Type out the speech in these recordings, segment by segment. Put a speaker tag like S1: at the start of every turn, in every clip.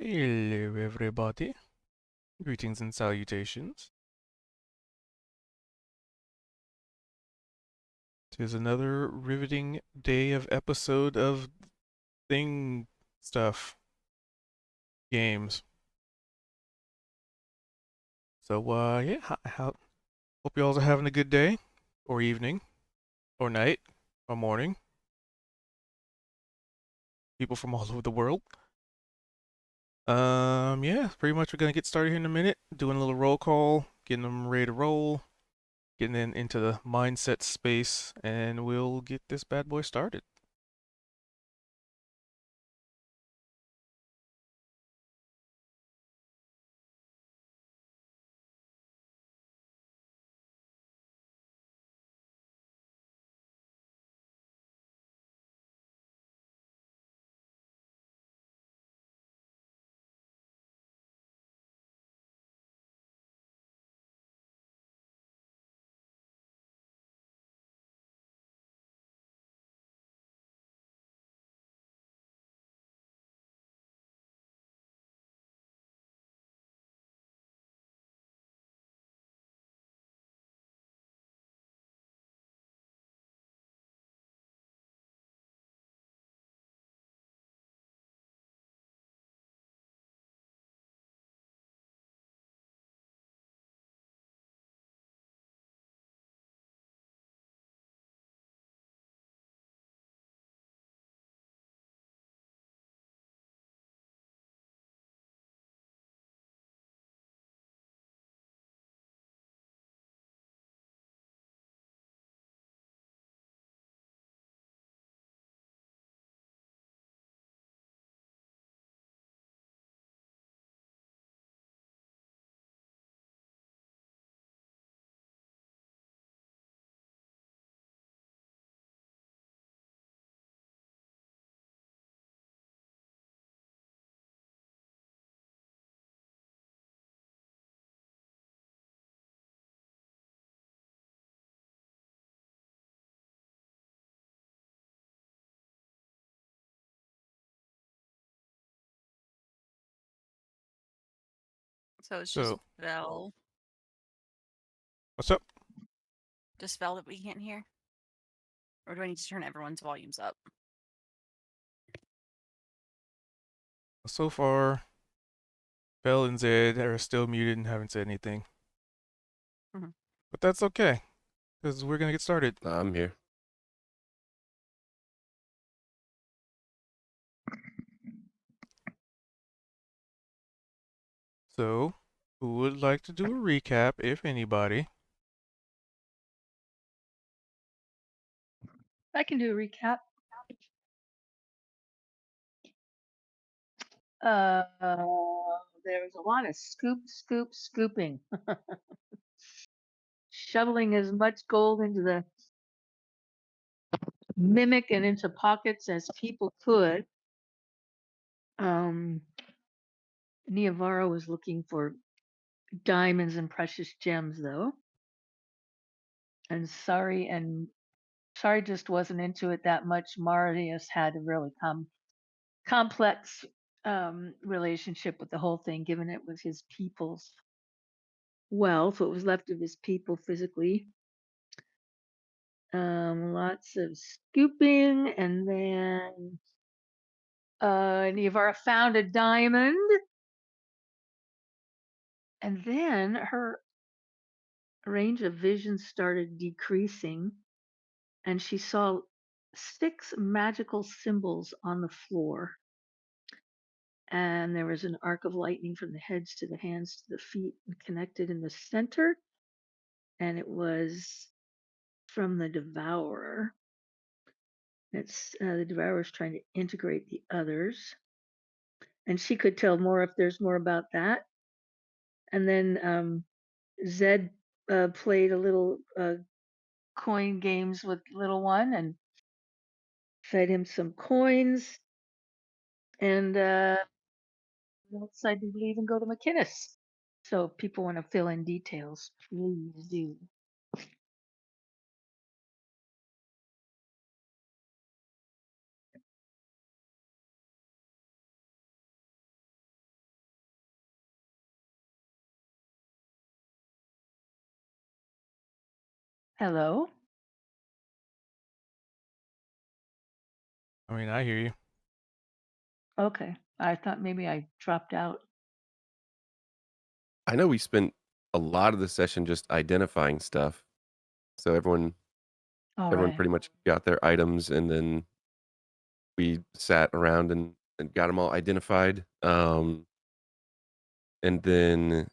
S1: Hello, everybody. Greetings and salutations. Tis another riveting day of episode of thing stuff games. So, yeah, hope you all are having a good day, or evening, or night, or morning. People from all over the world. Yeah, pretty much we're gonna get started here in a minute. Doing a little roll call, getting them ready to roll, getting into the mindset space, and we'll get this bad boy started.
S2: So it's just
S1: So,
S2: Vel.
S1: what's up?
S2: Just Vel that we can't hear? Or do I need to turn everyone's volumes up?
S1: So far, Bell and Zed are still muted and haven't said anything.
S2: Mhm.
S1: But that's okay, because we're going to get started.
S3: I'm here.
S1: So, who would like to do a recap, if anybody?
S4: I can do a recap. There was a lot of scooping, shoveling as much gold into the mimic and into pockets as people could. Niavara was looking for diamonds and precious gems, though. And Sorry just wasn't into it that much. Marius had a really complex relationship with the whole thing, given it was his people's wealth, what was left of his people physically. Lots of scooping, and then Niavara found a diamond, and then her range of vision started decreasing, and she saw 6 magical symbols on the floor. And there was an arc of lightning from the heads to the hands to the feet and connected in the center. And it was from the devourer. It's the devourer's trying to integrate the others. And she could tell more if there's more about that. And then Zed played a little coin games with little one and fed him some coins. And decided to leave and go to McKinnis. So if people want to fill in details, please do. Hello?
S1: I mean, I hear you.
S4: Okay. I thought maybe I dropped out.
S3: I know we spent a lot of the session just identifying stuff. So
S4: All
S3: everyone
S4: right.
S3: pretty much got their items, and then we sat around and got them all identified. And then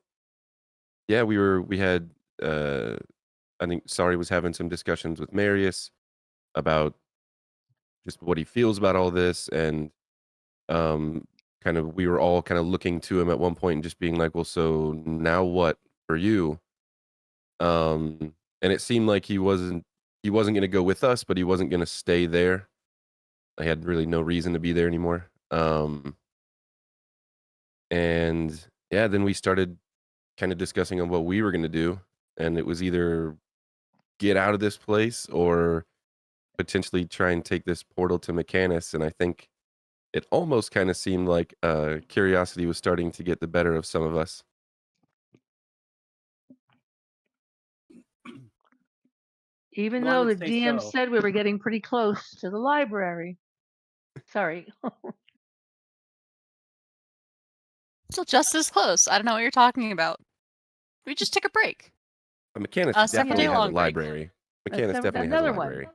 S3: yeah, we had I think Sorry was having some discussions with Marius about just what he feels about all this, and um kind of we were all kind of looking to him at one point and just being like, well, so now what for you? And it seemed like he wasn't going to go with us, but he wasn't going to stay there. I had really no reason to be there anymore. And yeah, then we started kind of discussing on what we were going to do, and it was either get out of this place or potentially try and take this portal to Mechanus. And I think it almost kind of seemed like curiosity was starting to get the better of some of us.
S4: Even
S5: Well, I
S4: though
S5: would
S4: the
S5: say
S4: DM
S5: so.
S4: said we were getting pretty close to the library. Sorry.
S2: Still just as close. I don't know what you're talking about. We just took a break.
S3: Mechanus
S2: A
S3: definitely has a
S2: seven-day-long break.
S3: library.
S4: That's
S3: Mechanus definitely has a
S4: another one.
S3: library.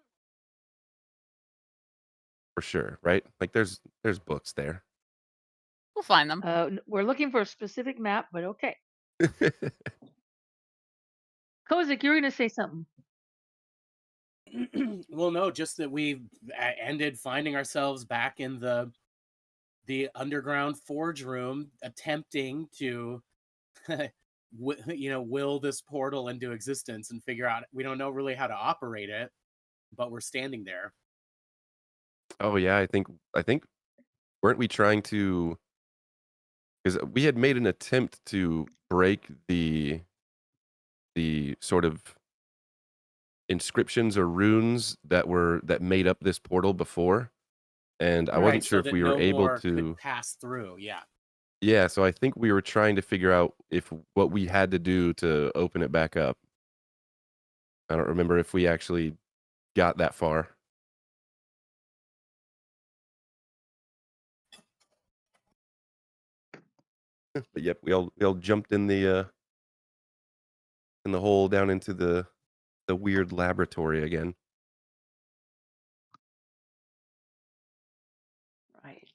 S3: For sure, right? Like there's books there.
S2: We'll find them.
S4: We're looking for a specific map, but okay. Kozik, you were going to say something.
S5: Well, no, just that we ended finding ourselves back in the underground forge room, attempting to, will this portal into existence and figure out. We don't know really how to operate it, but we're standing there.
S3: Oh yeah, I think weren't we trying to, because we had made an attempt to break the sort of inscriptions or runes that made up this portal before, and I wasn't
S5: Right,
S3: sure
S5: so
S3: if
S5: that
S3: we were
S5: no
S3: able
S5: more
S3: to.
S5: could pass through. Yeah.
S3: Yeah, so I think we were trying to figure out if what we had to do to open it back up. I don't remember if we actually got that far. But yep, we all jumped in the hole down into the weird laboratory again.
S4: Right.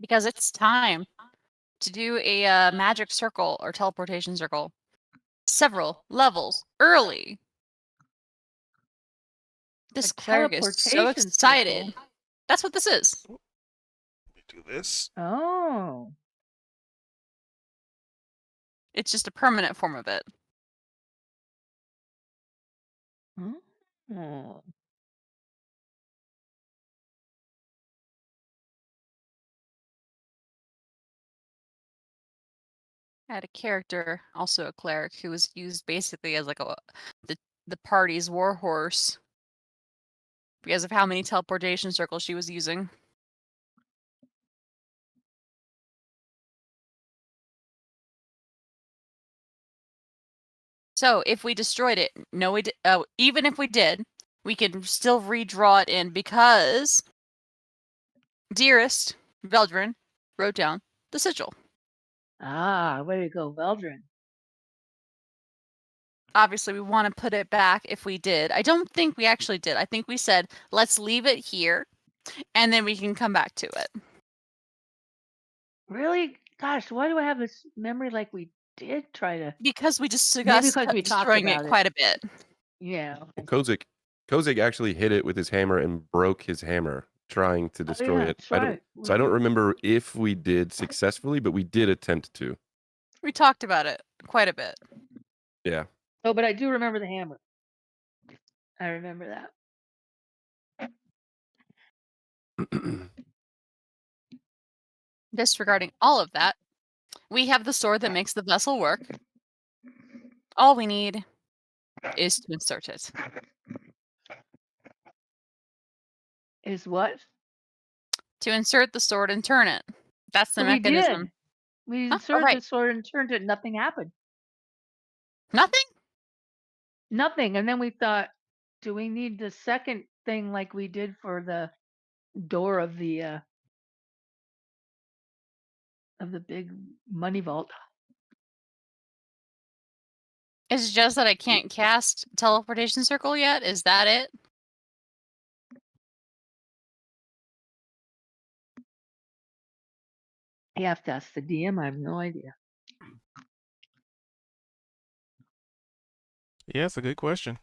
S2: Because it's time to do a magic circle or teleportation circle. Several levels early. This
S4: A
S2: cleric is so
S4: teleportation
S2: excited.
S4: circle?
S2: That's what this is.
S1: Let me do this.
S4: Oh.
S2: It's just a permanent form of it.
S4: Oh.
S2: I had a character, also a cleric, who was used basically as like the party's warhorse because of how many teleportation circles she was using. So if we destroyed it, no, we even if we did, we can still redraw it in because Dearest Veldrin wrote down the sigil.
S4: Ah, way to go, Veldrin.
S2: Obviously, we want to put it back if we did. I don't think we actually did. I think we said, let's leave it here, and then we can come back to it.
S4: Really? Gosh, why do I have this memory like we did try to?
S2: Because we
S4: Maybe
S2: discussed
S4: because we talked
S2: destroying it
S4: about it.
S2: quite a bit.
S4: Yeah.
S3: Well, Kozik actually hit it with his hammer and broke his hammer trying to destroy
S4: yeah,
S3: it.
S4: that's
S3: I don't
S4: right.
S3: so I don't remember if we did successfully, but we did attempt to.
S2: We talked about it quite a bit.
S3: Yeah.
S4: Oh, but I do remember the hammer. I remember that.
S2: Disregarding all of that, we have the sword that makes the vessel work. All we need is to insert it.
S4: Is what?
S2: To insert the sword and turn it. That's the
S4: But we
S2: mechanism.
S4: did. We
S2: Huh? Oh,
S4: inserted
S2: right.
S4: the sword and turned it. Nothing happened.
S2: Nothing?
S4: Nothing. And then we thought, do we need the second thing like we did for the door of the big money vault?
S2: It's just that I can't cast teleportation circle yet. Is that it?
S4: You have to ask the DM. I have no idea.
S1: Yeah, it's a good question.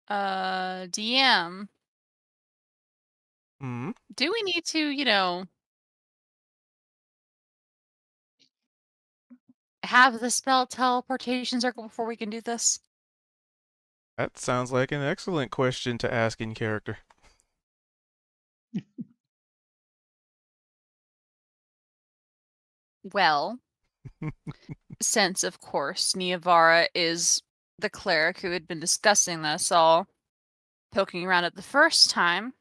S2: DM.
S1: Hmm.
S2: Do we need to, have the spell teleportation circle before we can do this?
S1: That sounds like an excellent question to ask in character.
S2: Well, since of course Niavara is the cleric who had been discussing this all, poking around it the first time,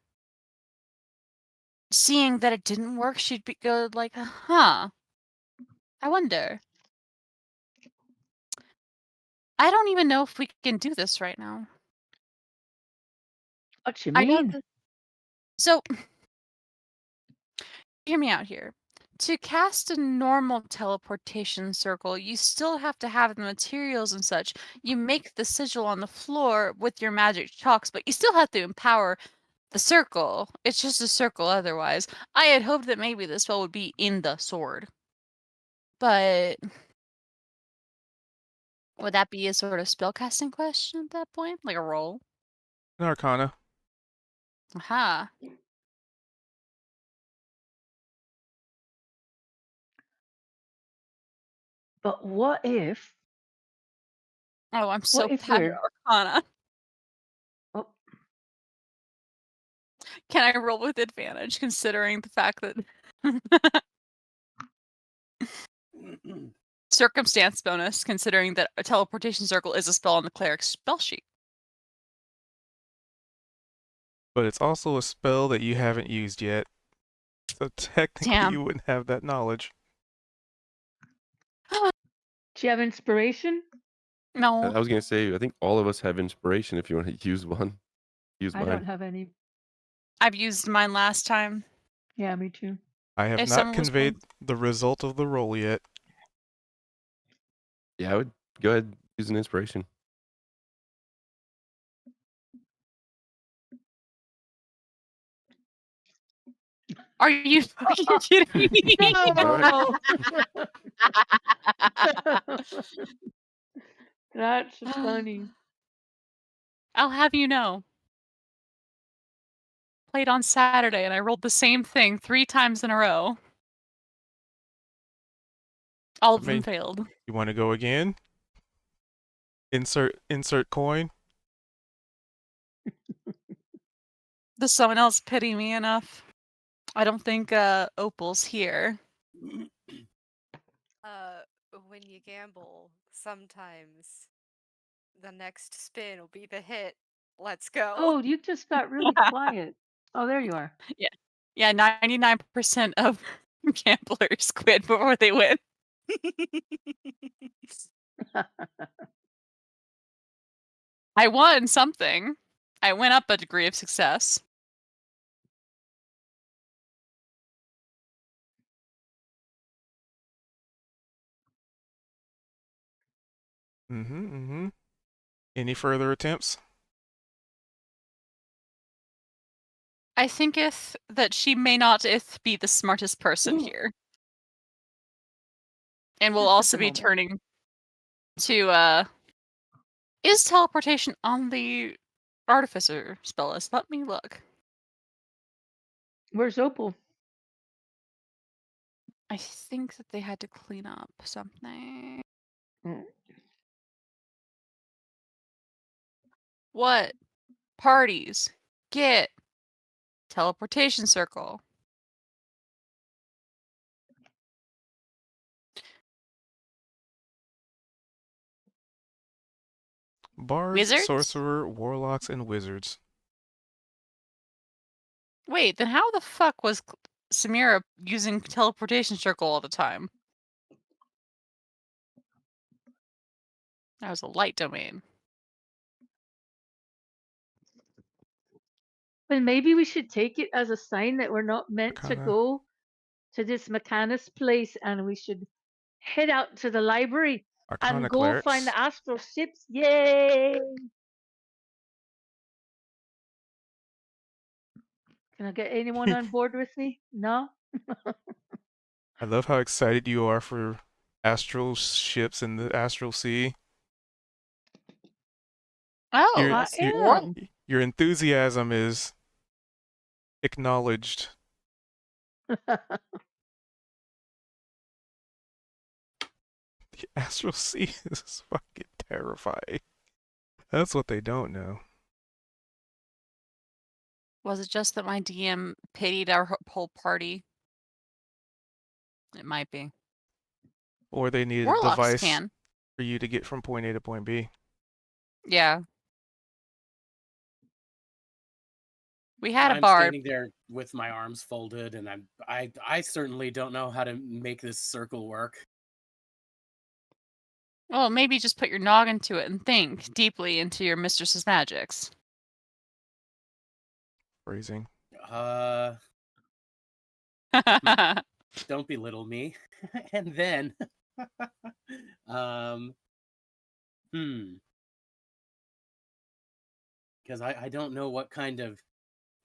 S2: seeing that it didn't work, she'd go like, huh, I wonder. I don't even know if we can do this right now.
S4: What you
S2: I know
S4: mean?
S2: that. So, hear me out here. To cast a normal teleportation circle, you still have to have the materials and such. You make the sigil on the floor with your magic chalks, but you still have to empower the circle. It's just a circle otherwise. I had hoped that maybe the spell would be in the sword. But would that be a sort of spellcasting question at that point? Like a roll?
S1: An Arcana.
S2: Aha.
S4: But what if?
S2: Oh, I'm so
S4: What if
S2: bad at
S4: we're?
S2: Arcana.
S4: Oh,
S2: Can I roll with advantage considering the fact that circumstance bonus, considering that a teleportation circle is a spell on the cleric's spell sheet?
S1: But it's also a spell that you haven't used yet. So technically
S2: Damn.
S1: you wouldn't have that knowledge.
S4: do you have inspiration?
S2: No.
S3: I was gonna say, I think all of us have inspiration if you want to use one. Use
S4: I
S3: mine.
S4: don't have any.
S2: I've used mine last time.
S4: Yeah, me too.
S1: I have
S2: If
S1: not
S2: someone was
S1: conveyed the result of the roll yet.
S3: Yeah, I would go ahead use an inspiration.
S2: Are you fucking kidding me?
S4: No. That's funny.
S2: I'll have you know. Played on Saturday and I rolled the same thing 3 times in a row. All of them
S1: mean-
S2: failed.
S1: You want to go again? Insert coin.
S2: Does someone else pity me enough? I don't think Opal's here.
S6: When you gamble, sometimes the next spin will be the hit. Let's go.
S4: Oh, you just got really quiet. Oh, there you are.
S2: Yeah, 99% of gamblers quit before they win. I won something. I went up a degree of success.
S1: Mm-hmm. Any further attempts?
S2: I thinketh that she may not be the smartest person here. And we'll
S4: Just at
S2: also
S4: the
S2: be
S4: moment.
S2: turning to is teleportation on the artificer spell list? Let me look.
S4: Where's Opal?
S2: I think that they had to clean up something.
S4: Mm.
S2: What? Parties. Get. Teleportation circle.
S1: Bards,
S2: Wizards?
S1: sorcerer, warlocks, and wizards.
S2: Wait, then how the fuck was Samira using teleportation circle all the time? That was a light domain.
S4: But maybe we should take it as a sign that we're not meant to
S1: Arcana.
S4: go to this Mechanus place, and we should head out to the library
S1: Arcana
S4: and go find
S1: clerics.
S4: the astral ships. Yay! Can I get anyone on board with me? No?
S1: I love how excited you are for astral ships in the astral sea.
S2: Oh,
S1: Your
S4: I
S1: your,
S4: am.
S1: your enthusiasm is acknowledged. The astral sea is fucking terrifying. That's what they don't know.
S2: was it just that my DM pitied our whole party? It might be.
S1: Or they need a
S2: Warlocks
S1: device
S2: can.
S1: for you to get from point A to point B.
S2: Yeah. We had a
S5: I'm
S2: bard.
S5: standing there with my arms folded, and I certainly don't know how to make this circle work.
S2: Well, maybe just put your noggin to it and think deeply into your mistress's magics.
S1: Phrasing.
S5: Don't belittle me. And then, because I don't know what kind of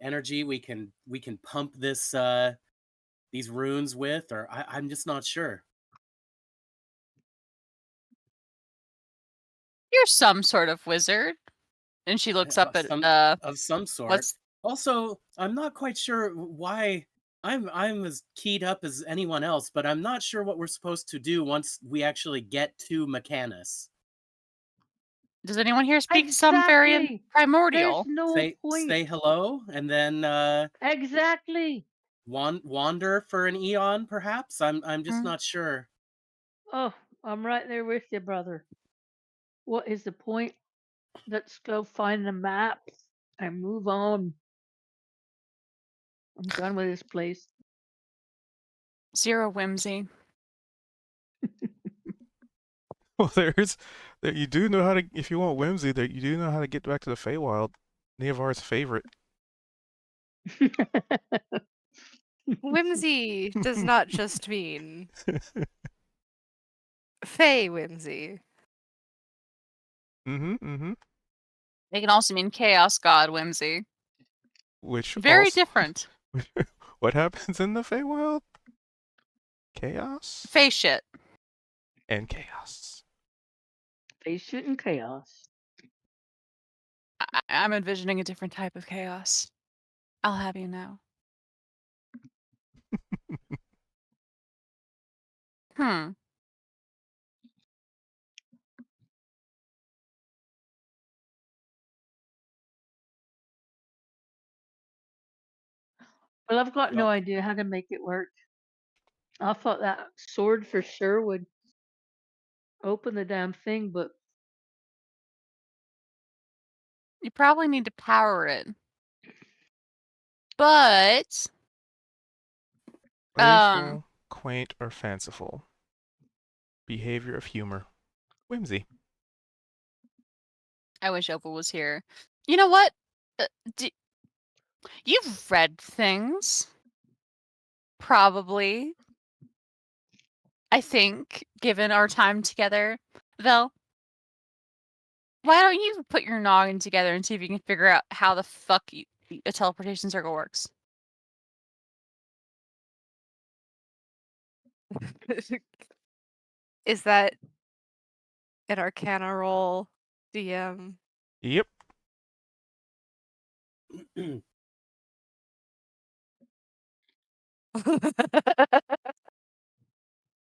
S5: energy we can pump this these runes with, or I'm just not sure.
S2: You're some sort of wizard. And she looks up at
S5: Of some sort.
S2: what's
S5: Also, I'm not quite sure why I'm as keyed up as anyone else, but I'm not sure what we're supposed to do once we actually get to Mechanus.
S2: does anyone here speak some very
S4: Exactly.
S2: primordial?
S4: There's no point.
S5: Say hello, and then
S4: Exactly.
S5: wander for an eon, perhaps. I'm just
S2: Mm.
S5: not sure.
S4: Oh, I'm right there with you, brother. What is the point? Let's go find the map and move on. I'm done with this place.
S2: Zero whimsy.
S1: Well, you do know how to, if you want whimsy, that you do know how to get back to the Feywild. Neovar's favorite.
S6: Whimsy does not just mean Fey whimsy.
S1: Mm-hmm.
S2: They can also mean chaos god whimsy.
S1: Which
S2: Very
S1: also,
S2: different.
S1: What happens in the Feywild? Chaos
S2: Fey shit.
S1: and chaos.
S4: Face shooting chaos.
S2: I'm envisioning a different type of chaos. I'll have you know. Hmm.
S4: Well, I've got no
S5: Well-
S4: idea how to make it work. I thought that sword for sure would open the damn thing, but
S2: You probably need to power it. But
S1: Playful, quaint, or fanciful. Behavior of humor. Whimsy.
S2: I wish Opal was here. You know what? You've read things. Probably. I think, given our time together. Vel, why don't you put your noggin together and see if you can figure out how the fuck a teleportation circle works?
S6: Is that an Arcana roll, DM?
S1: Yep.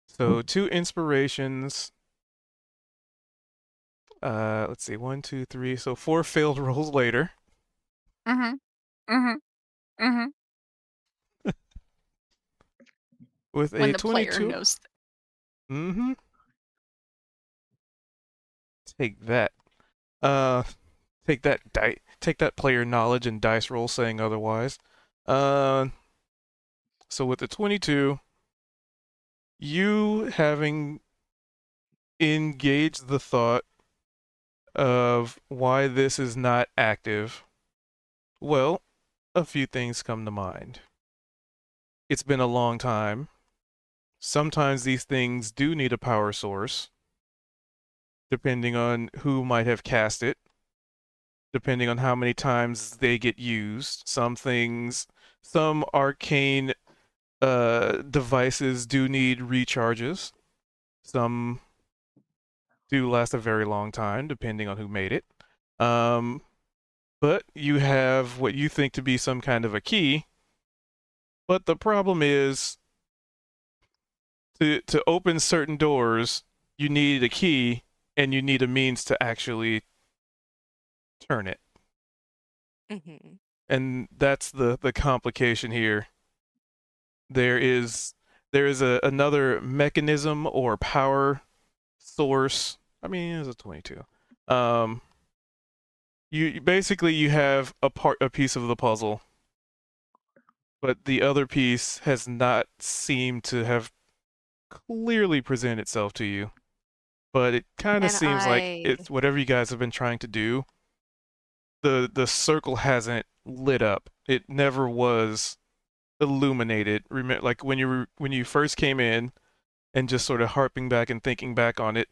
S1: So 2 inspirations. Let's see, 1, 2, 3. So 4 failed rolls later. With
S2: When
S1: a
S2: the player
S1: 22.
S2: knows.
S1: Mm-hmm. Take that. Take that player knowledge and dice roll saying otherwise. So with the 22, you having engaged the thought of why this is not active, well, a few things come to mind. It's been a long time. Sometimes these things do need a power source, depending on who might have cast it, depending on how many times they get used. Some arcane devices do need recharges. Some do last a very long time, depending on who made it. But you have what you think to be some kind of a key. But the problem is, to open certain doors, you need a key and you need a means to actually turn it.
S6: Mm-hmm.
S1: And that's the complication here. There is another mechanism or power source. I mean, it's a 22. You basically you have a piece of the puzzle, but the other piece has not seemed to have clearly present itself to you. But it kind of
S6: And
S1: seems like
S6: I
S1: it's whatever you guys have been trying to do. The circle hasn't lit up. It never was illuminated. Remember, like when you first came in, and just sort of harping back and thinking back on it,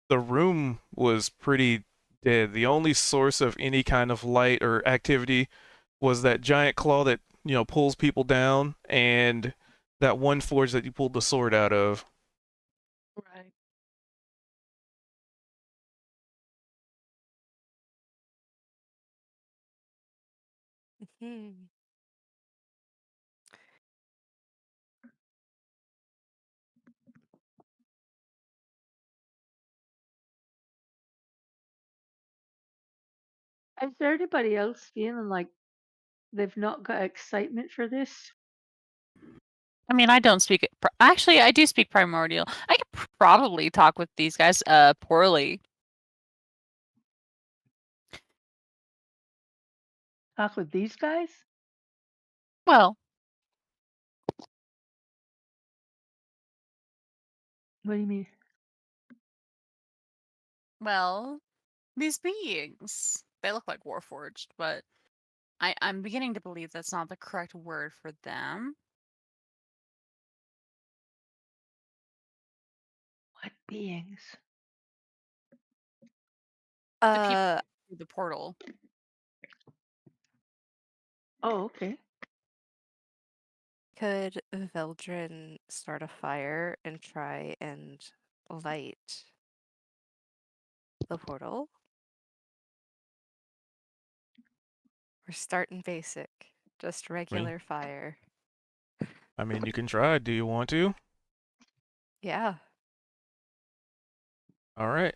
S1: the room was pretty dead. The only source of any kind of light or activity was that giant claw that pulls people down, and that one forge that you pulled the sword out of.
S2: Right.
S6: Mhm.
S4: Is there anybody else feeling like they've not got excitement for this?
S2: I mean, I don't speak. Actually, I do speak primordial. I could probably talk with these guys poorly.
S4: Talk with these guys?
S2: Well,
S4: What do you mean?
S2: well, these beings. They look like Warforged, but I'm beginning to believe that's not the correct word for them.
S4: What beings?
S2: The people
S6: Uh,
S2: through the portal.
S4: Oh, okay.
S6: could Veldrin start a fire and try and light the portal? We're starting basic, just regular fire.
S1: I mean, you can try. Do you want to?
S6: Yeah.
S1: All right.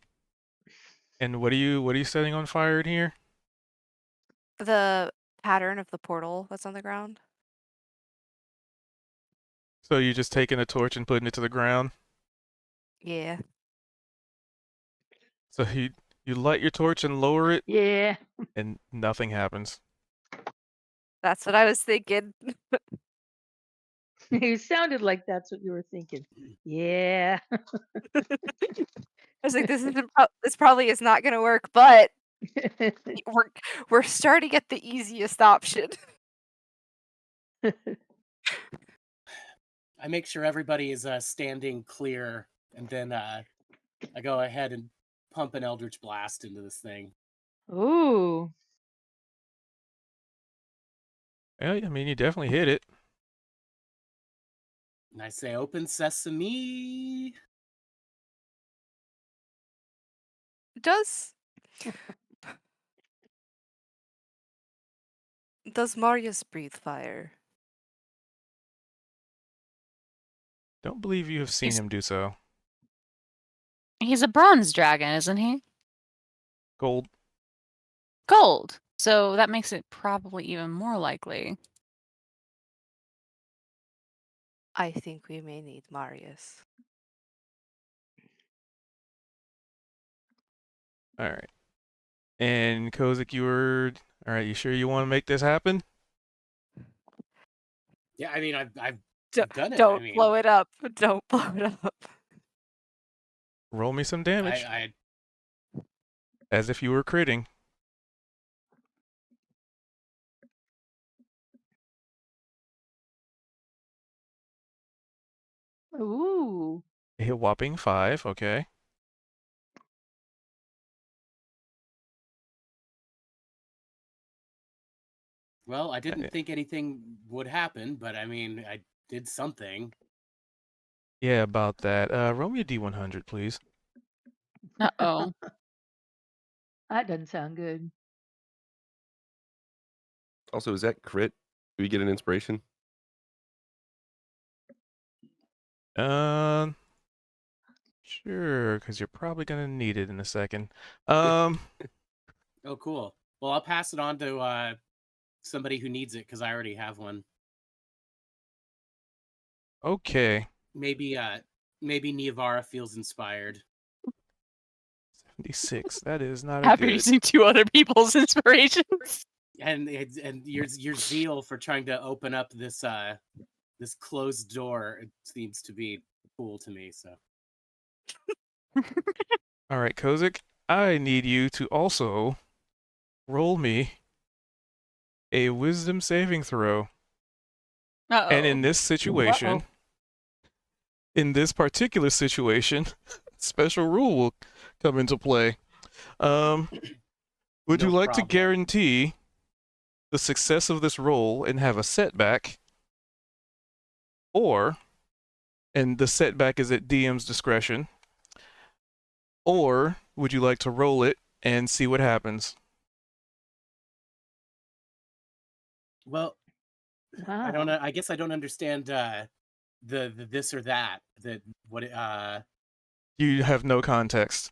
S1: And what are you setting on fire in here?
S6: The pattern of the portal that's on the ground.
S1: So you're just taking a torch and putting it to the ground.
S6: Yeah.
S1: So you light your torch and lower it,
S4: Yeah.
S1: and nothing happens.
S6: That's what I was thinking.
S4: You sounded like that's what you were thinking. Yeah.
S6: I was like, this probably is not gonna work, but we're starting at the easiest option.
S5: I make sure everybody is standing clear, and then I go ahead and pump an Eldritch Blast into this thing.
S4: Ooh.
S1: Yeah, I mean, you definitely hit it.
S5: And I say, "Open sesame."
S6: Does Marius breathe fire?
S1: Don't believe you have seen
S2: He's-
S1: him do so.
S2: He's a bronze dragon, isn't he?
S1: Gold.
S2: Gold. So that makes it probably even more likely.
S6: I think we may need Marius.
S1: All right. And Kozik, all right. You sure you want to make this happen?
S5: Yeah, I mean, I've
S6: Don't,
S5: done it.
S6: don't
S5: I mean,
S6: blow it up. Don't blow it up.
S1: Roll me some damage.
S5: I
S1: as if you were critting.
S4: Ooh.
S1: A whopping 5, okay.
S5: Well, I didn't think anything would happen, but I mean, I did something.
S1: Yeah, about that. Roll me a D100, please.
S2: Uh-oh.
S4: That doesn't sound good.
S3: Also, is that crit? Do we get an inspiration?
S1: Sure, because you're probably gonna need it in a second.
S5: Oh, cool. Well, I'll pass it on to somebody who needs it because I already have one.
S1: Okay.
S5: Maybe Niavara feels inspired.
S1: 76. That is not a
S2: After
S1: good.
S2: using 2 other people's inspirations.
S5: And your zeal for trying to open up this this closed door, it seems to be cool to me. So
S1: All right, Kozik, I need you to also roll me a wisdom saving throw.
S2: Uh-oh.
S1: And in this situation, in this particular situation, special rule will come into play. Would you
S5: No
S1: like to
S5: problem.
S1: guarantee the success of this roll and have a setback? Or, and the setback is at DM's discretion, or would you like to roll it and see what happens?
S5: well, I don't know. I guess I don't understand the this or that.
S1: You have no context.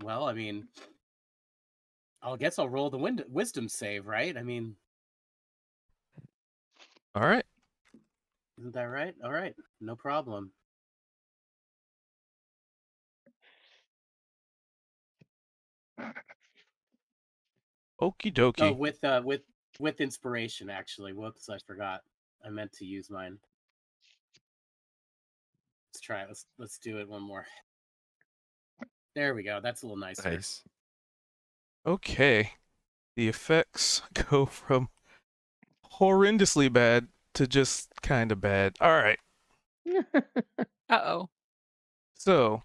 S5: Well, I mean, I guess I'll roll the wisdom save, right? I mean,
S1: All right.
S5: isn't that right? All right, no problem.
S1: Okie
S5: Oh,
S1: dokie.
S5: with inspiration, actually. Whoops, I forgot. I meant to use mine. Let's try it. Let's do it one more. There we go. That's a little nicer.
S3: Nice.
S1: Okay. The effects go from horrendously bad to just kind of bad. All right.
S2: Uh-oh.
S1: So,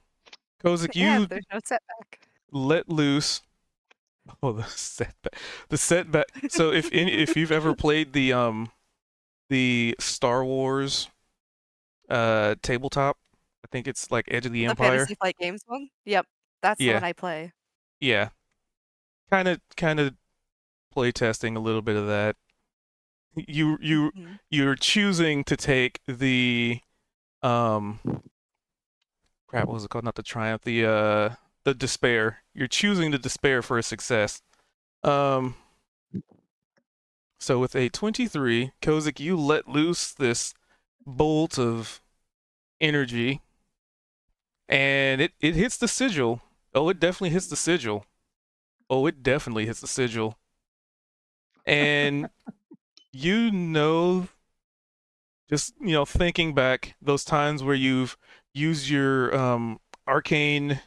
S1: Kozik,
S6: And
S1: you
S6: there's no setback.
S1: let loose. Oh, the setback. The setback. So, if you've ever played the Star Wars tabletop, I think it's like Edge of the
S6: The
S1: Empire.
S6: Fantasy Flight Games one? Yep. That's the
S1: Yeah.
S6: one I play.
S1: Yeah. Kind of play testing a little bit of that.
S6: Mhm.
S1: You're choosing to take the crap, what was it called? Not the triumph, the despair. You're choosing the despair for a success. So with a 23, Kozik, you let loose this bolt of energy, and it hits the sigil. Oh, it definitely hits the sigil. Oh, it definitely hits the sigil. And you know, just thinking back those times where you've used your arcane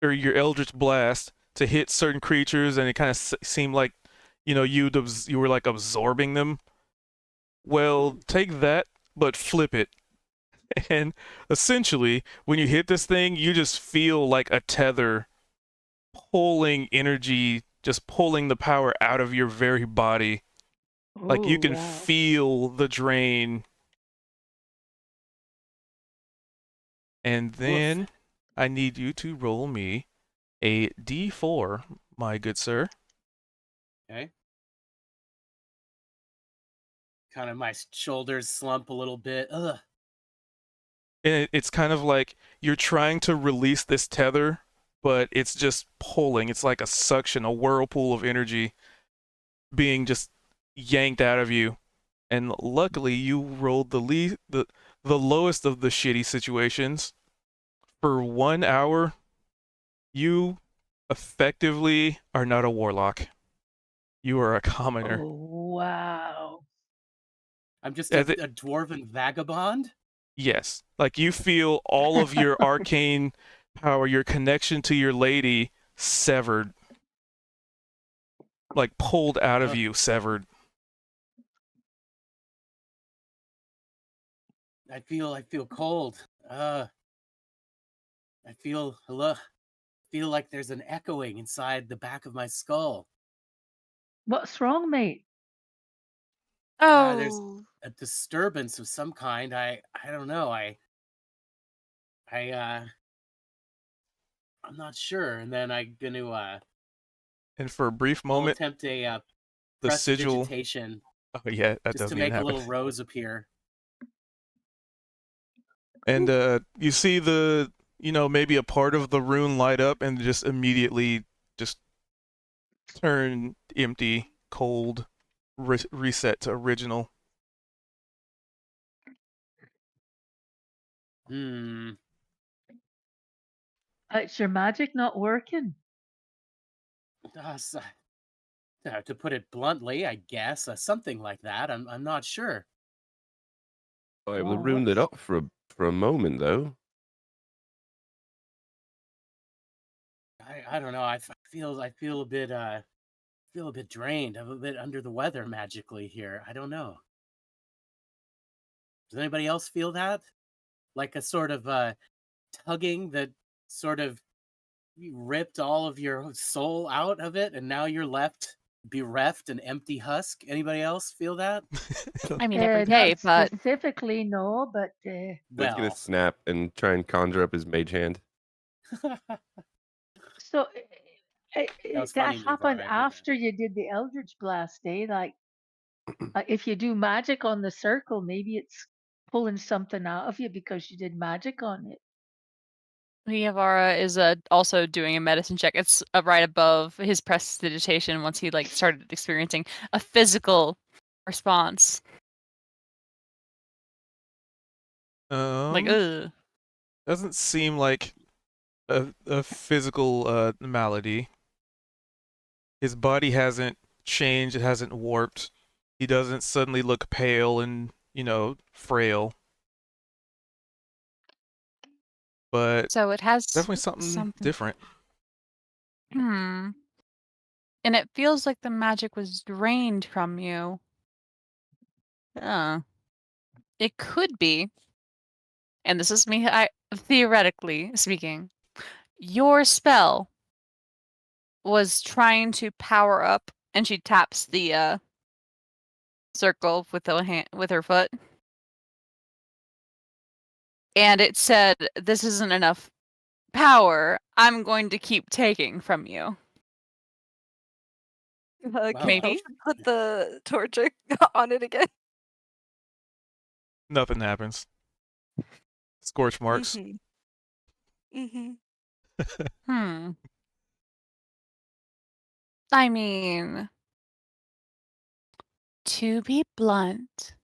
S1: or your eldritch blast to hit certain creatures, and it kind of seemed like you were like absorbing them. Well, take that, but flip it. And essentially, when you hit this thing, you just feel like a tether pulling energy, just pulling the power out of your very body. Like you
S4: Oh,
S1: can
S4: wow.
S1: feel the drain. And then I need you to roll me a d4, my good sir.
S5: Okay. Kind of my shoulders slump a little bit. Ugh.
S1: And it's kind of like you're trying to release this tether, but it's just pulling. It's like a suction, a whirlpool of energy being just yanked out of you. And luckily, you rolled the lowest of the shitty situations. For 1 hour, you effectively are not a warlock. You are a commoner.
S4: Oh, wow.
S5: I'm just
S1: As
S5: a
S1: it-
S5: dwarven vagabond.
S1: Yes. Like you feel all of your arcane power, your connection to your lady severed, like pulled out of
S5: Ugh.
S1: you, severed.
S5: I feel cold. I feel like there's an echoing inside the back of my skull.
S4: What's wrong, mate?
S5: There's
S6: Oh,
S5: a disturbance of some kind. I don't know. I'm not sure. And then I'm gonna
S1: And for a brief
S5: I'll
S1: moment,
S5: attempt a
S1: the sigil.
S5: prestidigitation
S1: Oh yeah, that
S5: just to
S1: doesn't even
S5: make a
S1: happen.
S5: little rose appear.
S1: And you see the, maybe a part of the rune light up and just immediately just turn empty, cold, reset to original.
S5: Hmm.
S4: It's your magic not working.
S5: To put it bluntly, I guess something like that. I'm not sure.
S3: Oh, the
S4: Wow,
S3: rune lit
S4: what's
S3: up for a moment though.
S5: I don't know. I feel a bit feel a bit drained. I'm a bit under the weather magically here. I don't know. Does anybody else feel that? Like a sort of tugging that sort of ripped all of your soul out of it, and now you're left bereft and empty husk. Anybody else feel that?
S2: I mean, every
S4: not
S2: day, but
S4: specifically, no, but
S3: It's gonna
S5: Well,
S3: snap and try and conjure up his mage hand.
S5: that
S4: so
S5: was
S4: that
S5: funny, Nevar.
S4: happened
S5: I heard that.
S4: after you did the Eldritch Blast, eh? Like, if you do magic on the circle, maybe it's pulling something out of you because you did magic on it.
S2: Niavara is also doing a medicine check. It's right above his prestidigitation once he like started experiencing a physical response. Like, ugh.
S1: Doesn't seem like a physical malady. His body hasn't changed, it hasn't warped. He doesn't suddenly look pale and, frail. But
S2: So it has
S1: definitely something different.
S2: Hmm. And it feels like the magic was drained from you. It could be, and this is me theoretically speaking, your spell was trying to power up, and she taps the circle with with her foot. And it said, "This isn't enough power. I'm going to keep taking from you."
S5: Well,
S6: can
S2: Maybe.
S6: you put the torch on it again?
S1: Nothing happens. Scorch marks.
S6: Mm-hmm.
S2: Hmm. I mean, to be blunt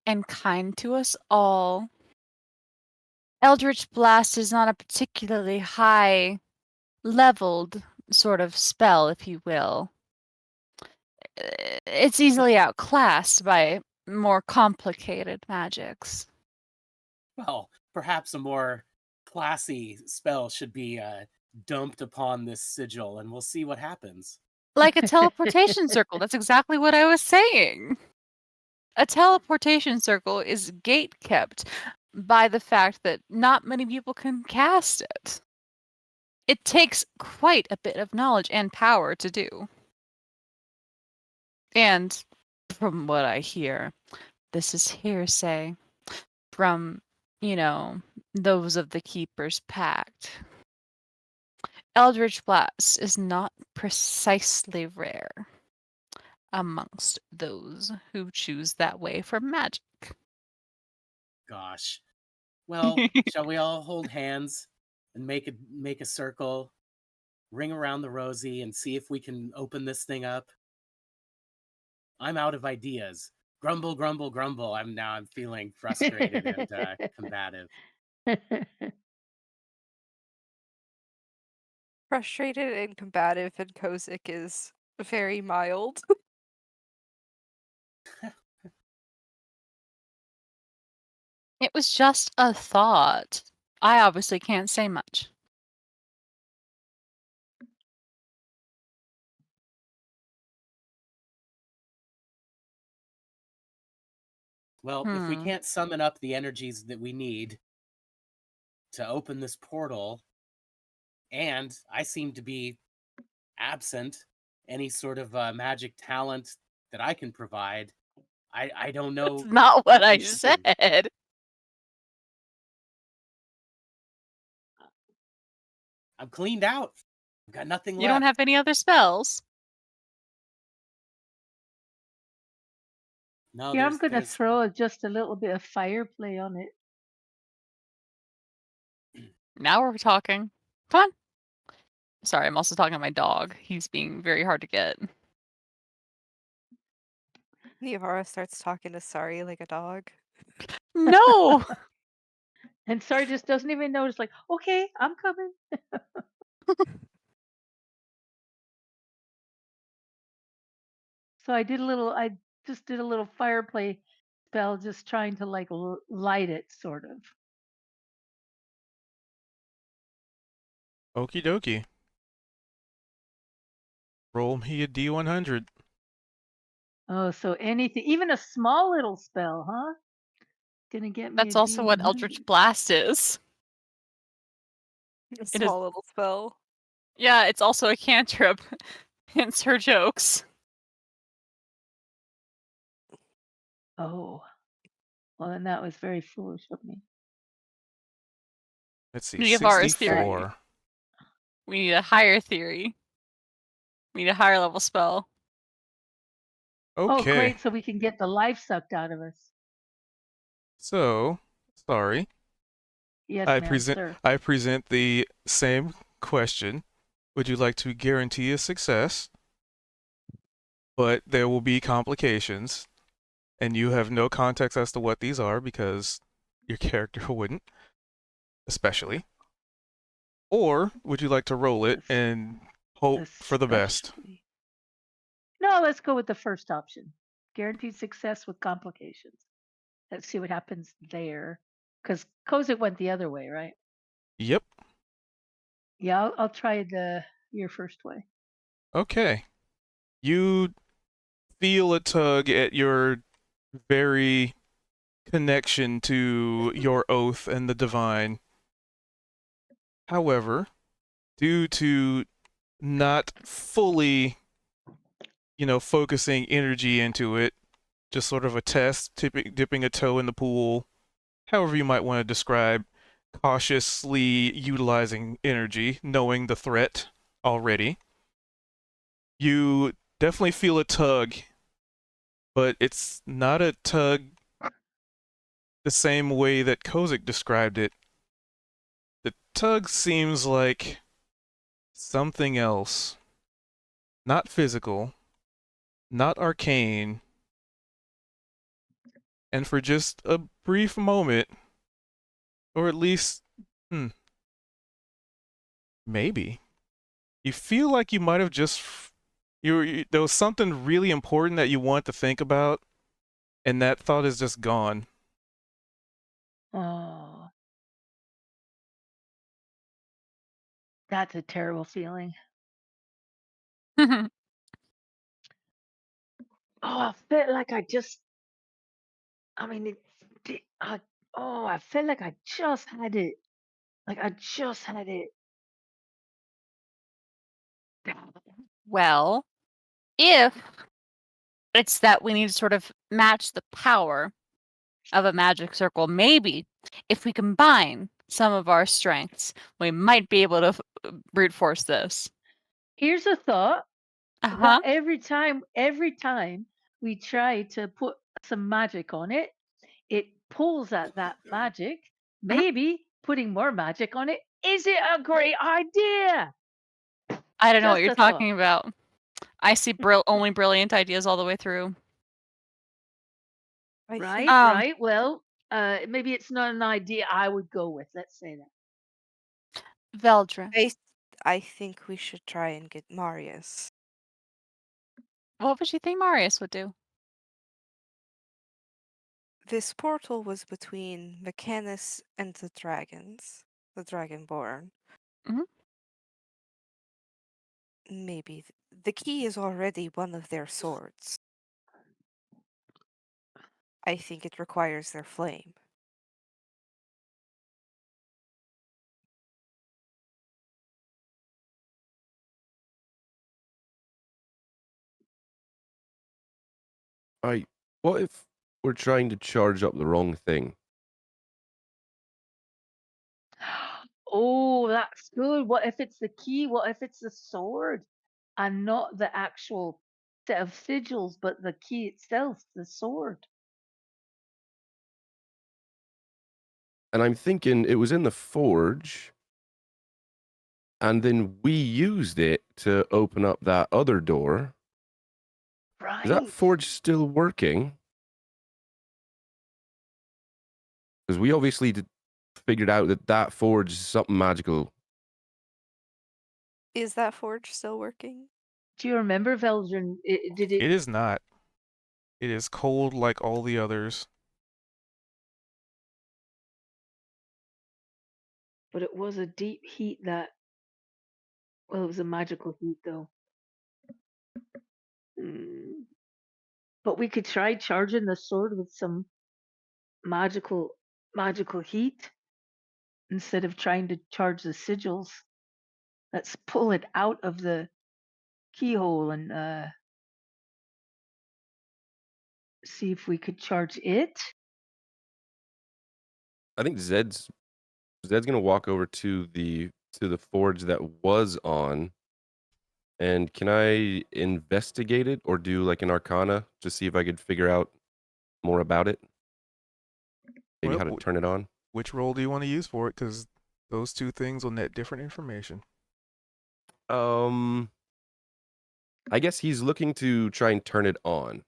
S2: and kind to us all, Eldritch Blast is not a particularly high leveled sort of spell, if you will. It's easily outclassed by more complicated magics.
S5: well, perhaps a more classy spell should be dumped upon this sigil, and we'll see what happens.
S2: Like a teleportation circle. That's exactly what I was saying. A teleportation circle is gate kept by the fact that not many people can cast it. It takes quite a bit of knowledge and power to do. And from what I hear, this is hearsay from, those of the Keeper's Pact. Eldritch Blast is not precisely rare amongst those who choose that way for magic.
S5: Gosh. Well, shall we all hold hands and make a circle, ring around the rosy, and see if we can open this thing up? I'm out of ideas. Grumble, grumble, grumble. I'm feeling frustrated and combative.
S6: Frustrated and combative, and Kozik is very mild.
S2: It was just a thought. I obviously can't say much.
S5: Well, if we can't summon up the energies that we need to open this portal, and I seem to be absent any sort of magic talent that I can provide, I don't know.
S2: That's not what I
S5: we should do.
S2: said.
S5: I'm cleaned out. I've got nothing
S2: You
S5: left.
S2: don't have any other spells.
S5: No,
S4: Yeah, I'm gonna
S5: there's
S4: throw just a little bit of fire play on it.
S2: Now we're talking. Come on. Sorry, I'm also talking to my dog. He's being very hard to get.
S6: Neavara starts talking to Sari like a dog.
S2: No!
S4: And Sorry just doesn't even notice, like, okay, I'm coming. So I just did a little fire play spell, just trying to like light it, sort of.
S1: Okie dokie. Roll me a D100.
S4: Oh, so anything, even a small little spell, huh? Gonna get me
S2: That's
S4: a
S2: also what
S4: D100.
S2: Eldritch Blast is.
S6: A
S2: is-
S6: small little spell.
S2: Yeah, it's also a cantrip. Hence her jokes.
S4: Oh. Well, then that was very foolish of me.
S1: Let's see.
S2: Neavara's theory.
S1: 64.
S2: We need a higher theory. We need a higher level spell.
S4: Oh,
S1: Okay.
S4: great. So we can get the life sucked out of us.
S1: So, sorry.
S4: Yes,
S1: I
S4: ma'am, sir.
S1: present the same question. Would you like to guarantee a success? But there will be complications, and you have no context as to what these are because your character wouldn't, especially. Or would you like to roll it and hope for the best?
S4: Especially. No, let's go with the first option. Guaranteed success with complications. Let's see what happens there. Because Kozik went the other way, right?
S1: Yep.
S4: Yeah, I'll try your first way.
S1: Okay. You feel a tug at your very connection to your oath and the divine. However, due to not fully, focusing energy into it, just sort of a test, dipping a toe in the pool, however you might want to describe, cautiously utilizing energy, knowing the threat already. You definitely feel a tug, but it's not a tug the same way that Kozik described it. The tug seems like something else. Not physical, not arcane. And for just a brief moment, or at least, maybe, you feel like you might have just, there was something really important that you want to think about, and that thought is just gone.
S4: Oh. That's a terrible feeling. Oh, I felt like I felt like I just had it. Like I just had it.
S2: Well, if it's that we need to sort of match the power of a magic circle, maybe if we combine some of our strengths, we might be able to brute force this.
S4: Here's a thought.
S2: Uh-huh.
S4: Every time we try to put some magic on it, it pulls at that magic. Maybe putting more magic on it. Is it a great idea?
S2: I don't know what
S4: Just
S2: you're
S4: a thought.
S2: talking about. I see only brilliant ideas all the way through.
S6: I
S4: Right,
S6: think
S4: right. Well, maybe it's not an idea I would go with. Let's say that.
S2: Veldra,
S6: I think we should try and get Marius.
S2: what would you think Marius would do?
S6: This portal was between Mechanus and the dragons, the Dragonborn.
S2: Mhm.
S6: Maybe the key is already one of their swords. I think it requires their flame.
S3: I what if we're trying to charge up the wrong thing?
S4: Oh, that's good. What if it's the key? What if it's the sword and not the actual set of sigils, but the key itself, the sword?
S3: And I'm thinking it was in the forge, and then we used it to open up that other door. Is that
S4: Right.
S3: forge still working? Because we obviously figured out that that forge is something magical.
S6: Is that forge still working?
S4: Do you remember, Veldrin? Did it?
S1: It is not. It is cold like all the others.
S4: But it was a deep heat that. Well, it was a magical heat, though. Mm. But we could try charging the sword with some magical magical heat instead of trying to charge the sigils. Let's pull it out of the keyhole and see if we could charge it.
S3: I think Zed's gonna walk over to the forge that was on. And can I investigate it or do like an arcana to see if I could figure out more about it? Maybe
S1: Well,
S3: how to turn it on?
S1: which roll do you want to use for it? Because those two things will net different information.
S3: I guess he's looking to try and turn it on.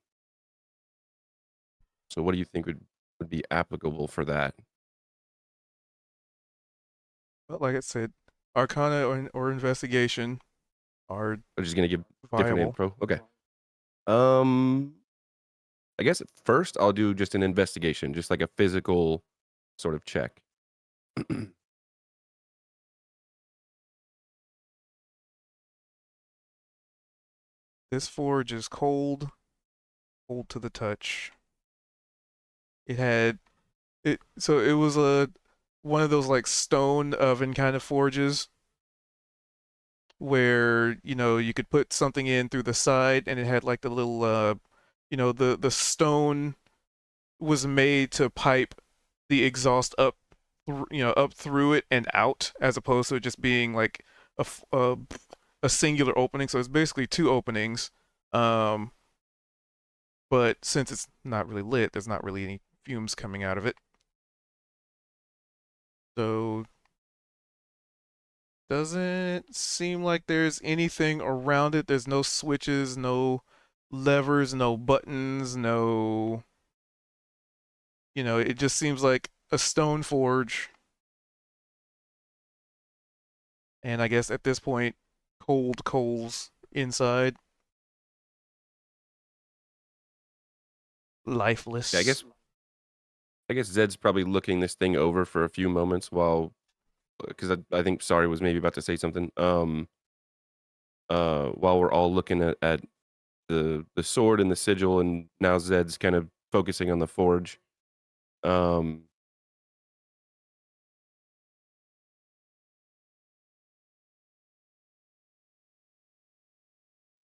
S3: So what do you think would be applicable for that?
S1: But like I said, Arcana or Investigation are
S3: I'm just gonna give different
S1: viable.
S3: info. Okay. I guess at first I'll do just an investigation, just like a physical sort of check.
S1: This forge is cold to the touch. It had it, so it was one of those like stone oven kind of forges where you could put something in through the side and it had like the little the stone was made to pipe the exhaust up up through it and out, as opposed to it just being like a singular opening. So it's basically two openings, but since it's not really lit, there's not really any fumes coming out of it. So doesn't seem like there's anything around it. There's no switches, no levers, no buttons, no. It just seems like a stone forge. And I guess at this point, cold coals inside. Lifeless.
S3: Yeah, I guess Zed's probably looking this thing over for a few moments while, because I think Sorry was maybe about to say something. While we're all looking at the sword and the sigil, and now Zed's kind of focusing on the forge.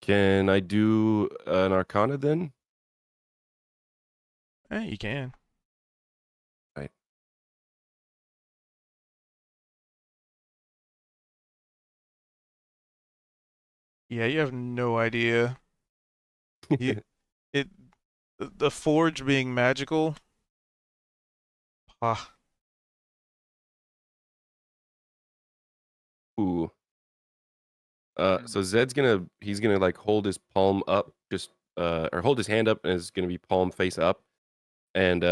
S3: Can I do an arcana then?
S1: You can.
S3: Right.
S1: Yeah, you have no idea. It the forge being magical. Ah,
S3: Ooh. So Zed's he's gonna like hold his palm up, just or hold his hand up, and it's gonna be palm face up, and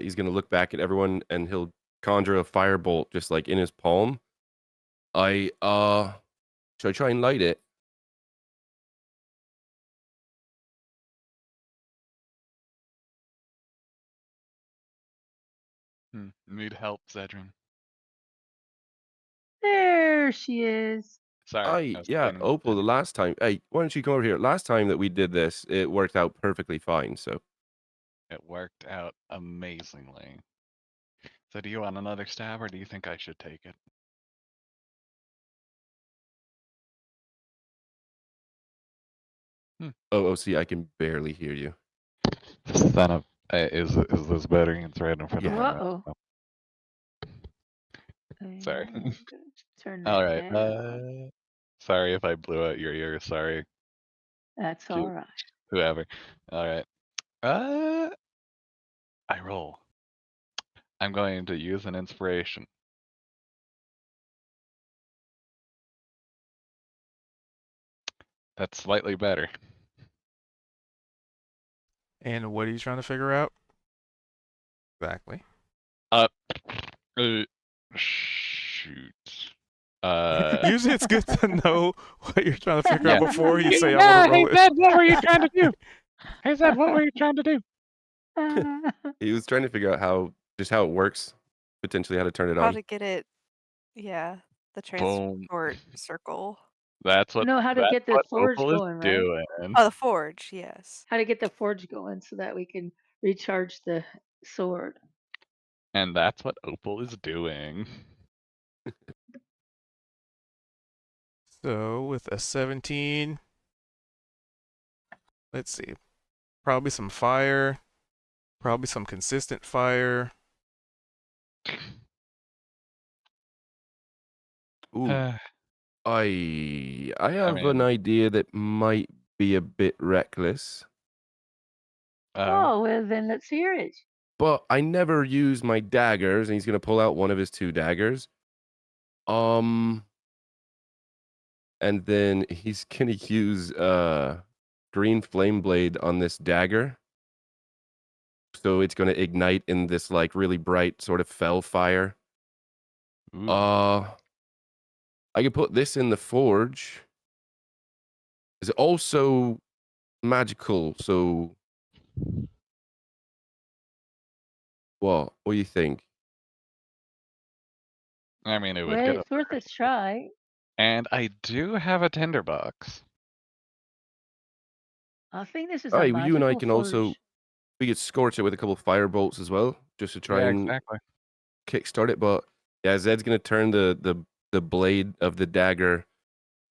S3: he's gonna look back at everyone, and he'll conjure a firebolt just like in his palm. Should I try and light it?
S7: Need help, Zedrin.
S4: There she is.
S7: Sorry.
S3: Yeah, Opal, the last time. Hey, why don't you come over here? Last time that we did this, it worked out perfectly fine. So
S7: It worked out amazingly. So do you want another stab or do you think I should take it?
S3: Oh, see, I can barely hear you.
S7: Son of is this better? It's right in front of
S3: Yeah.
S7: my mouth.
S4: Uh-oh.
S7: Sorry.
S4: Turn
S7: All
S4: that
S7: right.
S4: down.
S7: Sorry if I blew out your ear. Sorry,
S4: That's
S7: Cute.
S4: all right.
S7: whoever. All right. I roll. I'm going to use an inspiration. That's slightly better.
S1: And what are you trying to figure out? Exactly.
S7: Uh, shoot.
S1: Usually it's good to know what you're trying to figure out
S7: Yeah.
S1: before you say I want to roll it.
S7: what were you trying to do? Hey Zed, what were you trying to do?
S3: He was trying to figure out how it works, potentially how to turn it
S6: How
S3: on.
S6: to get it? Yeah, the
S7: Boom.
S6: transport circle.
S7: That's what.
S4: No, how to
S7: that's
S4: get the
S7: what
S4: forge
S7: Opal is
S4: going, right?
S7: doing.
S6: Oh, the forge. Yes.
S4: How to get the forge going so that we can recharge the sword.
S7: And that's what Opal is doing.
S1: So with a 17, let's see, probably some fire, probably some consistent fire.
S3: Ooh,
S7: Uh,
S3: I have an
S7: mean,
S3: idea that might be a bit reckless,
S4: Oh, well, then let's hear it.
S3: but I never use my daggers, and he's gonna pull out one of his 2 daggers. And then he's gonna use green flame blade on this dagger. So it's gonna ignite in this like really bright sort of fell fire.
S7: ooh.
S3: I could put this in the forge. Is it also magical? So what? What do you think?
S7: I mean, it would
S4: Well,
S7: get
S4: it's
S7: up.
S4: worth a try.
S7: And I do have a tinderbox.
S4: I think this is
S3: All
S4: a
S3: right, well, you and I
S4: magical
S3: can also
S4: forge.
S3: we could scorch it with a couple of fire bolts as well, just to try
S7: Yeah,
S3: and
S7: exactly.
S3: kickstart it. But yeah, Zed's gonna turn the blade of the dagger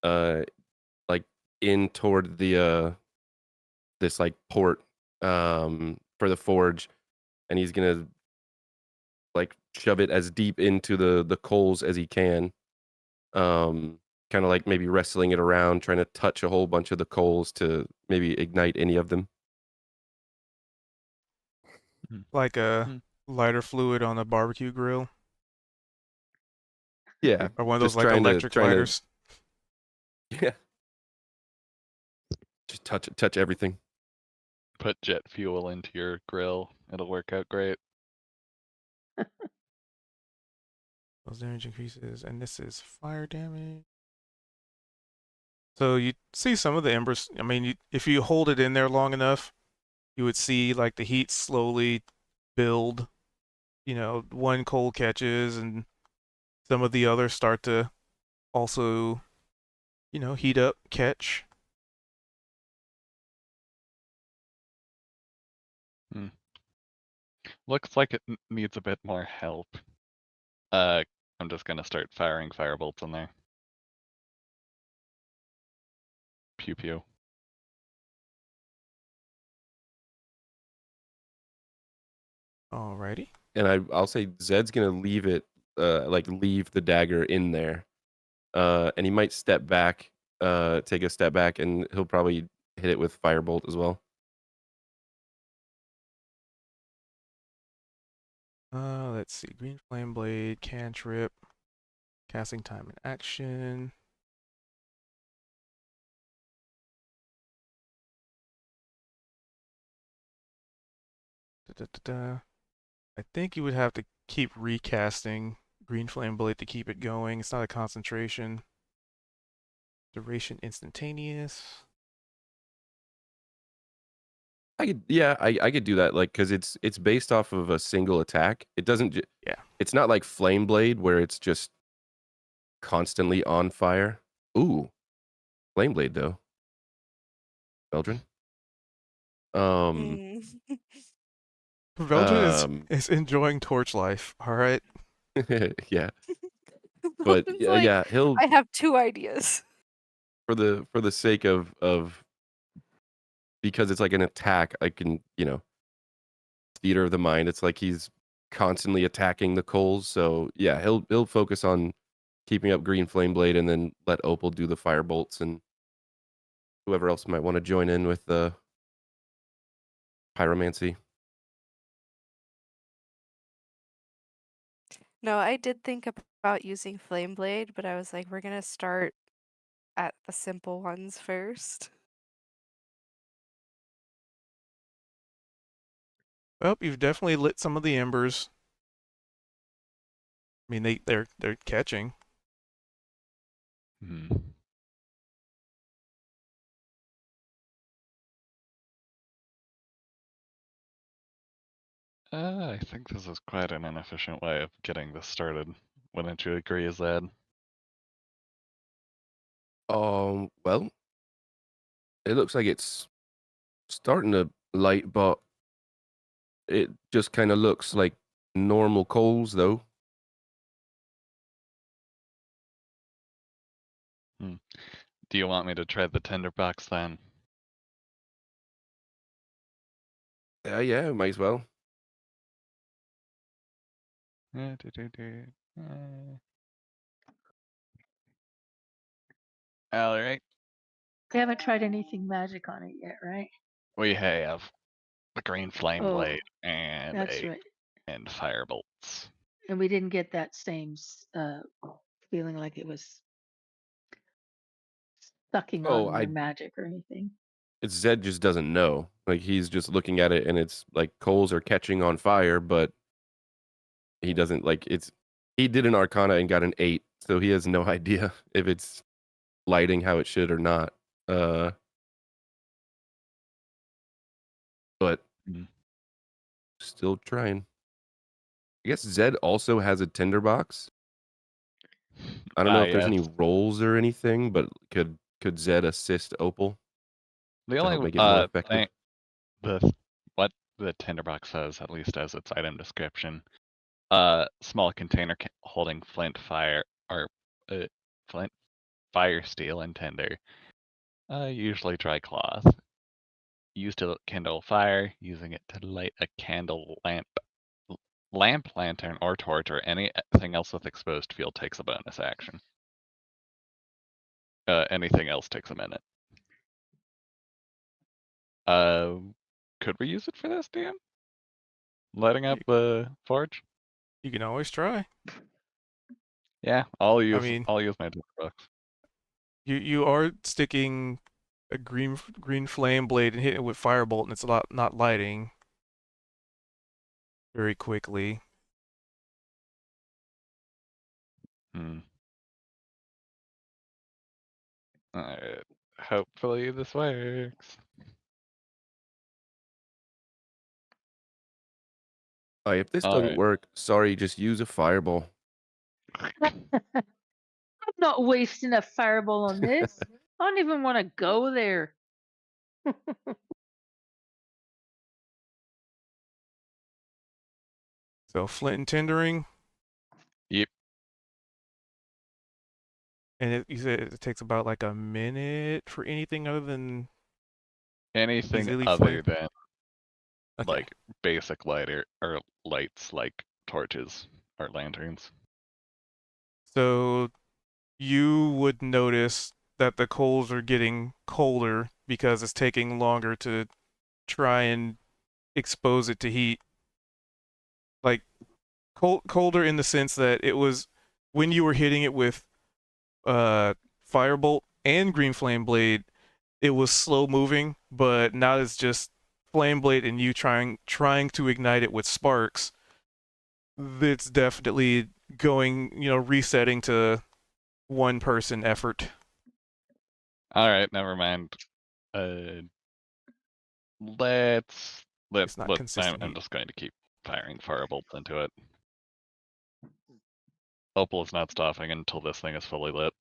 S3: like in toward the this like port for the forge, and he's gonna like shove it as deep into the coals as he can. Kind of like maybe wrestling it around, trying to touch a whole bunch of the coals to maybe ignite any of them.
S1: Like a
S7: Hmm.
S1: lighter fluid on a barbecue grill,
S3: Yeah,
S1: or one of those
S3: just
S1: like
S3: trying to
S1: electric lighters.
S3: yeah, just touch everything.
S7: Put jet fuel into your grill. It'll work out great.
S1: Those damage increases, and this is fire damage. So you see some of the embers. I mean, if you hold it in there long enough, you would see like the heat slowly build. You know, one coal catches, and some of the others start to also, heat up, catch.
S7: Looks like it needs a bit more help. I'm just gonna start firing firebolts in there. Pew pew.
S1: Alrighty.
S3: And I'll say Zed's gonna leave it like leave the dagger in there. And he might step back, take a step back, and he'll probably hit it with firebolt as well.
S1: Let's see. Green flame blade, cantrip, casting time and action. Da-da-da-da. I think you would have to keep recasting green flame blade to keep it going. It's not a concentration. Duration instantaneous.
S3: I could do that, like, because it's based off of a single attack. It doesn't.
S1: Yeah.
S3: It's not like Flame Blade where it's just constantly on fire. Ooh, Flame Blade though. Beldrin.
S6: Mm.
S1: Velgen is enjoying torch life. All right.
S3: Yeah, but
S6: It's
S3: yeah,
S6: like,
S3: yeah, he'll
S6: I have 2 ideas.
S3: for the sake of because it's like an attack. I can theater of the mind. It's like he's constantly attacking the coals. So yeah, he'll focus on keeping up Green Flame Blade, and then let Opal do the fire bolts, and whoever else might want to join in with the pyromancy.
S6: No, I did think about using Flame Blade, but I was like, we're gonna start at the simple ones first.
S1: Well, you've definitely lit some of the embers. I mean, they're catching.
S7: Hmm. I think this is quite an inefficient way of getting this started. Wouldn't you agree, Zed?
S3: Well, it looks like it's starting to light, but it just kind of looks like normal coals, though.
S7: Do you want me to try the tinderbox then?
S3: Yeah, might as well.
S7: All right.
S4: They haven't tried anything magic on it yet, right?
S7: We have the green flame
S4: Oh,
S7: blade and
S4: that's right.
S7: and fire bolts.
S4: And we didn't get that same feeling like it was sucking
S3: Oh,
S4: on their magic or anything.
S3: it's Zed just doesn't know. Like he's just looking at it, and it's like coals are catching on fire, but he doesn't like it's. He did an Arcana and got an 8, so he has no idea if it's lighting how it should or not. But
S7: Mhm.
S3: still trying. I guess Zed also has a tinderbox. I don't know if there's any
S7: Yes.
S3: rolls or anything, but could Zed assist Opal
S7: The
S3: to help
S7: only
S3: make it more effective?
S7: what the tinderbox says, at least as its item description, small container holding flint fire or flint fire steel and tinder, usually dry cloth, used to kindle fire, using it to light a candle, lamp, lantern, or torch, or anything else with exposed field takes a bonus action. Anything else takes a minute. Could we use it for this, DM? Lighting up the forge?
S1: You can always try.
S7: Yeah, I'll use
S1: mean-
S7: my tinderbox.
S1: You are sticking a green flame blade and hitting it with firebolt, and it's not lighting very quickly.
S7: Alright. Hopefully this works.
S3: If this doesn't
S7: Alright.
S3: work, sorry, just use a fireball.
S4: I'm not wasting a fireball on this. I don't even want to go there.
S1: So flint and tindering.
S7: Yep.
S1: And you said it takes about like a minute for anything other than
S7: Anything
S1: easily
S7: other
S1: flame?
S7: than
S1: Okay.
S7: like basic lighter or lights like torches or lanterns.
S1: So you would notice that the coals are getting colder because it's taking longer to try and expose it to heat. Like colder in the sense that it was when you were hitting it with firebolt and green flame blade, it was slow moving, but now it's just flame blade and you trying to ignite it with sparks. It's definitely going, resetting to one person effort.
S7: Alright, never mind. Let's
S1: It's not consistent
S7: I'm
S1: heat.
S7: just going to keep firing firebolts into it. Opal is not stopping until this thing is fully lit.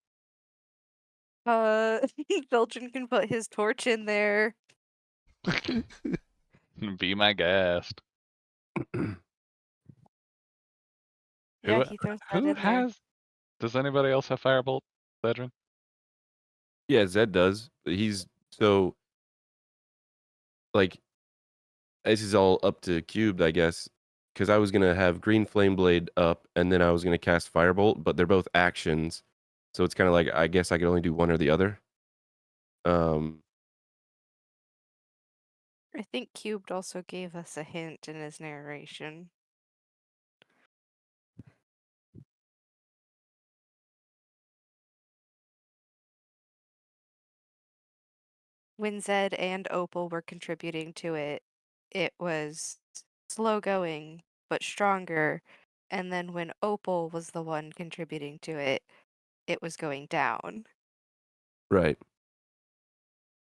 S6: Belgian can put his torch in there.
S7: Be my guest.
S6: Yeah,
S7: Who,
S6: he throws that
S7: who
S6: in there.
S7: has? Does anybody else have Firebolt, Vedran?
S3: Yeah, Zed does. He's so like this is all up to Cubed, I guess, because I was gonna have Green Flame Blade up, and then I was gonna cast Firebolt, but they're both actions, so it's kind of like I guess I could only do one or the other.
S6: I think Cubed also gave us a hint in his narration. When Zed and Opal were contributing to it, it was slow going but stronger. And then when Opal was the one contributing to it, it was going down.
S3: Right.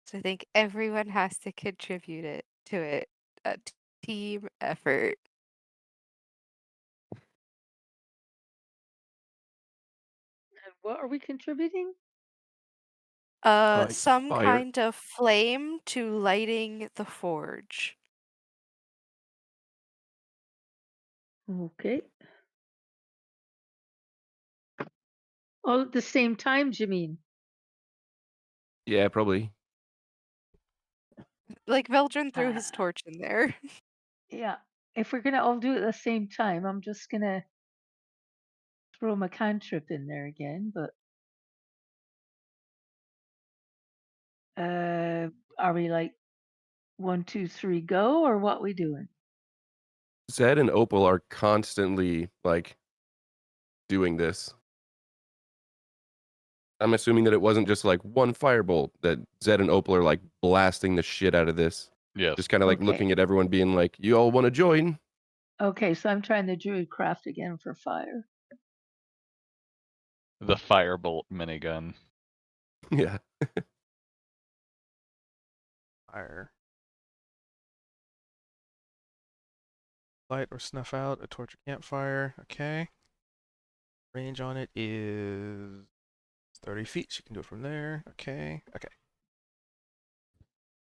S6: So I think everyone has to contribute to it. A team effort.
S4: And what are we contributing?
S6: Some
S3: Fire.
S6: kind of flame to lighting the forge.
S4: Okay. All at the same time, you mean?
S3: Yeah, probably.
S6: Like Veldrin threw
S4: Ah.
S6: his torch in there.
S4: Yeah. If we're gonna all do it at the same time, I'm just gonna throw my cantrip in there again, but are we like 1, 2, 3, go, or what we doing?
S3: Zed and Opal are constantly like doing this. I'm assuming that it wasn't just like one firebolt, that Zed and Opal are like blasting the shit out of this.
S7: Yes.
S3: Just kind of like
S4: Okay.
S3: looking at everyone being like, you all want to join?
S4: Okay, so I'm trying the druid craft again for fire.
S7: The Firebolt minigun.
S3: Yeah.
S1: Fire. Light or snuff out a torch or campfire. Okay. Range on it is 30 feet. She can do it from there. Okay. Okay.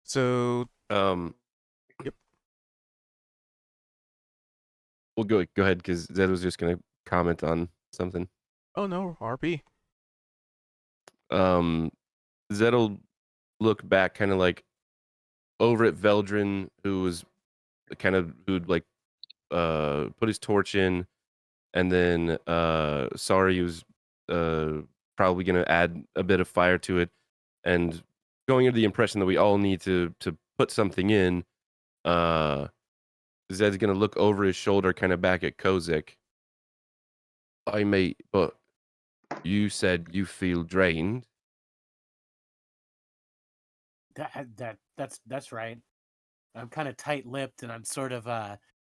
S1: So,
S3: Yep. We'll go ahead because Zed was just gonna comment on something.
S1: oh no, RP.
S3: Zed'll look back kind of like over at Veldrin, who was kind of who'd like put his torch in, and then Sorry was probably gonna add a bit of fire to it, and going under the impression that we all need to put something in, Zed's gonna look over his shoulder, kind of back at Kozik. I mate, but you said you feel drained.
S5: That's right. I'm kind of tight-lipped, and I'm sort of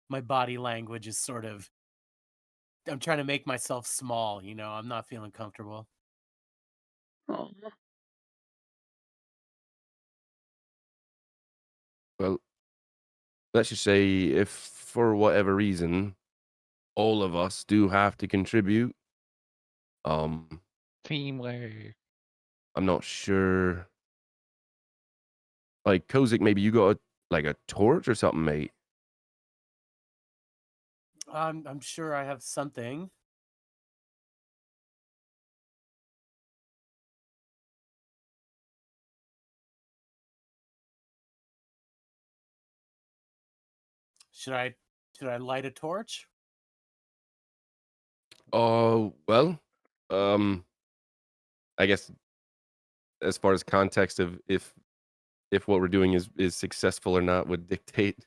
S5: my body language is sort of. I'm trying to make myself small. I'm not feeling comfortable.
S4: Oh,
S3: Well, let's just say if for whatever reason all of us do have to contribute,
S7: Teamwork.
S3: I'm not sure. Like Kozik, maybe you got like a torch or something, mate.
S5: I'm sure I have something. Should I light a torch?
S3: Oh, well, I guess as far as context of if what we're doing is successful or not would dictate.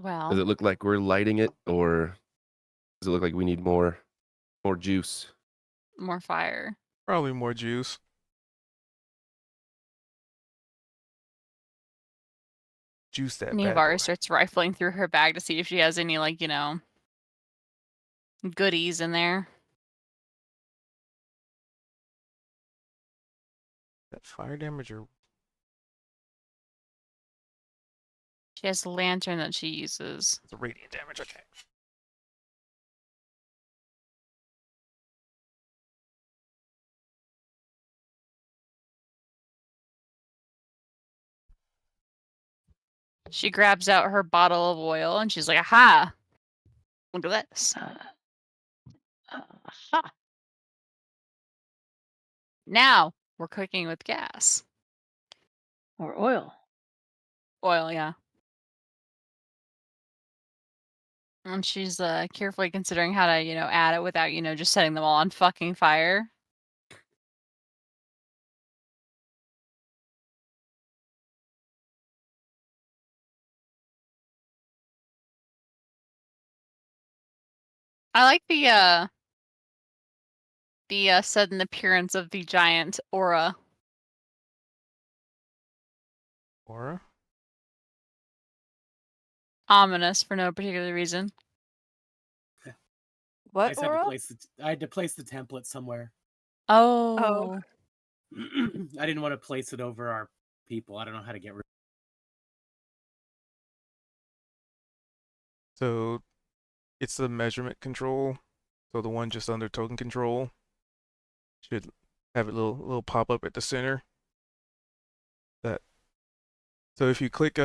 S2: Well,
S3: Does it look like we're lighting it, or does it look like we need more juice?
S2: more fire.
S1: Probably more juice. Juice that bad boy.
S2: Nevarro starts rifling through her bag to see if she has any, goodies in there.
S1: That fire damage or
S2: She has a lantern that she uses.
S1: the radiant damage? Okay.
S2: She grabs out her bottle of oil and she's like, aha! Look at this. Aha. Now we're cooking with gas.
S4: Or oil.
S2: Oil, yeah. And she's carefully considering how to, add it without, just setting them all on fucking fire. I like the sudden appearance of the giant aura.
S1: Aura?
S2: Ominous for no particular reason.
S5: I
S6: What
S5: just had to
S6: aura?
S5: I had to place the template somewhere.
S2: Oh.
S5: I didn't want to place it over our people. I don't know how to get rid.
S1: So it's the measurement control. So the one just under token control should have a little pop up at the center. That. So if you click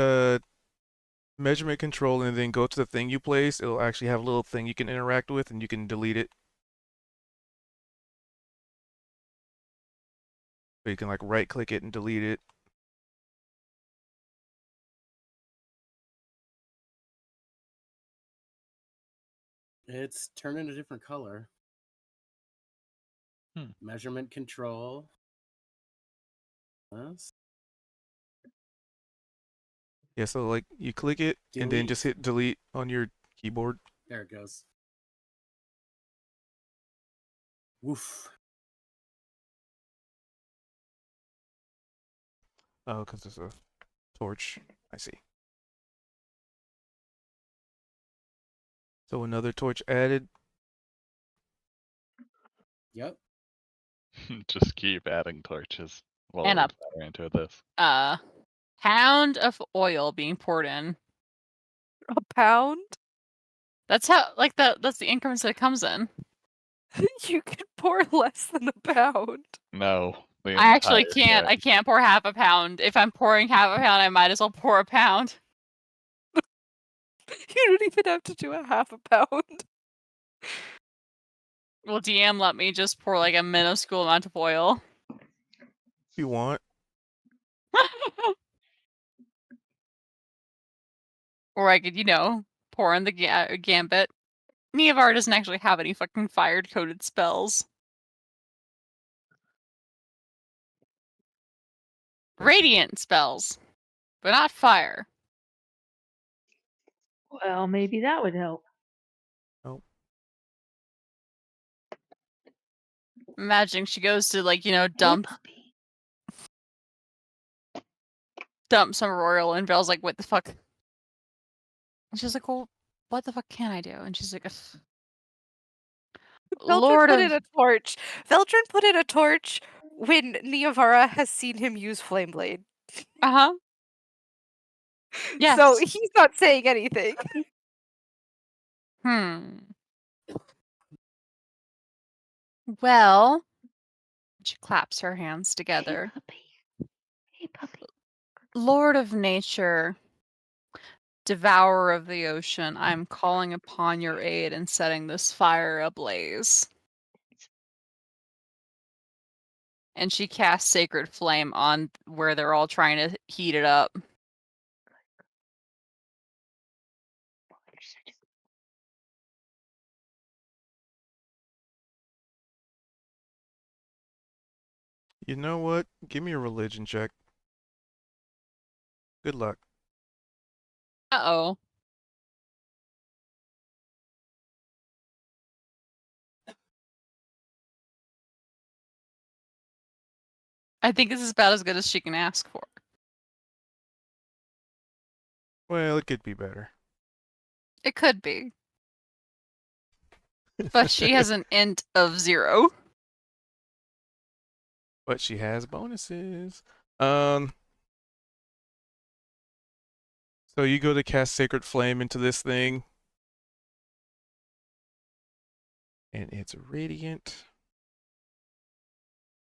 S1: measurement control and then go to the thing you place, it'll actually have a little thing you can interact with and you can delete it. So you can like right click it and delete it.
S5: It's turning a different color. Measurement control. Yes.
S1: Yeah, so like you click it and then just hit delete on your keyboard.
S5: There it goes. Woof.
S1: Oh, because there's a torch. I see. So another torch added.
S5: Yep.
S7: Just keep adding torches while
S2: And
S7: we're
S2: up.
S7: far into this.
S2: Pound of oil being poured in.
S6: A pound?
S2: That's how, that's the increments that it comes in.
S6: You can pour less than a pound.
S7: No. the
S2: I actually
S7: entire
S2: can't.
S7: thing.
S2: I can't pour half a pound. If I'm pouring half a pound, I might as well pour a pound.
S6: You don't even have to do a half a pound.
S2: Well, DM let me just pour like a minuscule amount of oil.
S1: If you want.
S2: Or I could, pour in the gambit. Neovar doesn't actually have any fucking fire-coded spells. Radiant spells, but not fire.
S4: Well, maybe that would help.
S1: Nope.
S2: Imagining she goes to
S4: Hey,
S2: dump
S4: puppy.
S2: some oil, and Vel's like, "What the fuck?" And she's like, "Well, what the fuck can I do?" And she's like, "Lord
S6: Veldrin put in
S2: of
S6: a torch. Veldrin put in a torch when Neovara has seen him use Flameblade.
S2: yes."
S6: So he's not saying anything.
S2: Well, she claps her hands together.
S4: Hey, puppy. Hey, puppy.
S2: Lord of nature, devourer of the ocean, I'm calling upon your aid in setting this fire ablaze. And she casts Sacred Flame on where they're all trying to heat it up.
S1: You know what? Give me a religion check. Good luck.
S2: Uh-oh. I think this is about as good as she can ask for.
S1: Well, it could be better.
S2: It could be. But she has an int of 0.
S1: But she has bonuses. So you go to cast Sacred Flame into this thing. And it's radiant.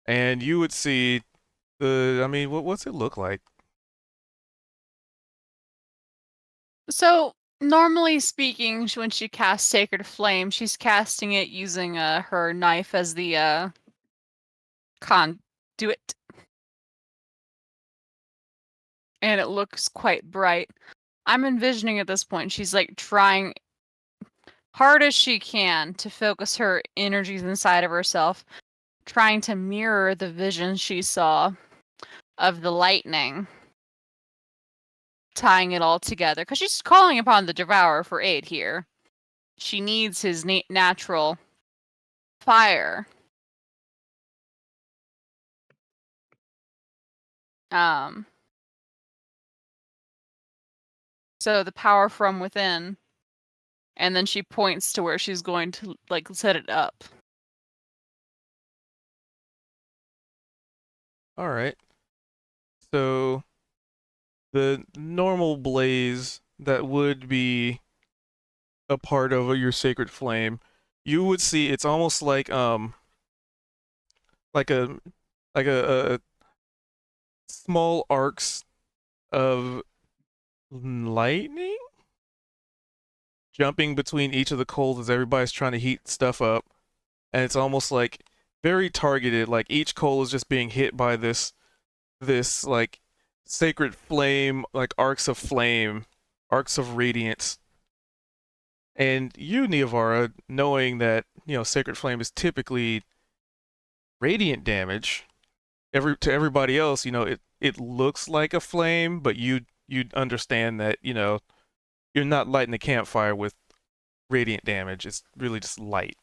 S1: And you would see what's it look like?
S2: So, normally speaking, when she casts Sacred Flame, she's casting it using her knife as the conduit. And it looks quite bright. I'm envisioning at this point, she's like trying hard as she can to focus her energies inside of herself, trying to mirror the vision she saw of the lightning, tying it all together. Because she's calling upon the Devourer for aid here. She needs his natural fire. So the power from within. And then she points to where she's going to like set it up.
S1: All right. So the normal blaze that would be a part of your sacred flame, you would see it's almost like like a a small arcs of lightning jumping between each of the coals as everybody's trying to heat stuff up, and it's almost like very targeted, like each coal is just being hit by this like sacred flame, like arcs of flame, arcs of radiance. And you, Neovara, knowing that, sacred flame is typically radiant damage, to everybody else, it looks like a flame, but you understand that, you're not lighting a campfire with radiant damage. It's really just light.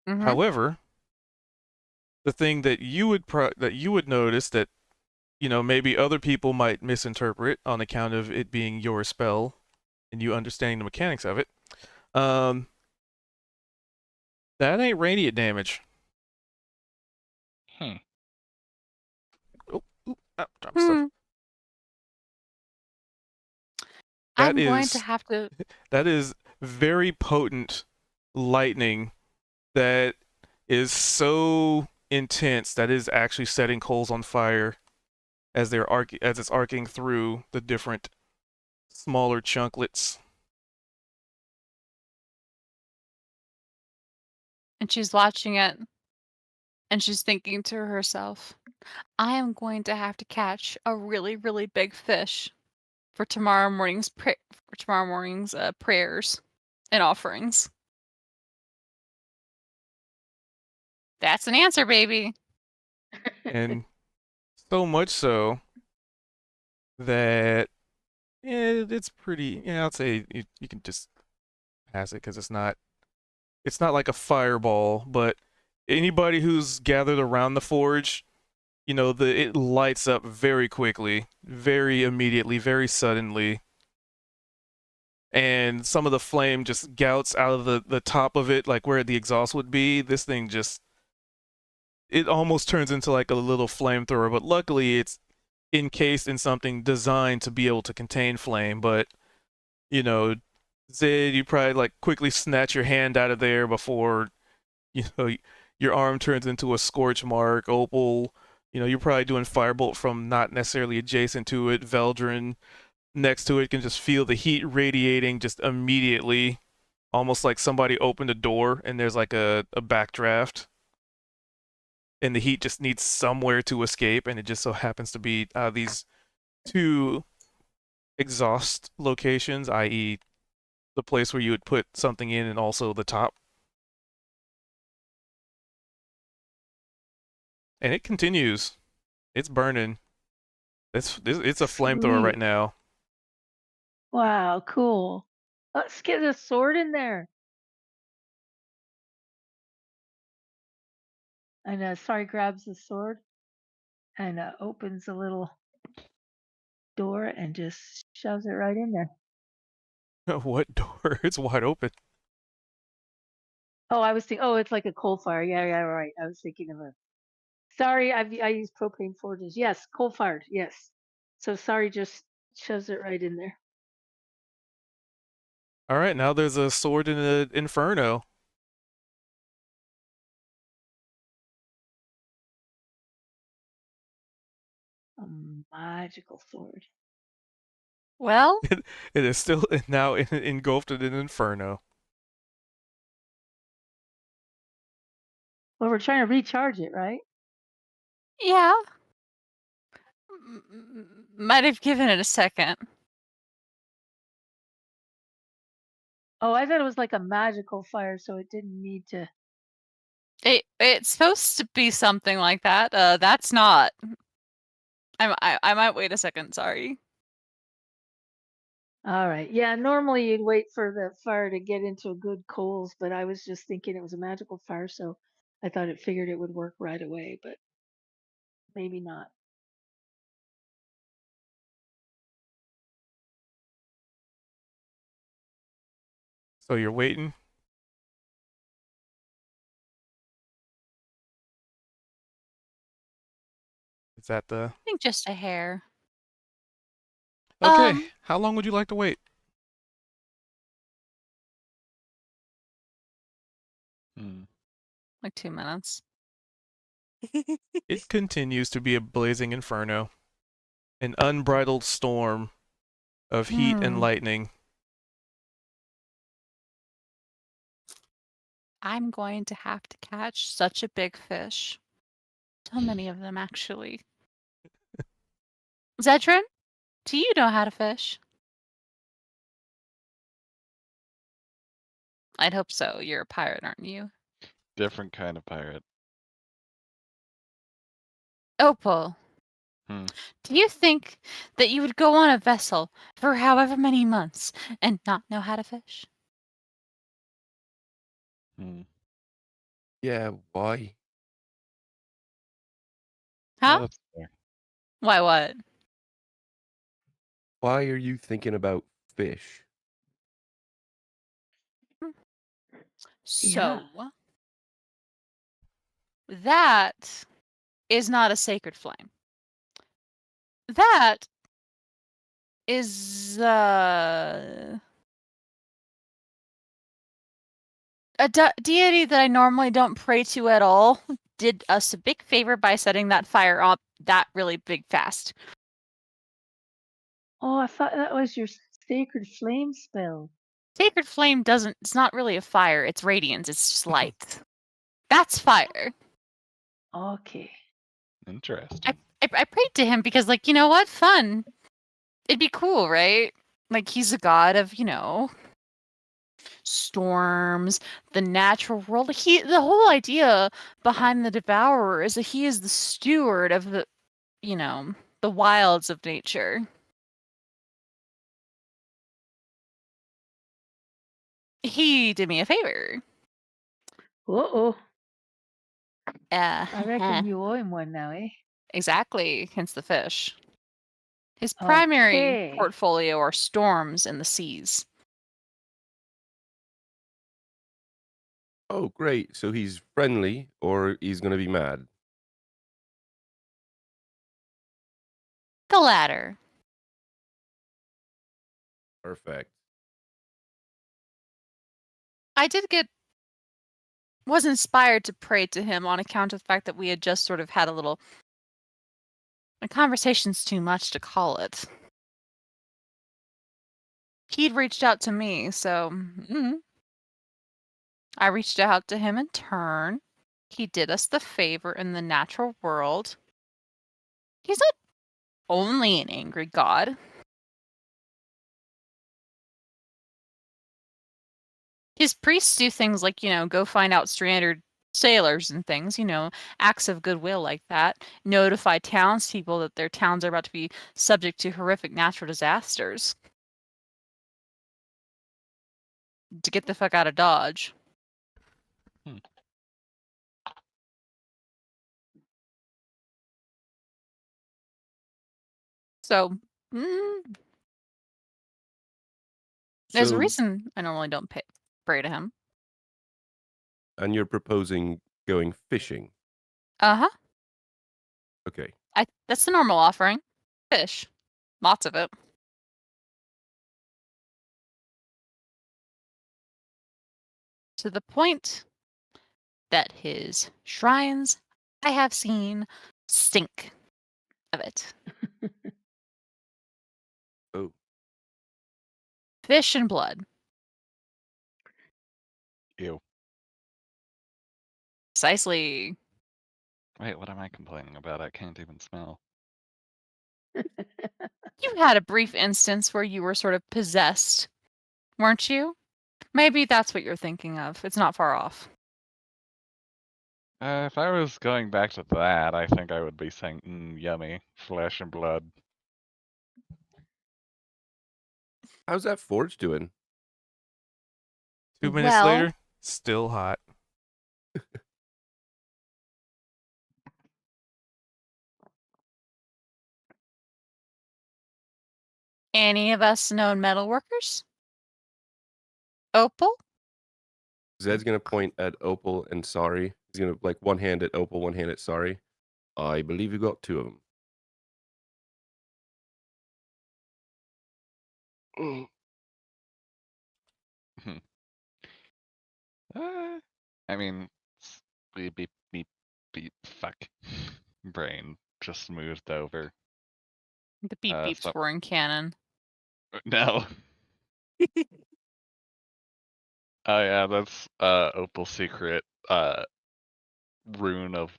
S2: Mm-hmm.
S1: However, the thing that you would notice that, maybe other people might misinterpret on account of it being your spell and you understanding the mechanics of it, that ain't radiant damage.
S7: Hmm.
S1: Oh, drop stuff.
S2: I'm going to have to.
S1: That is very potent lightning that is so intense that is actually setting coals on fire as it's arcing through the different smaller chunklets.
S2: And she's watching it, and she's thinking to herself, I am going to have to catch a really, really big fish for tomorrow morning's prayers and offerings. That's an answer, baby.
S1: And so much so that it's pretty. Yeah, I'd say you can just pass it because it's not like a fireball. But anybody who's gathered around the forge, it lights up very quickly, very immediately, very suddenly. And some of the flame just gouts out of the top of it, like where the exhaust would be. This thing just, it almost turns into like a little flamethrower, but luckily it's encased in something designed to be able to contain flame. But, Zed, you probably like quickly snatch your hand out of there before, your arm turns into a scorch mark. Opal, you're probably doing firebolt from not necessarily adjacent to it. Veldrin next to it can just feel the heat radiating just immediately, almost like somebody opened a door and there's like a backdraft. And the heat just needs somewhere to escape, and it just so happens to be these two exhaust locations, i.e., the place where you would put something in and also the top. And it continues. It's burning. It's a flamethrower right
S4: Sweet.
S1: now.
S4: Wow, cool. Let's get a sword in there. And Sorry grabs the sword and opens a little door and just shoves it right in there.
S1: What door? It's wide open.
S4: Oh, I was thinking. Oh, it's like a coal fire. Yeah, yeah, right. I was thinking of a. Sorry, I use propane forges. Yes, coal fired. Yes. So sorry, just shoves it right in there.
S1: All right, now there's a sword in the inferno.
S4: A magical sword.
S2: Well,
S1: It is still now engulfed in an inferno.
S4: Well, we're trying to recharge it, right?
S2: yeah. Might have given it a second.
S4: Oh, I thought it was like a magical fire, so it didn't need to.
S2: It's supposed to be something like that. That's not. I might wait a second. Sorry.
S4: All right. Yeah, normally you'd wait for the fire to get into a good coals, but I was just thinking it was a magical fire, so I thought it figured it would work right away, but maybe not.
S1: So you're waiting. Is that the
S2: I think just a hair.
S1: okay?
S2: Um,
S1: How long would you like to wait?
S7: Hmm.
S2: like 2 minutes.
S1: It continues to be a blazing inferno, an unbridled storm of heat and
S4: Hmm.
S1: lightning.
S2: I'm going to have to catch such a big fish. So many of them, actually. Zedrin, do you know how to fish? I'd hope so. You're a pirate, aren't you?
S7: Different kind of pirate.
S2: Opal,
S7: Hmm.
S2: do you think that you would go on a vessel for however many months and not know how to fish?
S7: Hmm.
S3: Yeah, why?
S7: Yeah,
S2: Huh?
S7: that's fair.
S2: Why what?
S3: Why are you thinking about fish?
S4: Yeah.
S2: So, that is not a sacred flame. That is a deity that I normally don't pray to at all did us a big favor by setting that fire up that really big fast.
S4: Oh, I thought that was your sacred flame spell.
S2: Sacred flame doesn't, it's not really a fire, it's radiance, it's just light. That's fire.
S4: Okay.
S7: Interesting.
S2: I prayed to him because, like, you know what? Fun. It'd be cool, right? Like, he's a god of, storms, the natural world. The whole idea behind the Devourer is that he is the steward of the wilds of nature. He did me a favor.
S4: Uh-oh. I
S2: Uh,
S4: reckon you owe him one now, eh?
S2: exactly, hence the fish. His primary
S4: Okay.
S2: portfolio are storms and the seas.
S3: Oh, great. So he's friendly or he's going to be mad.
S2: The latter.
S3: Perfect.
S2: I was inspired to pray to him on account of the fact that we had just sort of had a conversation's too much to call it. He'd reached out to me, so I reached out to him in turn. He did us the favor in the natural world. He's not only an angry god. His priests do things like, go find out stranded sailors and things, acts of goodwill like that. Notify townspeople that their towns are about to be subject to horrific natural disasters. To get the fuck out of Dodge.
S7: Hmm.
S2: So, there's a
S3: So,
S2: reason I normally don't pray to him.
S3: and you're proposing going fishing.
S2: Uh-huh.
S3: Okay.
S2: That's the normal offering. Fish. Lots of it. To the point that his shrines I have seen stink of it.
S3: Oh,
S2: fish and blood.
S7: Ew.
S2: Precisely.
S7: Wait, what am I complaining about? I can't even smell.
S2: You had a brief instance where you were sort of possessed, weren't you? Maybe that's what you're thinking of. It's not far off.
S7: If I was going back to that, I think I would be saying, yummy, flesh and blood.
S3: How's that forge doing?
S1: 2 minutes
S2: Well-
S1: later, still hot.
S2: Any of us known metal workers? Opal?
S3: Zed's gonna point at Opal and Sorry. He's gonna like one hand at Opal, one hand at Sorry. I believe you got two of them.
S7: I mean, beep, beep, beep, beep, fuck. Brain just smoothed over.
S2: The beep beeps
S7: so-
S2: were in canon.
S7: No. Oh yeah, that's Opal's secret rune of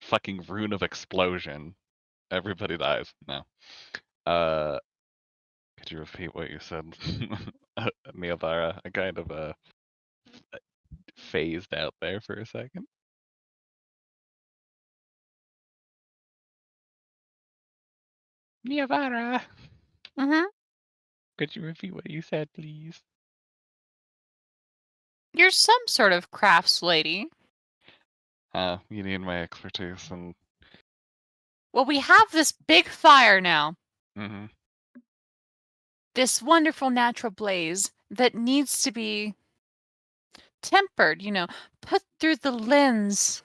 S7: fucking rune of explosion. Everybody dies. No. Could you repeat what you said, Neobara? I kind of phased out there for a second. Neobara,
S2: Mm-hmm.
S7: could you repeat what you said, please?
S2: You're some sort of crafts lady.
S7: You need my expertise and
S2: Well, we have this big fire now.
S7: mm-hmm.
S2: This wonderful natural blaze that needs to be tempered, put through the lens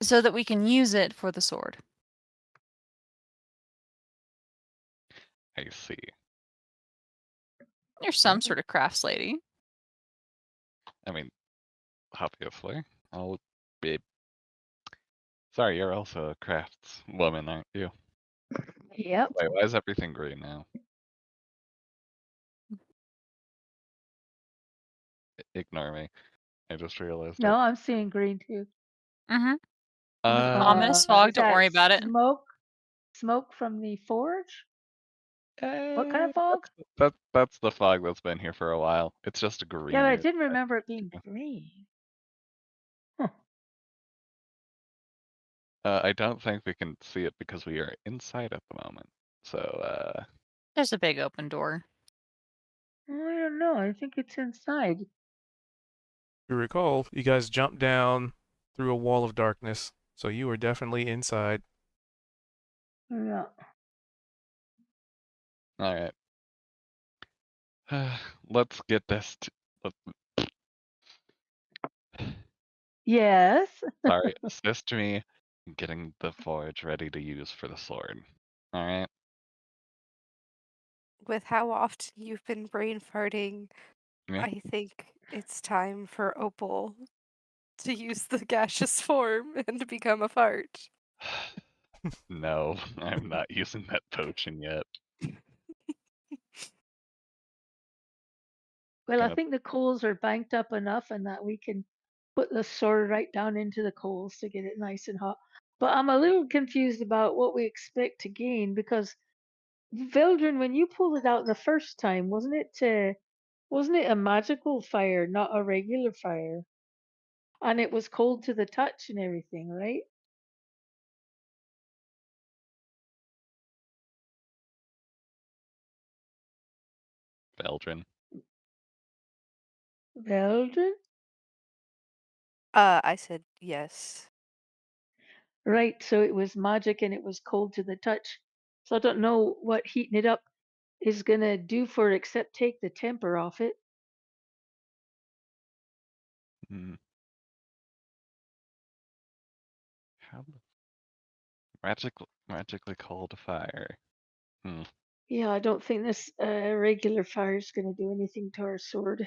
S2: so that we can use it for the sword.
S7: I see.
S2: You're some sort of crafts lady.
S7: I mean, obviously. I'll be. Sorry, you're also a crafts woman, aren't you?
S4: Yep.
S7: Wait, why is everything green now? Ignore me. I just realized
S4: No,
S7: it.
S4: I'm seeing green too.
S2: Mm-hmm.
S7: Uh,
S2: Ominous fog,
S4: Is
S2: don't
S4: that
S2: worry about it.
S4: Smoke from the forge? What kind of fog?
S7: That's the fog that's been here for a while. It's just a green.
S4: Yeah, but I didn't remember it being green.
S7: I don't think we can see it because we are inside at the moment. So,
S2: There's a big open door.
S4: I don't know. I think it's inside.
S1: If you recall, you guys jumped down through a wall of darkness, so you were definitely inside.
S4: Yeah.
S7: all right. Let's get this.
S4: Yes.
S7: Sorry, assist me in getting the forge ready to use for the sword. All right.
S6: With how often you've been brain farting,
S7: Yeah.
S6: I think it's time for Opal to use the gaseous form and become a fart.
S7: No, I'm not using that potion yet.
S4: Well, I
S7: Gonna-
S4: think the coals are banked up enough and that we can put the sword right down into the coals to get it nice and hot. But I'm a little confused about what we expect to gain because Vildren, when you pulled it out the first time, wasn't it a magical fire, not a regular fire? And it was cold to the touch and everything, right?
S7: Veldrin.
S4: Vildren?
S6: I said yes.
S4: Right, so it was magic and it was cold to the touch. So I don't know what heating it up is gonna do for it except take the temper off it.
S7: Hmm. How magically cold fire.
S4: Yeah, I don't think this regular fire is gonna do anything to our sword.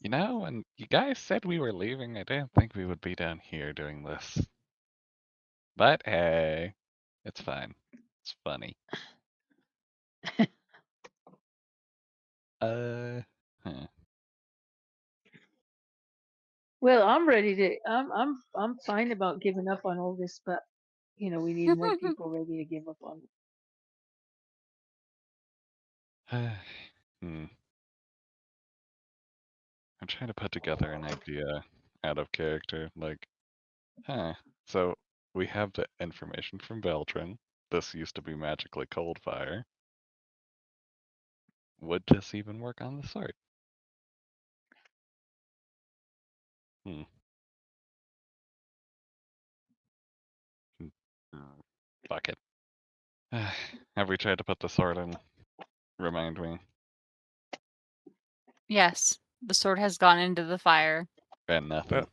S7: You know, when you guys said we were leaving, I didn't think we would be down here doing this. But hey, it's fine. It's funny. Huh.
S4: Well, I'm ready to. I'm fine about giving up on all this, but we need more people ready to give up on it.
S7: Hmm. I'm trying to put together an idea out of character. Like, so we have the information from Beltran. This used to be magically cold fire. Would this even work on the sword? Hmm. Fuck it. Have we tried to put the sword in? Remind me.
S2: Yes, the sword has gone into the fire.
S7: And nothing.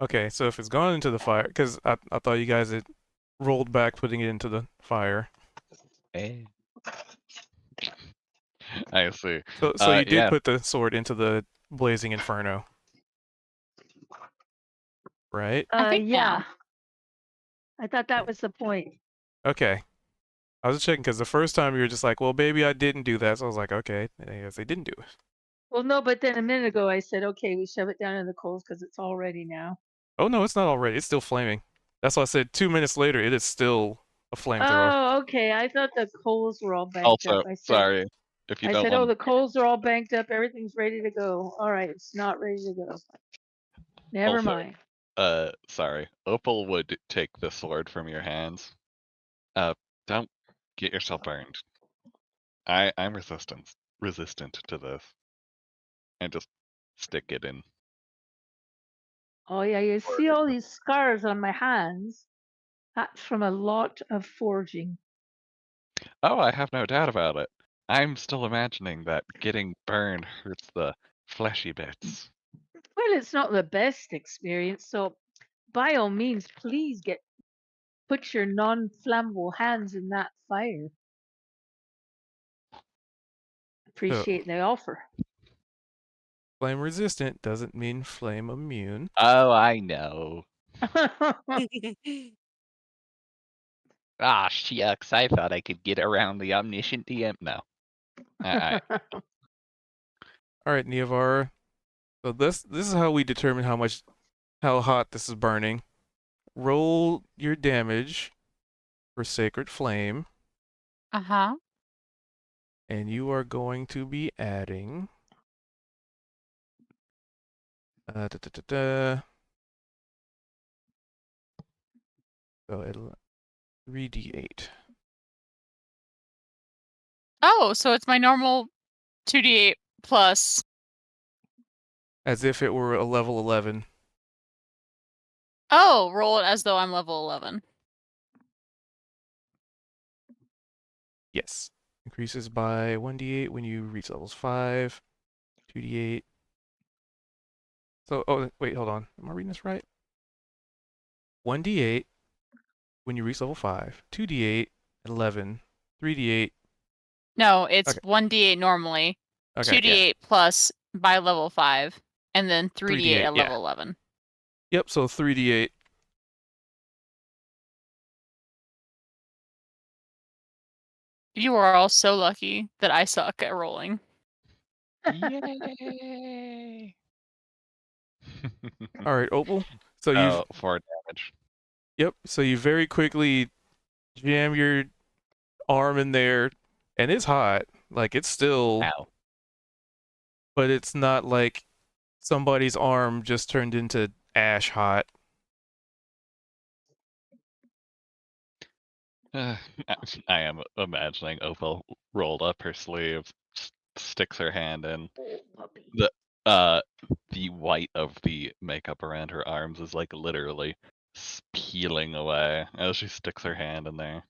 S1: Okay, so if it's gone into the fire, because I thought you guys had rolled back putting it into the fire.
S7: Hey. I see.
S1: So you did
S7: Yeah.
S1: put the sword into the blazing inferno, right?
S2: I think
S4: Yeah.
S2: now.
S4: I thought that was the point.
S1: Okay. I was checking because the first time you were just like, well, baby, I didn't do that. So I was like, okay, I guess they didn't do it.
S4: Well, no, but then a minute ago I said, okay, we shove it down in the coals because it's all ready now.
S1: Oh, no, it's not already. It's still flaming. That's why I said 2 minutes later, it is still a flamethrower.
S4: Oh, okay. I thought the coals were all banked
S7: Also,
S4: up. I said,
S7: sorry if you don't
S4: oh,
S7: want.
S4: the coals are all banked up. Everything's ready to go. All right, it's not ready to go. Never
S7: Also,
S4: mind.
S7: Sorry. Opal would take the sword from your hands. Don't get yourself burned. I'm resistant to this. And just stick it in.
S4: Oh, yeah, you
S7: Or
S4: see all these scars on my hands? That's from a lot of forging.
S7: Oh, I have no doubt about it. I'm still imagining that getting burned hurts the fleshy bits.
S4: Well, it's not the best experience, so by all means, please put your non-flammable hands in that fire. Appreciate the offer.
S1: Flame resistant doesn't mean flame immune.
S7: Oh, I know. Ah, shucks. I thought I could get around the omniscient DM. No. I
S1: All right, Neovara. So this is how we determine how hot this is burning. Roll your damage for Sacred Flame,
S2: Uh-huh.
S1: and you are going to be adding. Da, da, da, da. So it'll 3d8.
S2: Oh, so it's my normal 2d8 plus.
S1: As if it were a level 11.
S2: Oh, roll it as though I'm level 11.
S1: Yes. Increases by 1d8 when you reach levels 5. 2d8. So, oh, wait, hold on. Am I reading this right? 1d8 when you reach level 5. 2d8 at 11. 3d8.
S2: No, it's
S1: Okay.
S2: 1d8 normally,
S1: Okay.
S2: 2d8 plus by level 5, and then 3d8
S1: 3d8,
S2: at
S1: yeah.
S2: level 11.
S1: Yep, so 3d8.
S2: You are all so lucky that I suck at rolling.
S7: Yay!
S1: All right, Opal. So you've
S7: Oh, 4 damage.
S1: Yep. So you very quickly jam your arm in there, and it's hot. Like it's still,
S7: Ow.
S1: but it's not like somebody's arm just turned into ash hot.
S7: I am imagining Opal rolled up her sleeves, sticks her hand in.
S4: Oh, puppy.
S7: The white of the makeup around her arms is like literally peeling away as she sticks her hand in there.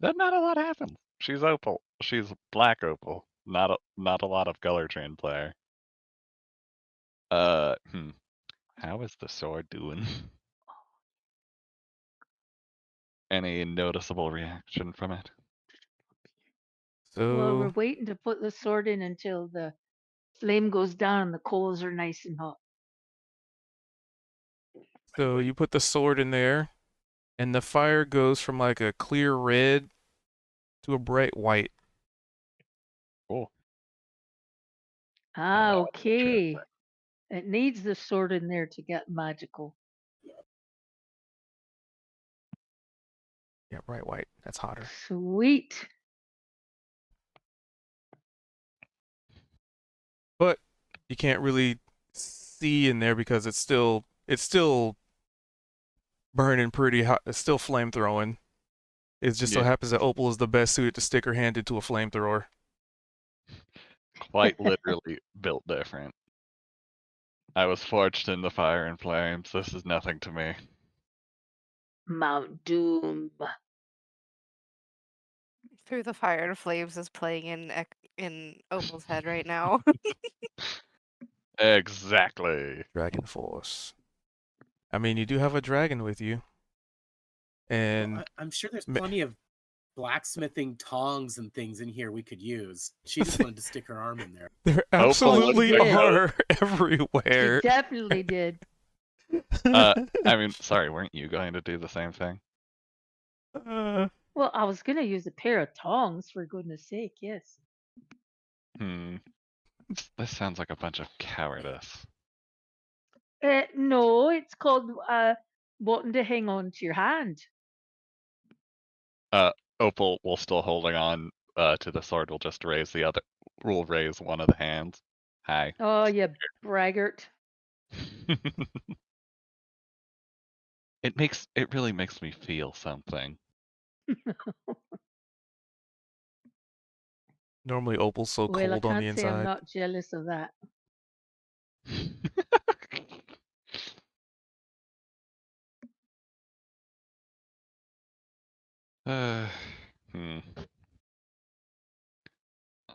S7: Then not a lot happens. She's Opal. She's black Opal. Not a lot of Gullertrain player. How is the sword doing? Any noticeable reaction from it?
S4: Well, we're
S1: So
S4: waiting to put the sword in until the flame goes down and the coals are nice and hot.
S1: you put the sword in there, and the fire goes from like a clear red to a bright white.
S7: Cool.
S4: Ah,
S7: Sure.
S4: okay. It needs the sword in there to get magical.
S1: Yeah, bright white. That's hotter.
S4: Sweet.
S1: But you can't really see in there because it's still burning pretty hot. It's still flamethrowing. It just so
S7: Yeah.
S1: happens that Opal is the best suited to stick her hand into a flamethrower.
S7: Quite literally built different. I was forged in the fire and flames. This is nothing to me.
S4: Mount Doom.
S6: Through the Fire and Flames is playing in Opal's head right now.
S7: Exactly.
S1: Dragon Force. I mean, you do have a dragon with you, and
S5: I'm sure there's
S1: Ma-
S5: plenty of blacksmithing tongs and things in here we could use. She just wanted to stick her arm in there.
S1: there
S7: Opal
S1: absolutely
S4: did.
S1: are
S4: She
S1: everywhere.
S4: definitely did.
S7: I mean, sorry, weren't you going to do the same thing?
S4: Well, I was gonna use a pair of tongs for goodness sake, yes.
S7: This sounds like a bunch of cowardice.
S4: No, it's called wanting to hang on to your hand.
S7: Opal, while still holding on to the sword, will just raise the other. Will raise one of the hands. Hi.
S4: Oh, you braggart.
S7: It really makes me feel something.
S1: Normally, Opal's so
S4: Well, I
S1: cold on the
S4: can't say I'm
S1: inside.
S4: not jealous of that.
S7: Hmm.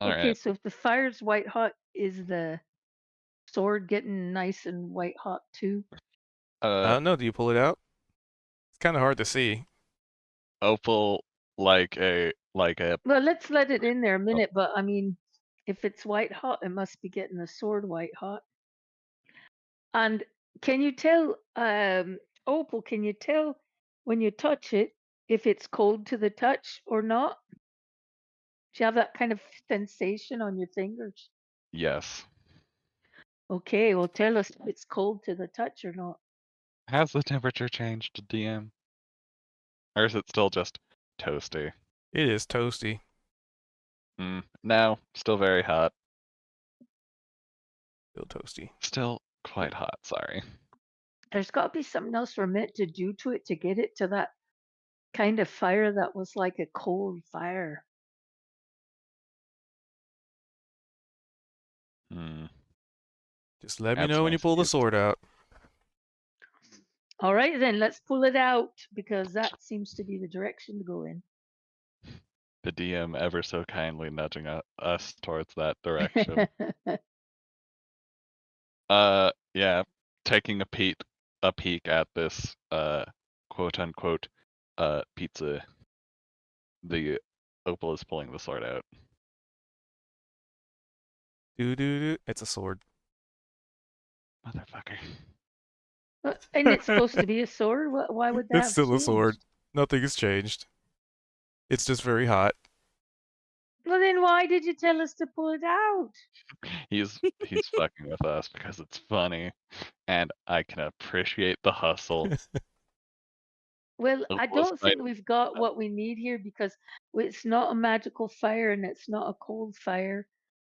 S7: All
S4: Okay,
S7: right.
S4: so if the fire's white hot, is the sword getting nice and white hot too?
S1: I don't know. Do you pull it out? It's kind of hard to see.
S7: Opal, like a
S4: Well, let's let it in there a
S7: Oh.
S4: minute, but I mean, if it's white hot, it must be getting the sword white hot. And can you tell, Opal, can you tell when you touch it if it's cold to the touch or not? Do you have that kind of sensation on your fingers?
S7: yes.
S4: Okay, well, tell us if it's cold to the touch or not.
S7: Has the temperature changed, DM? Or is it still just toasty?
S1: It is toasty.
S7: No, still very hot.
S1: Still toasty.
S7: Still quite hot, sorry.
S4: There's got to be something else we're meant to do to it to get it to that kind of fire that was like a cold fire.
S7: Hmm.
S1: Just let me
S7: That's
S1: know when you
S7: nice
S1: pull
S7: of
S1: the
S7: you.
S1: sword out.
S4: All right, then let's pull it out because that seems to be the direction to go in.
S7: The DM ever so kindly nudging us towards that direction. Yeah, taking a peek at this quote unquote pizza. The Opal is pulling the sword out.
S1: Do. It's a sword.
S7: Motherfucker.
S4: And it's supposed to be a sword? Why would that
S1: It's
S4: have
S1: still a sword.
S4: changed?
S1: Nothing has changed. It's just very hot.
S4: Well, then why did you tell us to pull it out?
S7: He's fucking with us because it's funny, and I can appreciate the hustle.
S4: Well, I
S7: Opal is
S4: don't
S7: right.
S4: think we've got what we need here because it's not a magical fire and it's not a cold fire.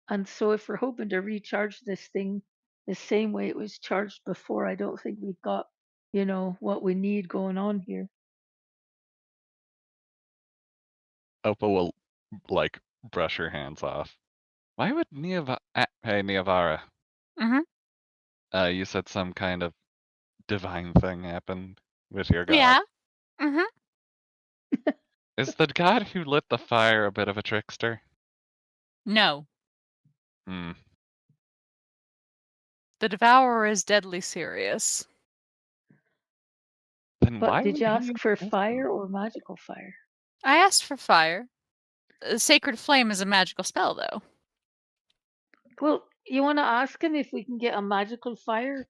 S4: And so if we're hoping to recharge this thing the same way it was charged before, I don't think we've got, what we need going on here.
S7: Opal will like brush her hands off. Why would hey Niavara?
S2: Mhm.
S7: You said some kind of divine thing happened with your god.
S2: Yeah. Mhm.
S7: Is the god who lit the fire a bit of a trickster?
S2: No.
S7: Hmm.
S2: The Devourer is deadly serious.
S7: Then
S4: But
S7: why
S4: did
S7: would
S4: you
S7: he
S4: ask for
S7: exist?
S4: fire or magical fire?
S2: I asked for fire. Sacred Flame is a magical spell, though.
S4: Well, you want to ask him if we can get a magical fire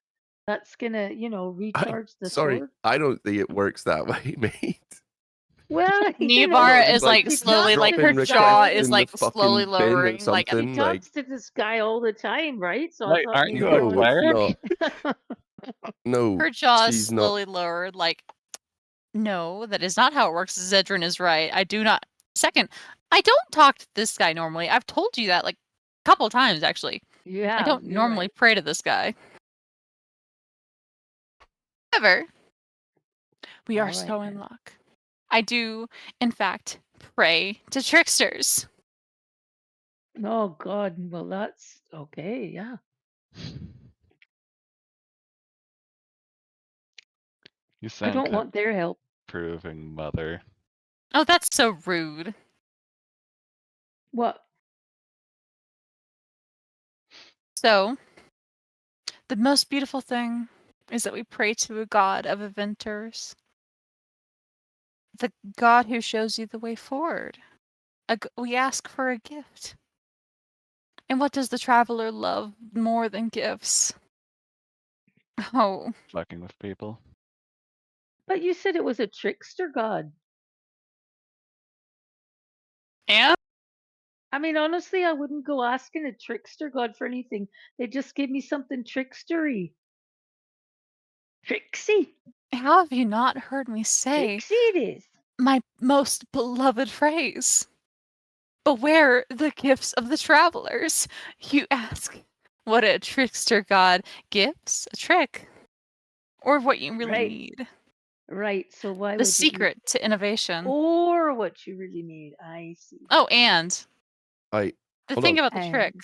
S4: That's gonna, recharge the
S3: Sorry,
S4: sword.
S3: I don't think it works that way, mate.
S4: Well,
S2: Nevar
S3: just
S2: is
S3: like
S2: like slowly, like
S3: dropping
S2: her jaw
S3: requests
S2: is
S3: in the
S2: like slowly
S3: fucking bin or
S2: lowering. Like
S4: She
S3: something. Like,
S4: talks to this guy all the time, right? So I
S7: Wait,
S4: thought
S7: aren't
S4: maybe
S7: you a
S4: I
S3: no,
S4: was.
S3: it's
S7: cleric?
S3: not. No,
S2: her jaw is
S3: she's not.
S2: slowly lowered. Like, no, that is not how it works. Zedrin is right. I do not. Second, I don't talk to this guy normally. I've told you that like a couple times actually.
S4: Yeah,
S2: I don't
S4: you're
S2: normally
S4: right.
S2: pray to this guy. However, we are
S4: All right,
S2: so in
S4: then.
S2: luck. I do, in fact, pray to tricksters.
S4: Oh God. Well, that's okay. Yeah.
S7: You
S4: I
S7: sound
S4: don't want their help.
S7: approving, mother.
S2: Oh, that's so rude.
S4: What?
S2: So, the most beautiful thing is that we pray to a god of inventors, the god who shows you the way forward. We ask for a gift. And what does the traveler love more than gifts? Oh,
S7: Fucking with people.
S4: But you said it was a trickster god.
S2: and
S4: I mean, honestly, I wouldn't go asking a trickster god for anything. They just give me something trickstery. Trixie.
S2: how have you not heard me say
S4: Trixie it is.
S2: my most beloved phrase? Beware the gifts of the travelers. You ask what a trickster god gives, a trick, or what you really
S4: Right.
S2: need.
S4: Right. So why
S2: The
S4: would you
S2: secret to innovation.
S4: or what you really need? I see.
S2: Oh, and
S3: I
S2: the
S3: hold
S2: thing
S3: on.
S2: about the trick.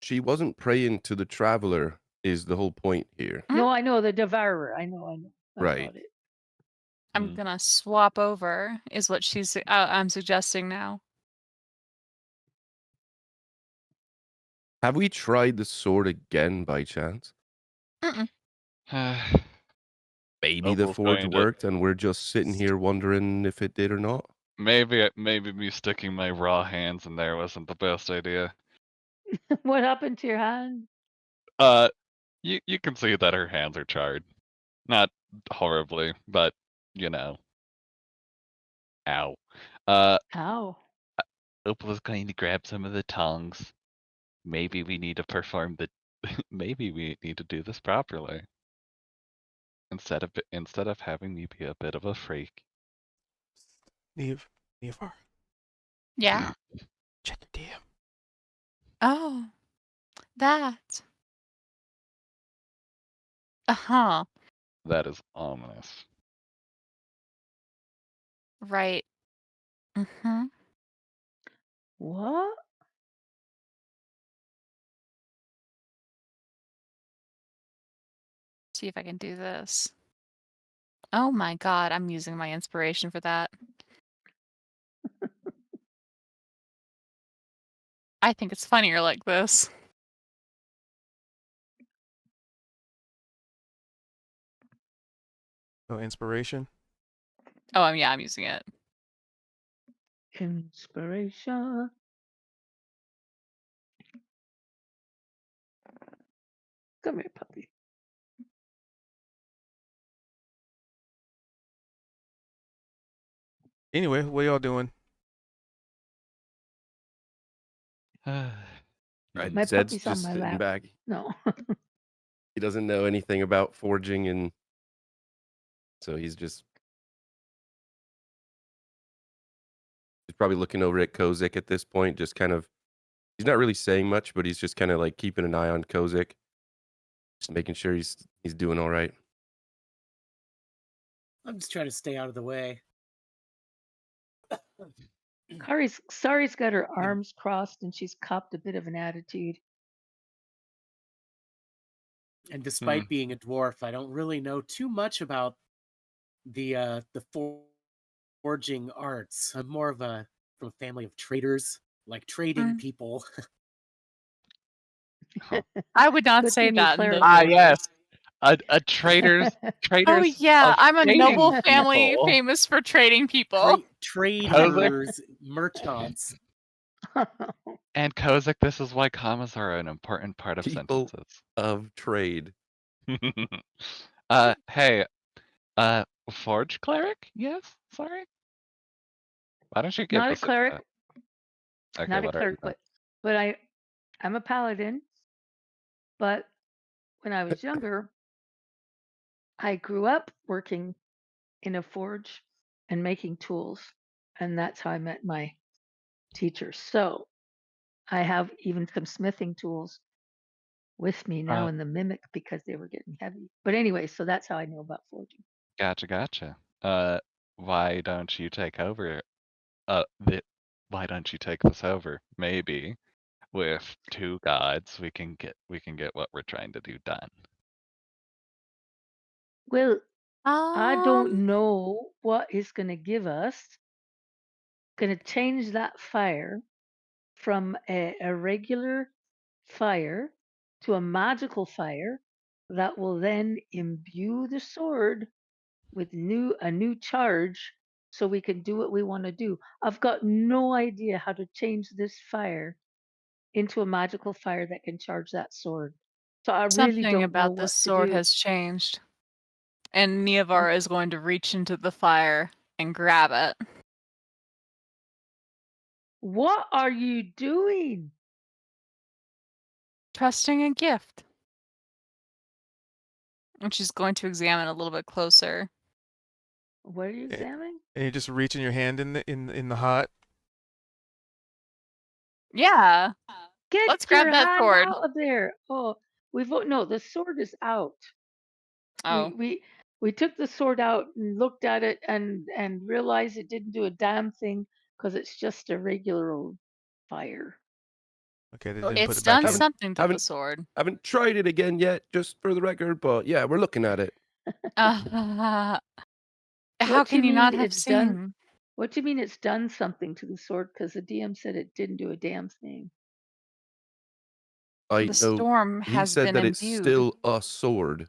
S3: She wasn't praying to the traveler. Is the whole point here?
S4: No, I know the devourer. I know. I
S3: Right.
S4: got it.
S2: I'm
S7: Mm.
S2: gonna swap over, is what I'm suggesting now.
S3: Have we tried the sword again by chance?
S2: Mm-mm.
S3: Maybe the
S7: Opal's
S3: forge
S7: going to-
S3: worked and we're just sitting here wondering if it did or not.
S7: Maybe me sticking my raw hands in there wasn't the best idea.
S4: What happened to your hand?
S7: You can see that her hands are charred. Not horribly, but you know. Ow.
S4: Ow.
S7: Opal is going to grab some of the tongs. Maybe we need to perform the. Maybe we need to do this properly. Instead of having me be a bit of a freak.
S1: Nevar,
S2: Yeah.
S1: check your DM.
S2: Oh, that. Uh-huh.
S7: That is ominous.
S2: Right. Mm-hmm.
S4: What?
S2: See if I can do this. Oh my god, I'm using my inspiration for that. I think it's funnier like this.
S1: No inspiration.
S2: Oh, yeah, I'm using it.
S4: Inspiration. Come here, puppy.
S1: Anyway, what y'all doing?
S3: Right.
S4: My
S3: Zed's
S4: puppy's on
S3: just
S4: my
S3: sitting
S4: lap.
S3: back.
S4: No.
S3: He doesn't know anything about forging, and so he's probably looking over at Kozik at this point, just kind of. He's not really saying much, but he's just kind of like keeping an eye on Kozik, just making sure he's doing all right.
S5: I'm just trying to stay out of the way.
S4: Sari's got her arms crossed and she's copped a bit of an attitude.
S5: And despite being a dwarf, I don't really know too much about the forging arts. I'm more of from a family of traders, like trading people.
S2: I would not
S4: Good
S2: say
S4: thing you're
S2: that. In the...
S4: clairvoyant.
S7: Yes. A trader's
S2: Oh yeah,
S7: of
S2: I'm a
S7: trading
S2: noble family
S7: people.
S2: famous for trading people.
S5: Traders, merchants.
S7: And Kozik, this is why commas are an important part of
S3: People
S7: sentences.
S3: of trade.
S7: Hey, Forge Cleric? Yes? Sorry? Why don't you give
S4: Not a
S7: us
S4: cleric,
S7: okay,
S4: not a
S7: what are you
S4: cleric,
S7: then?
S4: but I'm a paladin. But when I was younger, I grew up working in a forge and making tools, and that's how I met my teacher. So I have even some smithing tools with me now
S7: Uh,
S4: in the mimic because they were getting heavy. But anyway, so that's how I know about forging.
S7: gotcha. Why don't you take over? Why don't you take this over? Maybe with 2 gods, we can get what we're trying to do done.
S4: Well, I don't
S2: Um,
S4: know what is going to give us, going to change that fire from a regular fire to a magical fire that will then imbue the sword with a new charge so we can do what we want to do. I've got no idea how to change this fire into a magical fire that can charge that sword. So I really
S2: something
S4: don't know
S2: about this
S4: what to
S2: sword
S4: do.
S2: has changed. And Neovar is going to reach into the fire and grab it.
S4: What are you doing?
S2: Trusting a gift. And she's going to examine a little bit closer.
S4: What are you
S1: Eh,
S4: examining?
S1: And you just reaching your hand in the hot.
S2: Yeah.
S4: Get
S2: Let's grab
S4: your
S2: that
S4: hand
S2: sword.
S4: out of there. Oh, no, the sword is out.
S2: Oh.
S4: We took the sword out and looked at it and realized it didn't do a damn thing because it's just a regular old fire.
S1: Okay, they
S3: Oh,
S1: didn't put
S2: It's
S1: it back
S2: done
S1: in.
S2: something to the
S3: haven't
S2: sword.
S3: haven't tried it again yet, just for the record. But yeah, we're looking at it.
S2: How
S4: What do you
S2: can you
S4: mean
S2: not have
S4: it's done?
S2: seen?
S4: What do you mean it's done something to the sword? Because the DM said it didn't do a damn thing.
S3: I
S2: The
S3: know
S2: storm
S3: he
S2: has
S3: said
S2: been
S3: that it's
S2: imbued.
S3: still a sword.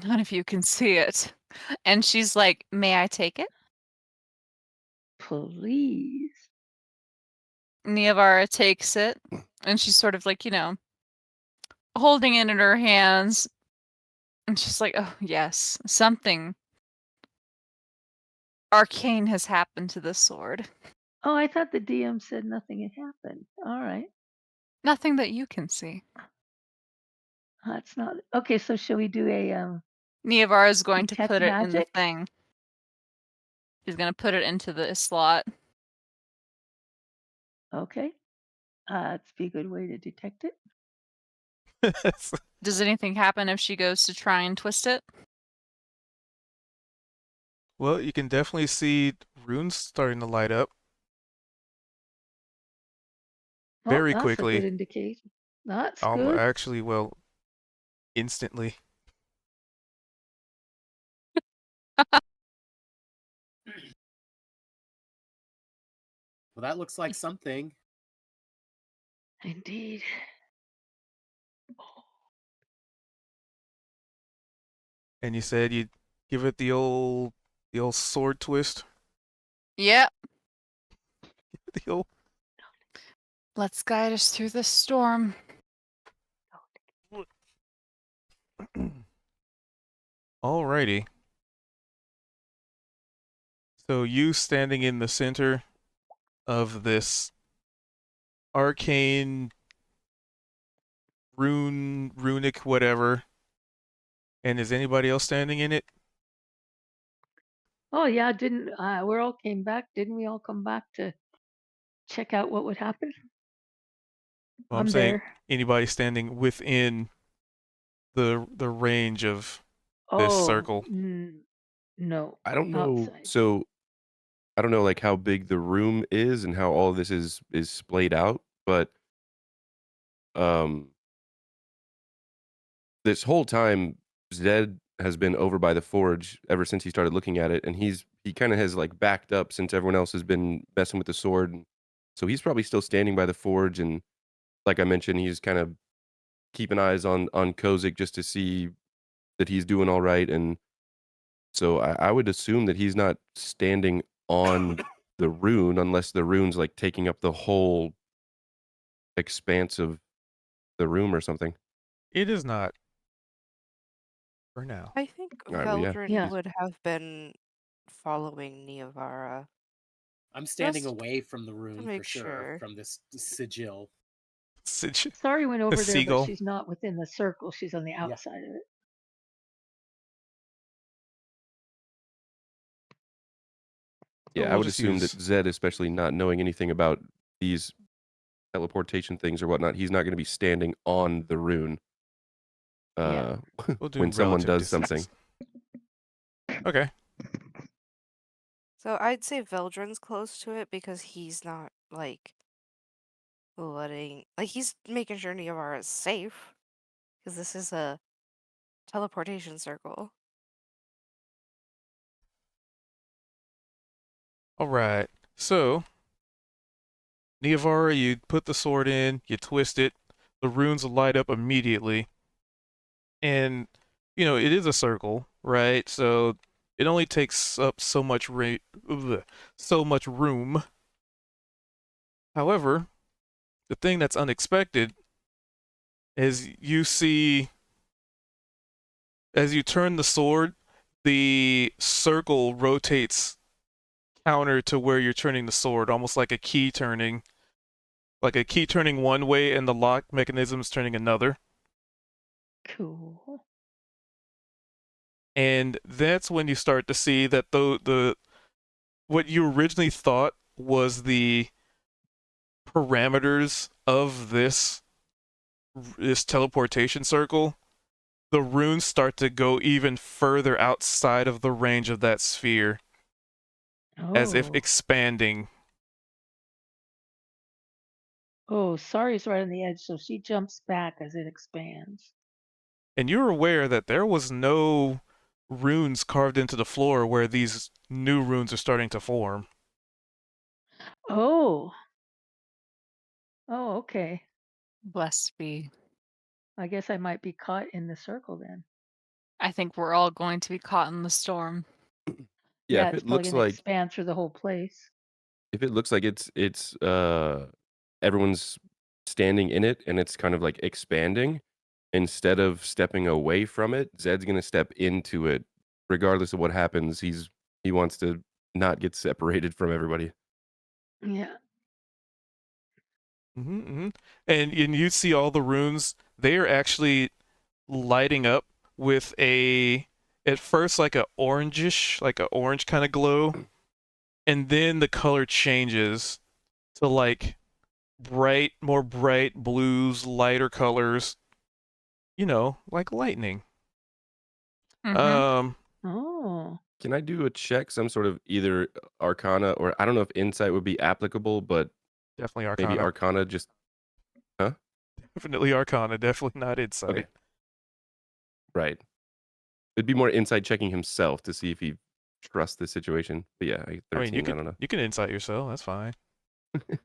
S2: None of you can see it. And she's like, "May I take it?"
S4: Please.
S2: Neavara takes it, and she's sort of like, holding it in her hands. And she's like, "Oh, yes, something arcane has happened to this sword.
S4: Oh, I thought the DM said nothing had happened. All right.
S2: Nothing that you can see."
S4: That's not okay. So shall we do a
S2: Neavara is going to
S4: detect
S2: put it in the
S4: magic?
S2: thing. She's going to put it into the slot.
S4: Okay. That's be a good way to detect it.
S2: Does anything happen if she goes to try and twist it?
S1: Well, you can definitely see runes starting to light up
S4: Oh,
S1: very
S4: that's a good
S1: quickly.
S4: indication. That's good.
S1: Actually, well, instantly.
S5: Well, that looks like something.
S4: Indeed.
S1: And you said you'd give it the old sword twist.
S2: Yep.
S1: The old.
S2: Let's guide us through this storm.
S1: Alrighty. So you standing in the center of this arcane runic whatever, and is anybody else standing in it?
S4: Oh yeah, didn't we all came back? Didn't we all come back to check out what would happen?
S1: Well, I'm
S4: I'm
S1: saying
S4: there.
S1: anybody standing within the range of this
S4: Oh,
S1: circle.
S4: no,
S3: I don't know.
S4: outside.
S3: So I don't know like how big the room is and how all of this is splayed out, but um this whole time Zed has been over by the forge ever since he started looking at it, and he kind of has like backed up since everyone else has been messing with the sword. And so he's probably still standing by the forge, and like I mentioned, he's kind of keeping eyes on Kozik just to see that he's doing all right. And so I would assume that he's not standing on the rune unless the rune's like taking up the whole expanse of the room or something.
S1: It is not. For now.
S6: I think
S3: All right, well, yeah.
S6: Veldrin
S4: Yeah.
S6: would have been following Neovara.
S5: I'm standing
S6: Just
S5: away from the rune for
S6: make
S5: sure,
S6: sure.
S5: from this sigil.
S4: Sorry went over there,
S1: seagull.
S4: but she's not within the circle. She's on the
S5: Yeah.
S4: outside of it.
S3: Yeah,
S1: So
S3: I
S1: we'll
S3: would
S1: just
S3: assume
S1: use-
S3: that Zed, especially not knowing anything about these teleportation things or whatnot, he's not going to be standing on the rune
S4: Yeah.
S1: We'll do
S3: when someone
S1: relative
S3: does something.
S1: distances. Okay.
S6: So I'd say Veldrin's close to it because he's not like he's making sure Neovara is safe because this is a teleportation circle.
S1: All right. So, Neovara, you put the sword in, you twist it, the runes will light up immediately. And, you know, it is a circle, right? So, it only takes up so much so much room. However, the thing that's unexpected is you see, as you turn the sword, the circle rotates counter to where you're turning the sword, almost like a key turning one way and the lock mechanism is turning another.
S4: Cool.
S1: And that's when you start to see that the what you originally thought was the parameters of this teleportation circle, the runes start to go even further outside of the range of that sphere, as if
S4: Oh.
S1: expanding.
S4: Oh, Sari's right on the edge, so she jumps back as it expands.
S1: And you're aware that there was no runes carved into the floor where these new runes are starting to form.
S4: Oh. Oh, okay.
S2: Blessed be.
S4: I guess I might be caught in the circle then.
S2: I think we're all going to be caught in the storm.
S3: Yeah, if
S4: It's
S3: it
S4: probably
S3: looks
S4: gonna
S3: like
S4: expand through the whole place.
S3: it's everyone's standing in it and it's kind of like expanding, instead of stepping away from it, Zed's gonna step into it. Regardless of what happens, he wants to not get separated from everybody.
S4: Yeah.
S1: And you see all the runes, they are actually lighting up with at first like a orangish, like a orange kind of glow, and then the color changes to like more bright blues, lighter colors, you know, like lightning.
S2: Mhm.
S4: Oh.
S3: Can I do a check, some sort of either Arcana or I don't know if Insight would be applicable, but
S1: Definitely Arcana.
S3: maybe Arcana just
S1: Definitely Arcana, definitely not Insight.
S3: Okay. Right. It'd be more Insight checking himself to see if he trusts the situation. But yeah, 13,
S1: I mean,
S3: I don't know.
S1: you can Insight yourself, that's fine.
S3: The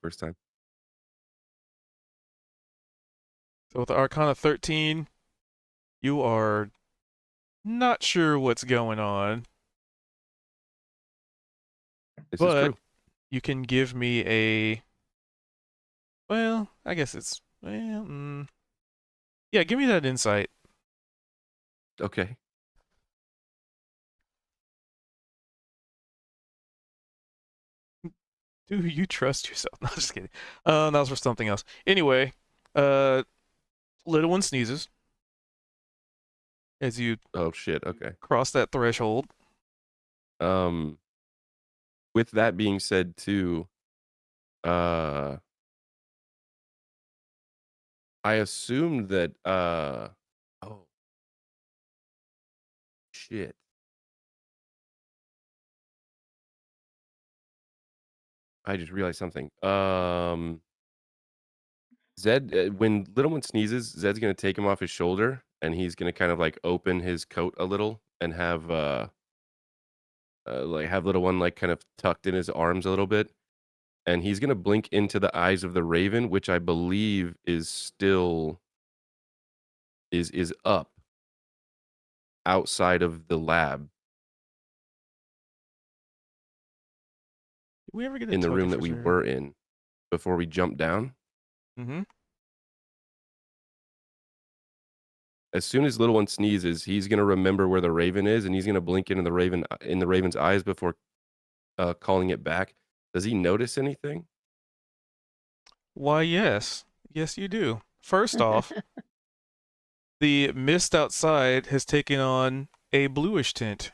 S3: first time.
S1: So with the Arcana 13, you are not sure what's going on,
S3: This is
S1: but
S3: true.
S1: you can give me a. Well, I guess it's. Well, yeah, give me that insight.
S3: Okay.
S1: Do you trust yourself? No, just kidding. That was for something else. Anyway, little one sneezes as you
S3: Oh shit. Okay.
S1: cross that threshold.
S3: With that being said too, I assumed that oh shit. I just realized something. Zed, when little one sneezes, Zed's gonna take him off his shoulder and he's gonna kind of like open his coat a little and have like have little one like kind of tucked in his arms a little bit, and he's gonna blink into the eyes of the raven, which I believe is still is up outside of the lab
S1: Did we ever get a
S3: in the
S1: token
S3: room
S1: for
S3: that we
S1: sure?
S3: were in before we jumped down.
S1: Mm-hmm.
S3: as soon as little one sneezes, he's gonna remember where the raven is, and he's gonna blink into the raven's eyes before calling it back. Does he notice anything?
S1: Why, yes. Yes, you do. First off, the mist outside has taken on a bluish tint,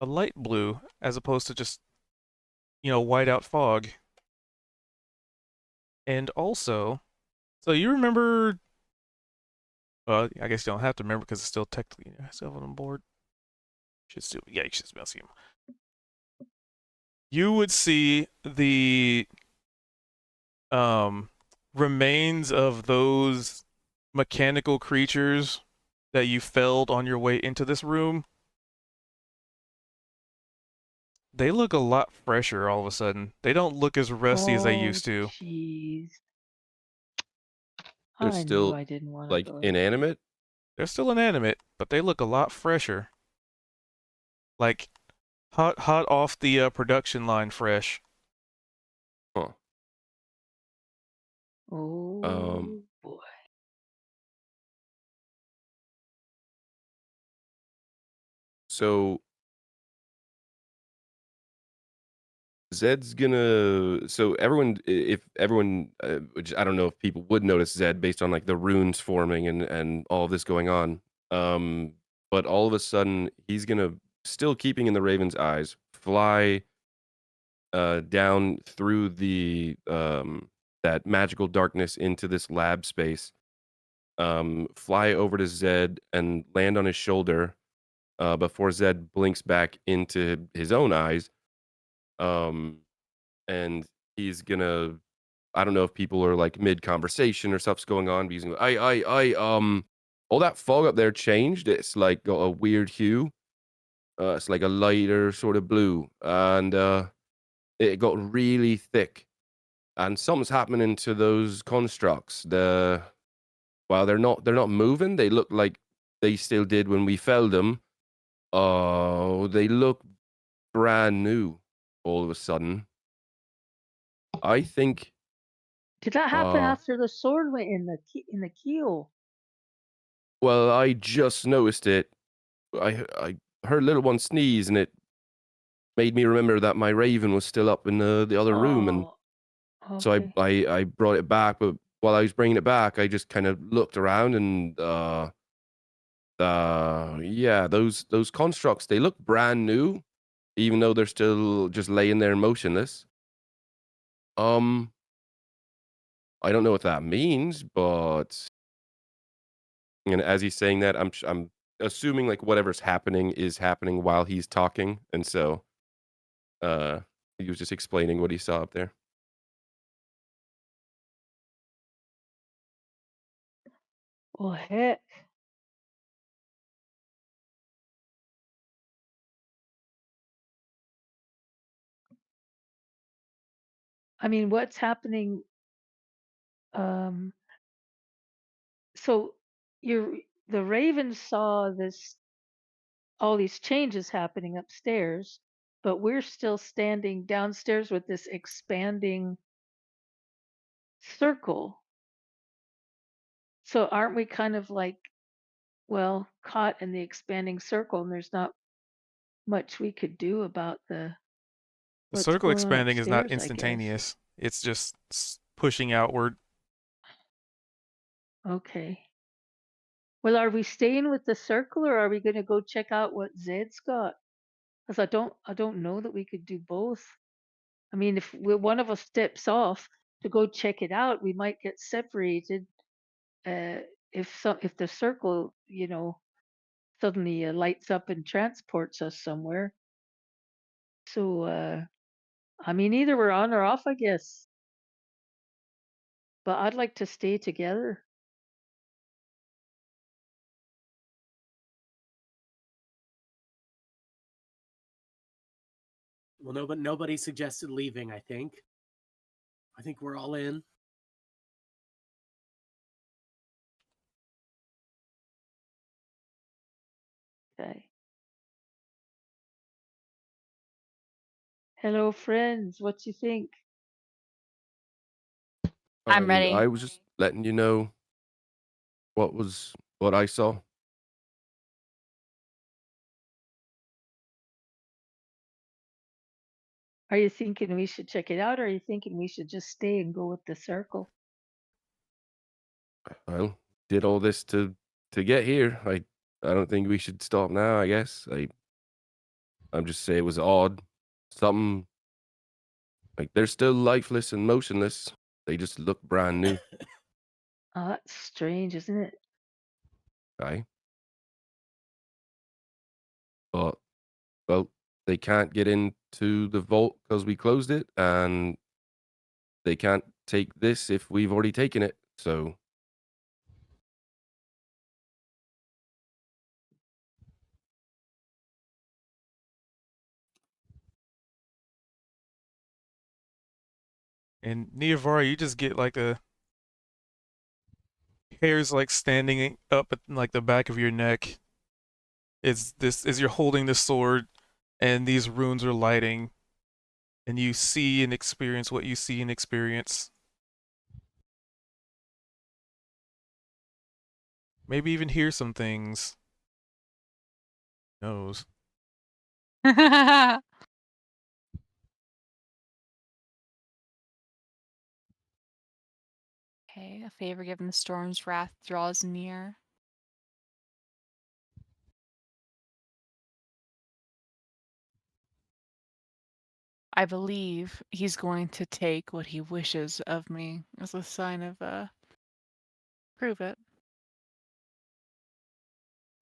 S1: a light blue, as opposed to just, white out fog. And also, so you remember, well, I guess you don't have to remember because it's still technically still on board. You should still see him. You would see the remains of those mechanical creatures that you felled on your way into this room. They look a lot fresher all of a sudden. They don't look as rusty as they used to.
S4: Jeez.
S3: They're
S4: I knew
S3: still
S4: I didn't want to
S3: like
S4: go.
S3: inanimate.
S1: They're still inanimate, but they look a lot fresher. Like hot off the production line, fresh.
S4: Oh boy.
S3: So Zed's gonna. So everyone, if everyone, which I don't know if people would notice Zed based on like the runes forming and all of this going on. But all of a sudden he's gonna, still keeping in the raven's eyes, fly down through the that magical darkness into this lab space. Fly over to Zed and land on his shoulder before Zed blinks back into his own eyes. And he's gonna, I don't know if people are like mid conversation or stuff's going on, but he's gonna, all that fog up there changed. It's like got a weird hue. It's like a lighter sort of blue, and it got really thick. And something's happening to those constructs. While they're not moving, they look like they still did when we felled them. Oh, they look brand new all of a sudden. I think.
S4: Did that happen after the sword went in the keel?
S3: Well, I just noticed it. I heard little one sneeze, and it made me remember that my raven was still up in the other room, and
S4: Oh,
S3: so
S4: okay.
S3: I brought it back. But while I was bringing it back, I just kind of looked around, and yeah, those constructs, they look brand new, even though they're still just laying there motionless. I don't know what that means, but and as he's saying that, I'm assuming like whatever's happening is happening while he's talking, and so he was just explaining what he saw up there.
S4: Well, heck. I mean, what's happening? So the Raven saw all these changes happening upstairs, but we're still standing downstairs with this expanding circle. So aren't we kind of like, well, caught in the expanding circle, and there's not much we could do about
S1: The
S4: what's
S1: circle
S4: going on
S1: expanding is not
S4: upstairs, I guess.
S1: instantaneous. It's just pushing outward.
S4: Okay. Well, are we staying with the circle, or are we going to go check out what Zed's got? Because I don't know that we could do both. I mean, if one of us steps off to go check it out, we might get separated. If the circle, suddenly lights up and transports us somewhere. So, I mean, either we're on or off, I guess. But I'd like to stay together.
S5: Well, nobody suggested leaving. I think we're all in.
S4: Okay. Hello, friends. What you think?
S2: I'm ready.
S3: I was just letting you know what was what I saw.
S4: Are you thinking we should check it out, or are you thinking we should just stay and go with the circle?
S3: Well, did all this to get here. I don't think we should stop now. I guess I'm just say it was odd. Something like they're still lifeless and motionless. They just look brand new.
S4: Oh, that's strange, isn't it?
S3: Right? But well, they can't get into the vault because we closed it, and they can't take this if we've already taken it. So
S1: And Niavara, you just get like a hairs like standing up at like the back of your neck. It's this as you're holding the sword, and these runes are lighting, and you see and experience what you see and experience. Maybe even hear some things. Who knows?
S2: Okay, a favor given the storm's wrath draws near. I believe he's going to take what he wishes of me as a sign of, prove it.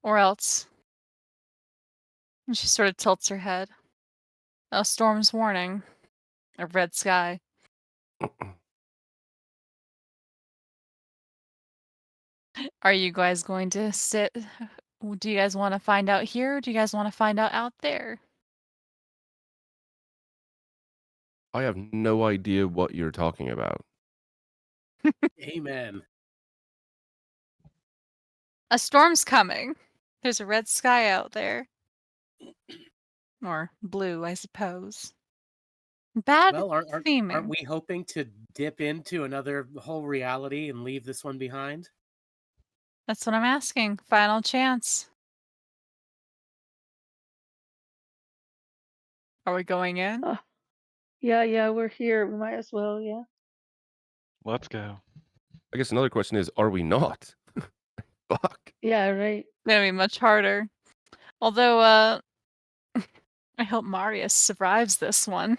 S2: Or else. And she sort of tilts her head. A storm's warning. A red sky. Are you guys going to sit? Do you guys want to find out here? Or do you guys want to find out there?
S3: I have no idea what you're talking about.
S5: Amen.
S2: A storm's coming. There's a red sky out there. Or blue, I suppose. Bad
S5: Well, aren't
S2: theming.
S5: we hoping to dip into another whole reality and leave this one behind?
S2: That's what I'm asking. Final chance. Are we going in?
S4: Oh, yeah, we're here. We might as well, yeah.
S7: Let's go.
S3: I guess another question is, are we not? Fuck.
S4: Yeah, right.
S2: Gonna be much harder. Although, I hope Marius survives this one.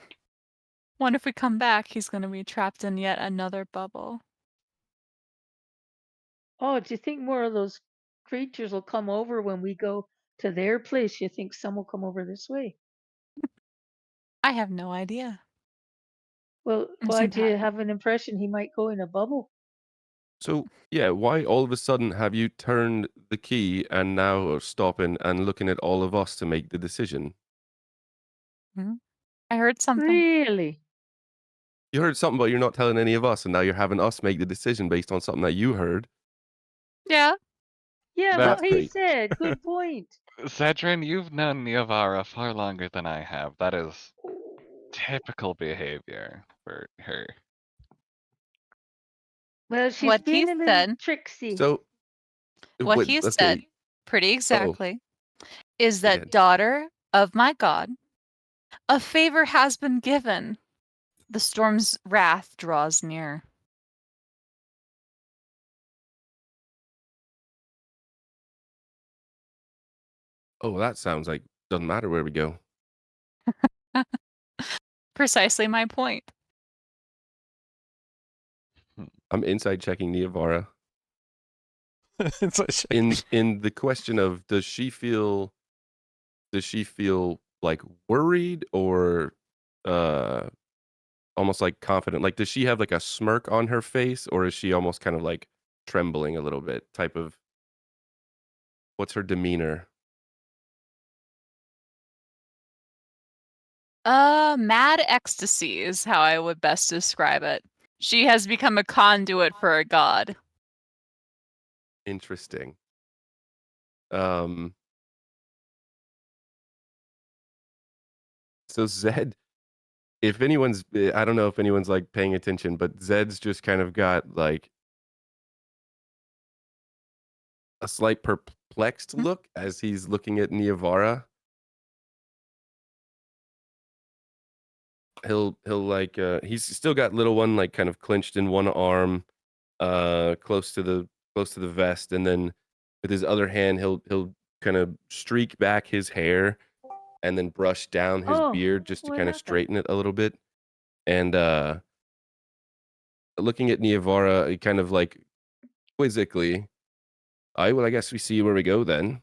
S2: What if we come back, he's gonna be trapped in yet another bubble.
S4: Oh, do you think more of those creatures will come over when we go to their place? You think some will come over this way?
S2: I have no idea.
S4: Well, why
S2: Isn't
S4: do you
S2: that
S4: have an impression he might go in a bubble?
S3: So yeah, why all of a sudden have you turned the key and now are stopping and looking at all of us to make the decision?
S2: I heard something.
S4: Really?
S3: You heard something, but you're not telling any of us, and now you're having us make the decision based on something that you heard.
S2: Yeah.
S4: Yeah,
S7: That's
S4: what he
S3: great.
S4: said. Good point.
S7: Zedrin, you've known Niavara far longer than I have. That is typical behavior for her.
S4: Well, she's
S2: What he
S4: being a little
S2: said,
S4: tricksy.
S3: So
S2: what
S3: wait,
S2: he
S3: okay.
S2: said, pretty exactly, is that
S3: Again.
S2: daughter of my god, a favor has been given. The storm's wrath draws near.
S3: Oh, that sounds like doesn't matter where we go.
S2: Precisely my point.
S3: I'm inside checking Niavara.
S1: It's like
S3: In the question of does she feel like worried or almost like confident? Like does she have like a smirk on her face, or is she almost kind of like trembling a little bit type of what's her demeanor?
S2: Mad ecstasy is how I would best describe it. She has become a conduit for a god.
S3: Interesting. So Zed, if anyone's, I don't know if anyone's like paying attention, but Zed's just kind of got like a slight perplexed look as he's looking at Niavara. He'll like he's still got little one like kind of clenched in one arm, close to the vest, and then with his other hand he'll kind of streak back his hair and then brush down his
S4: Oh,
S3: beard just to
S4: what
S3: kind of
S4: happened?
S3: straighten it a little bit. And looking at Niavara, he kind of like quizzically, I guess we see where we go then.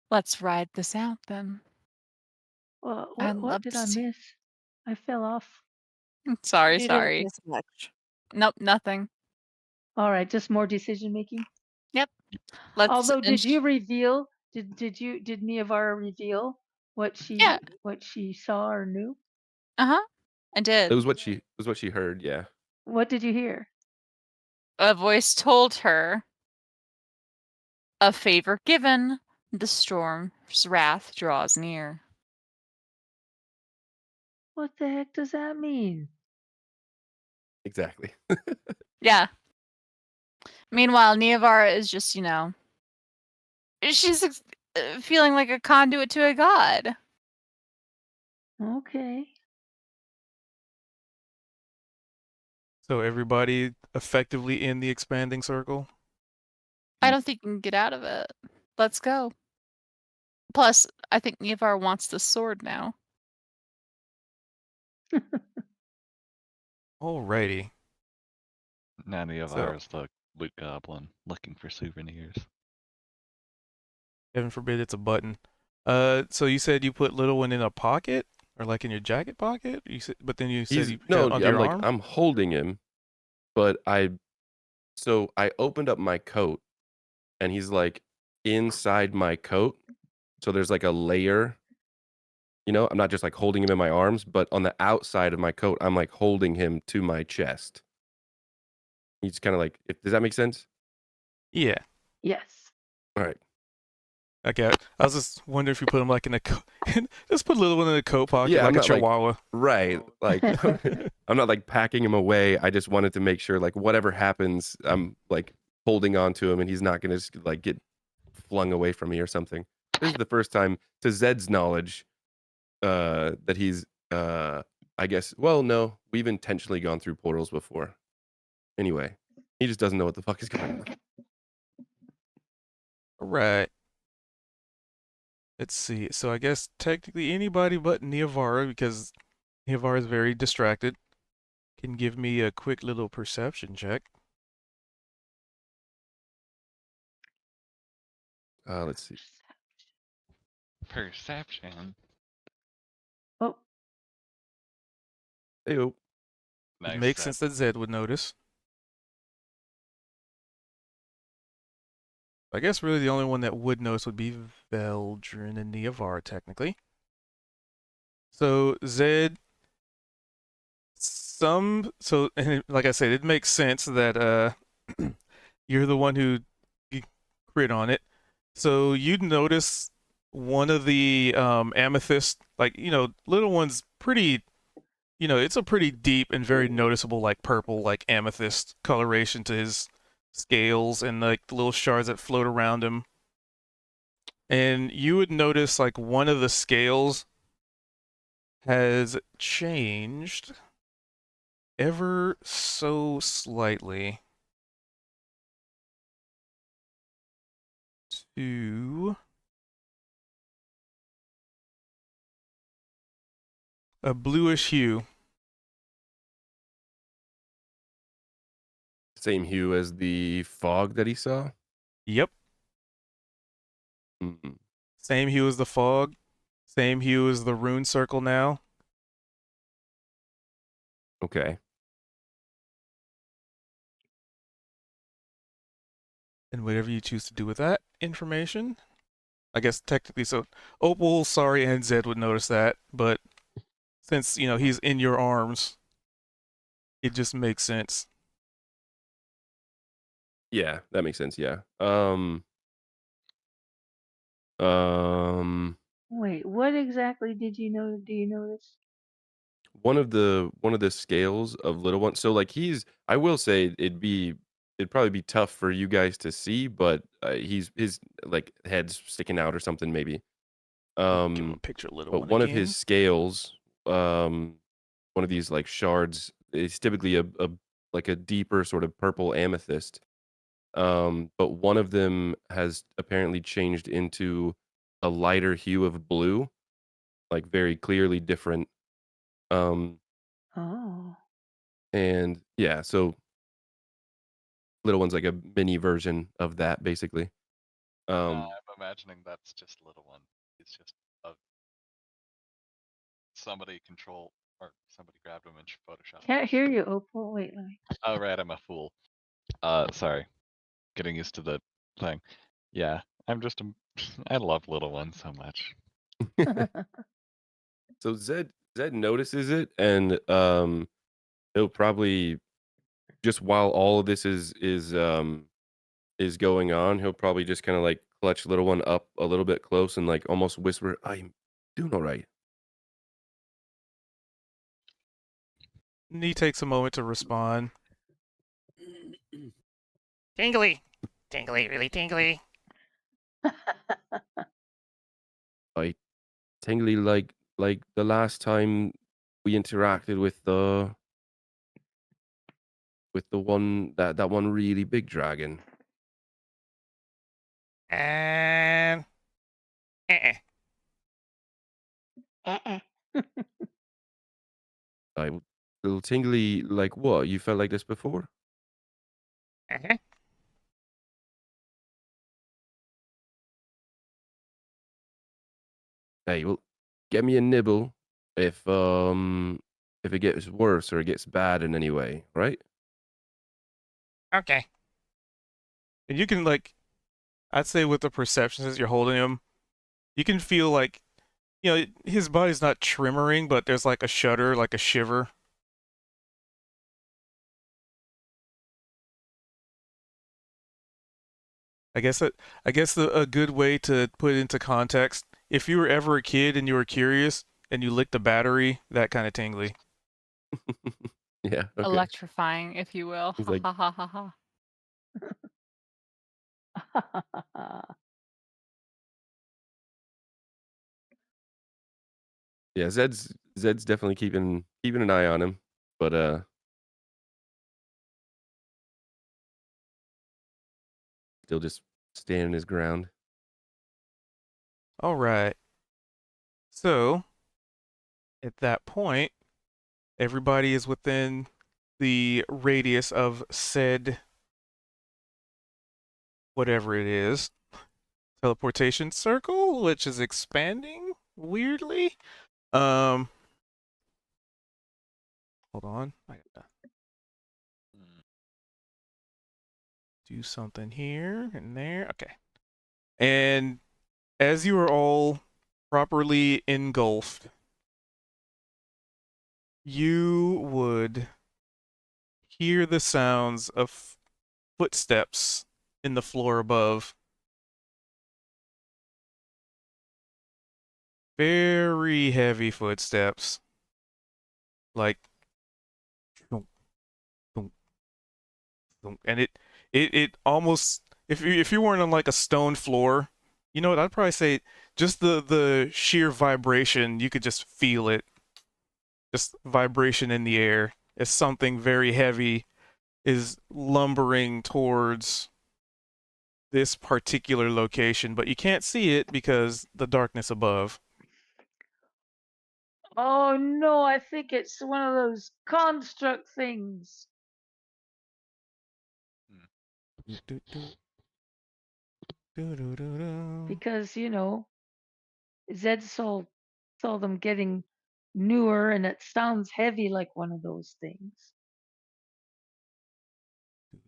S2: Let's ride this out then.
S4: Well,
S2: I'd
S4: what
S2: love
S4: did
S2: to
S4: I
S2: see.
S4: miss? I fell off.
S2: Sorry,
S6: You didn't
S2: sorry.
S6: miss much.
S2: Nope, nothing.
S4: All right, just more decision making.
S2: Yep. Let's
S4: Although, did you
S2: ins-
S4: reveal? Did Niavara reveal what
S2: Yeah.
S4: she saw or knew?
S2: I
S3: It
S2: did.
S3: was what she heard, yeah.
S4: What did you hear?
S2: A voice told her, "A favor given, the storm's wrath draws near."
S4: What the heck does that mean?
S3: Exactly.
S2: Yeah. Meanwhile, Niavara is just, she's feeling like a conduit to a god.
S4: Okay.
S1: So everybody effectively in the expanding circle.
S2: I don't think you can get out of it. Let's go. Plus, I think Niavara wants the sword now.
S1: Alrighty.
S7: Nanny of
S1: So-
S7: ours, the loot goblin, looking for souvenirs.
S1: Heaven forbid it's a button. So you said you put little one in a pocket or like in your jacket pocket? You said, but then you said
S3: He's
S1: you
S3: no,
S1: had under
S3: I'm
S1: your
S3: like
S1: arm?
S3: I'm holding him, but I opened up my coat and he's like inside my coat. So there's like a layer. I'm not just like holding him in my arms, but on the outside of my coat, I'm like holding him to my chest. He's kind of like, does that make sense?
S1: Yeah.
S4: Yes.
S3: All right.
S1: Okay. I was just wondering if you put him like in a coat. Just put little one in a coat pocket
S3: Yeah,
S1: like
S3: I'm
S1: a
S3: not, like-
S1: chihuahua.
S3: Right. Like, I'm not like packing him away. I just wanted to make sure, like, whatever happens, I'm like holding on to him and he's not going to just like get flung away from me or something. This is the first time, to Zed's knowledge, that he's, I guess, well, no, we've intentionally gone through portals before. Anyway, he just doesn't know what the fuck is going on.
S1: Right. Let's see. So I guess technically anybody but Niavara, because Niavara is very distracted, can give me a quick little perception check.
S3: Let's see.
S7: Perception.
S4: Oh,
S3: Heyo.
S7: Nice.
S1: It makes
S7: Zed.
S1: sense that Zed would notice. I guess really the only one that would notice would be Veldrin and Niavara, technically. So Zed, and like I said, it makes sense that you're the one who crit on it. So you'd notice one of the amethyst, like little one's pretty. It's a pretty deep and very noticeable, like purple, like amethyst coloration to his scales and like the little shards that float around him. And you would notice like one of the scales has changed ever so slightly to a bluish hue.
S3: Same hue as the fog that he saw.
S1: Yep.
S3: Mm.
S1: Same hue as the fog. Same hue as the rune circle now.
S3: Okay.
S1: And whatever you choose to do with that information. I guess technically, so Opal, Sorry, and Zed would notice that, but since, he's in your arms, it just makes sense.
S3: Yeah, that makes sense. Yeah.
S4: wait. What exactly did you know? Do you notice?
S3: one of the scales of little ones. So like I will say it'd probably be tough for you guys to see, but he's his like head's sticking out or something maybe.
S1: Give him a
S3: Um,
S1: picture of little
S3: but
S1: one
S3: one of
S1: again.
S3: his scales, one of these like shards, is typically a like a deeper sort of purple amethyst. But one of them has apparently changed into a lighter hue of blue, like very clearly different. Um,
S4: Oh.
S3: and yeah, so little one's like a mini version of that, basically.
S7: No,
S3: Um,
S7: I'm imagining that's just little one. It's just a somebody control or somebody grabbed him in Photoshop.
S4: Can't hear you, Opal. Wait, let me.
S7: Oh right, I'm a fool. Sorry. Getting used to the thing. Yeah, I'm just I love little one so much.
S3: so Zed notices it, and he'll probably just while all of this is going on, he'll probably just kind of like clutch little one up a little bit close and like almost whisper, "I'm doing all right."
S1: And he takes a moment to respond. Tingly. Tingly, really tingly.
S3: I tingly like the last time we interacted with the one that one really big dragon.
S1: And
S4: Uh-uh.
S3: I little tingly like what? You felt like this before?
S1: uh-huh.
S3: Hey, well, get me a nibble if it gets worse or it gets bad in any way, right?
S1: Okay. And you can like, I'd say with the perceptions as you're holding him, you can feel like, his body's not tremoring, but there's like a shudder, like a shiver. I guess a good way to put it into context, if you were ever a kid and you were curious and you licked a battery, that kind of tingly.
S3: Yeah, okay.
S2: Electrifying, if you will.
S3: He's
S2: Ha
S3: like,
S2: ha ha ha ha.
S3: yeah, Zed's definitely keeping an eye on him, but still just standing his ground.
S1: All right. So, at that point, everybody is within the radius of said whatever it is teleportation circle, which is expanding weirdly. Um, hold on, I gotta
S7: Hmm.
S1: do something here and there. Okay, and as you are all properly engulfed, you would hear the sounds of footsteps in the floor above. Very heavy footsteps. Like thunk, thunk, thunk. And it almost, if you weren't on like a stone floor, you know what, I'd probably say just the sheer vibration, you could just feel it. Just vibration in the air as something very heavy is lumbering towards this particular location, but you can't see it because the darkness above.
S4: Oh no, I think it's one of those construct things.
S1: Do, do, do. Do, do, do, do.
S4: Because, Zed saw them getting newer and it sounds heavy like one of those things.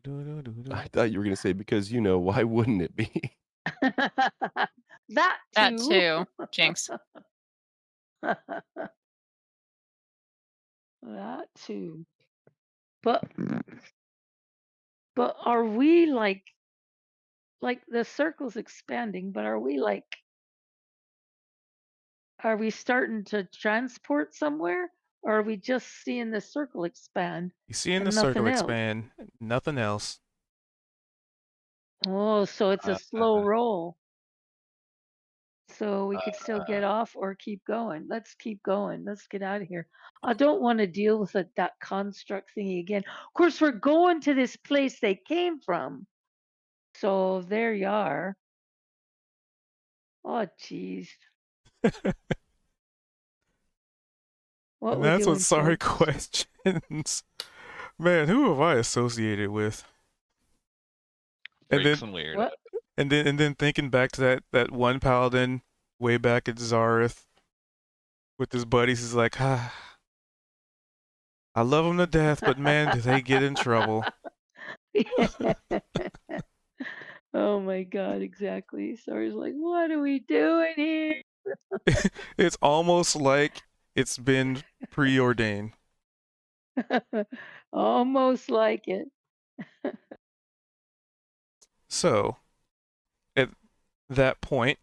S1: Do, do, do, do.
S3: I thought you were gonna say because why wouldn't it be?
S4: That
S2: That
S4: too.
S2: too. Jinx.
S4: That too. But are we like the circle's expanding, but are we starting to transport somewhere? Or are we just seeing the circle expand?
S1: You see in
S4: And
S1: the circle
S4: nothing else.
S1: expand, nothing else.
S4: Oh, so it's a slow roll. So we could still get
S7: Uh,
S4: off or keep going. Let's keep going. Let's get out of here. I don't want to deal with that construct thingy again. Of course, we're going to this place they came from. So there you are. Oh, jeez. What
S1: And
S4: we
S1: that's what
S4: doing,
S1: sorry
S4: folks?
S1: questions. Man, who have I associated with? And
S7: Freaks
S1: then
S7: and weird.
S4: What?
S1: and then thinking back to that one paladin way back at Zareth with his buddies, he's like, I love them to death, but man, do they get in trouble.
S4: Oh my God, exactly. Sorry's like, what are we doing here?
S1: It's almost like it's been preordained.
S4: Almost like it.
S1: So, at that point,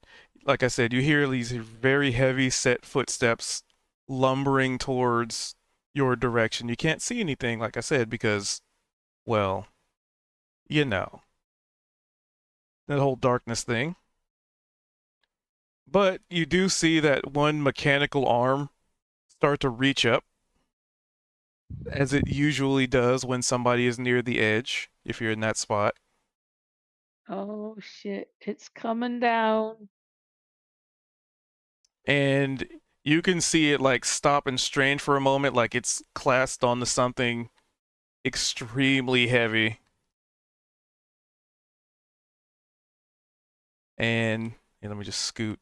S1: like I said, you hear these very heavy set footsteps lumbering towards your direction. You can't see anything, like I said, because, well, you know, that whole darkness thing. But you do see that one mechanical arm start to reach up, as it usually does when somebody is near the edge, if you're in that spot.
S4: Oh shit, it's coming down.
S1: And you can see it like stop and strain for a moment, like it's clasped onto something extremely heavy. And yeah, let me just scoot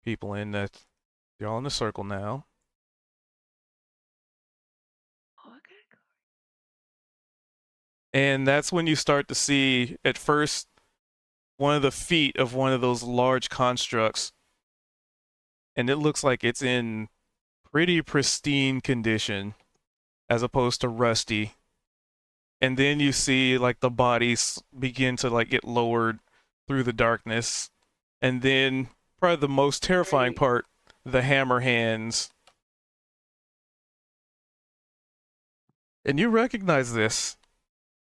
S1: people in that they're all in a circle now.
S4: Okay.
S1: And that's when you start to see at first one of the feet of one of those large constructs. And it looks like it's in pretty pristine condition as opposed to rusty. And then you see like the bodies begin to like get lowered through the darkness. And then probably the most terrifying
S4: Great.
S1: part, the hammer hands. And you recognize this.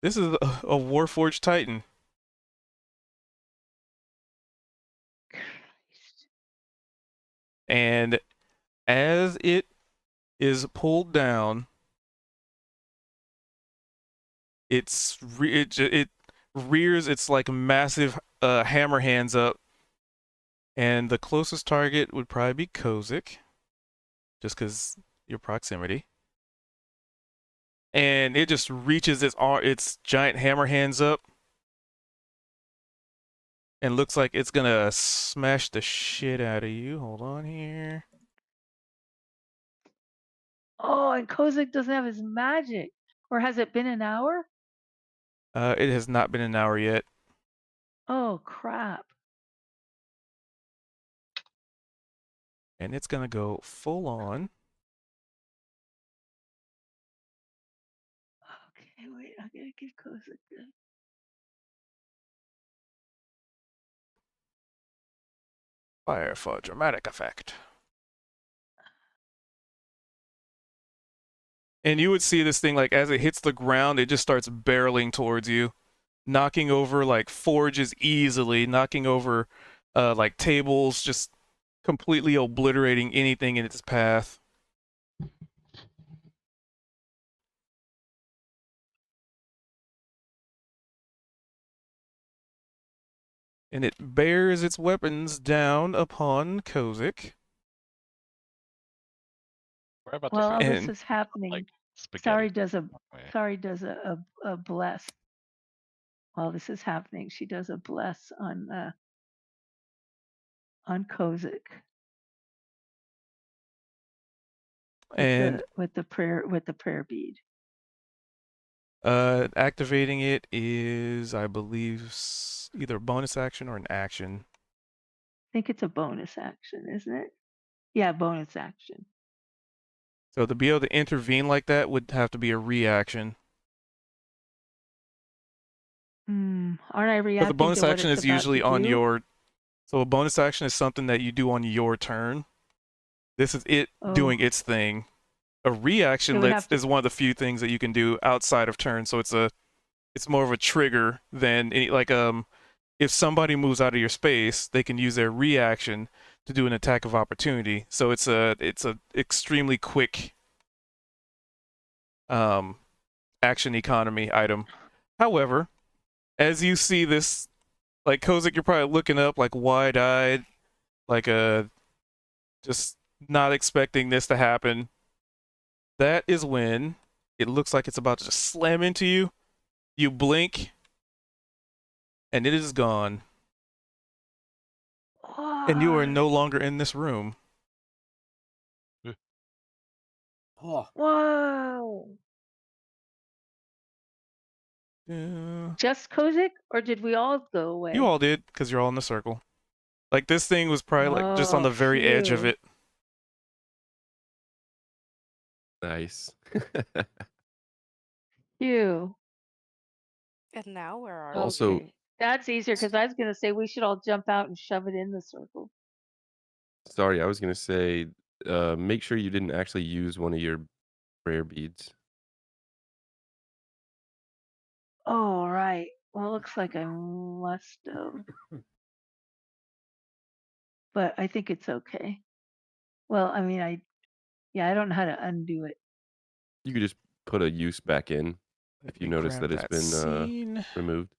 S1: This is a Warforged Titan.
S4: Christ.
S1: And as it is pulled down, it rears its like massive hammer hands up, and the closest target would probably be Kozik, just because your proximity. And it just reaches its giant hammer hands up, and looks like it's gonna smash the shit out of you. Hold on here.
S4: Oh, and Kozik doesn't have his magic. Or has it been an hour?
S1: It has not been an hour yet.
S4: Oh crap.
S1: And it's gonna go full on.
S4: Okay, wait, I gotta give Kozik this.
S1: Fire for dramatic effect. And you would see this thing like as it hits the ground, it just starts barreling towards you, knocking over like forges easily, knocking over like tables, just completely obliterating anything in its path. And it bears its weapons down upon Kozik.
S7: We're about
S4: While
S7: to
S4: this
S1: And-
S4: is happening,
S7: like spaghetti.
S4: Sorry does a
S7: way.
S4: bless. While this is happening, she does a bless on Kozik
S1: And
S4: with the prayer bead.
S1: activating it is, I believe, either a bonus action or an action.
S4: I think it's a bonus action, isn't it? Yeah, bonus action.
S1: So to be able to intervene like that would have to be a reaction.
S4: Aren't I
S1: But
S4: reacting
S1: the bonus
S4: to what
S1: action
S4: it's
S1: is
S4: about
S1: usually
S4: to
S1: on
S4: do?
S1: your. So a bonus action is something that you do on your turn. This is it
S4: Oh.
S1: doing its thing. A reaction
S4: It would have to-
S1: is one of the few things that you can do outside of turn. So it's more of a trigger than any, like if somebody moves out of your space, they can use their reaction to do an attack of opportunity. So it's a extremely quick action economy item. However, as you see this, like Kozik, you're probably looking up like wide-eyed, like just not expecting this to happen. That is when it looks like it's about to just slam into you. You blink, and it is gone. And you are no longer in this room.
S5: Oh,
S4: Whoa. Just Kozik, or did we all go away?
S1: You all did, because you're all in the circle. Like, this thing was probably like just on the
S4: Oh,
S1: very edge of
S4: phew.
S1: it.
S3: Nice.
S4: Phew.
S6: And now where are
S3: Also-
S4: Okay. That's easier because I was gonna say we should all jump out and shove it in the circle.
S3: Sorry, I was gonna say, make sure you didn't actually use one of your prayer beads.
S4: Oh, right. Well, it looks like I must have. But I think it's okay. Well, I mean, I don't know how to undo it.
S3: You could just put a use back in if you notice
S1: Grab
S3: that it's been
S1: scene.
S3: removed.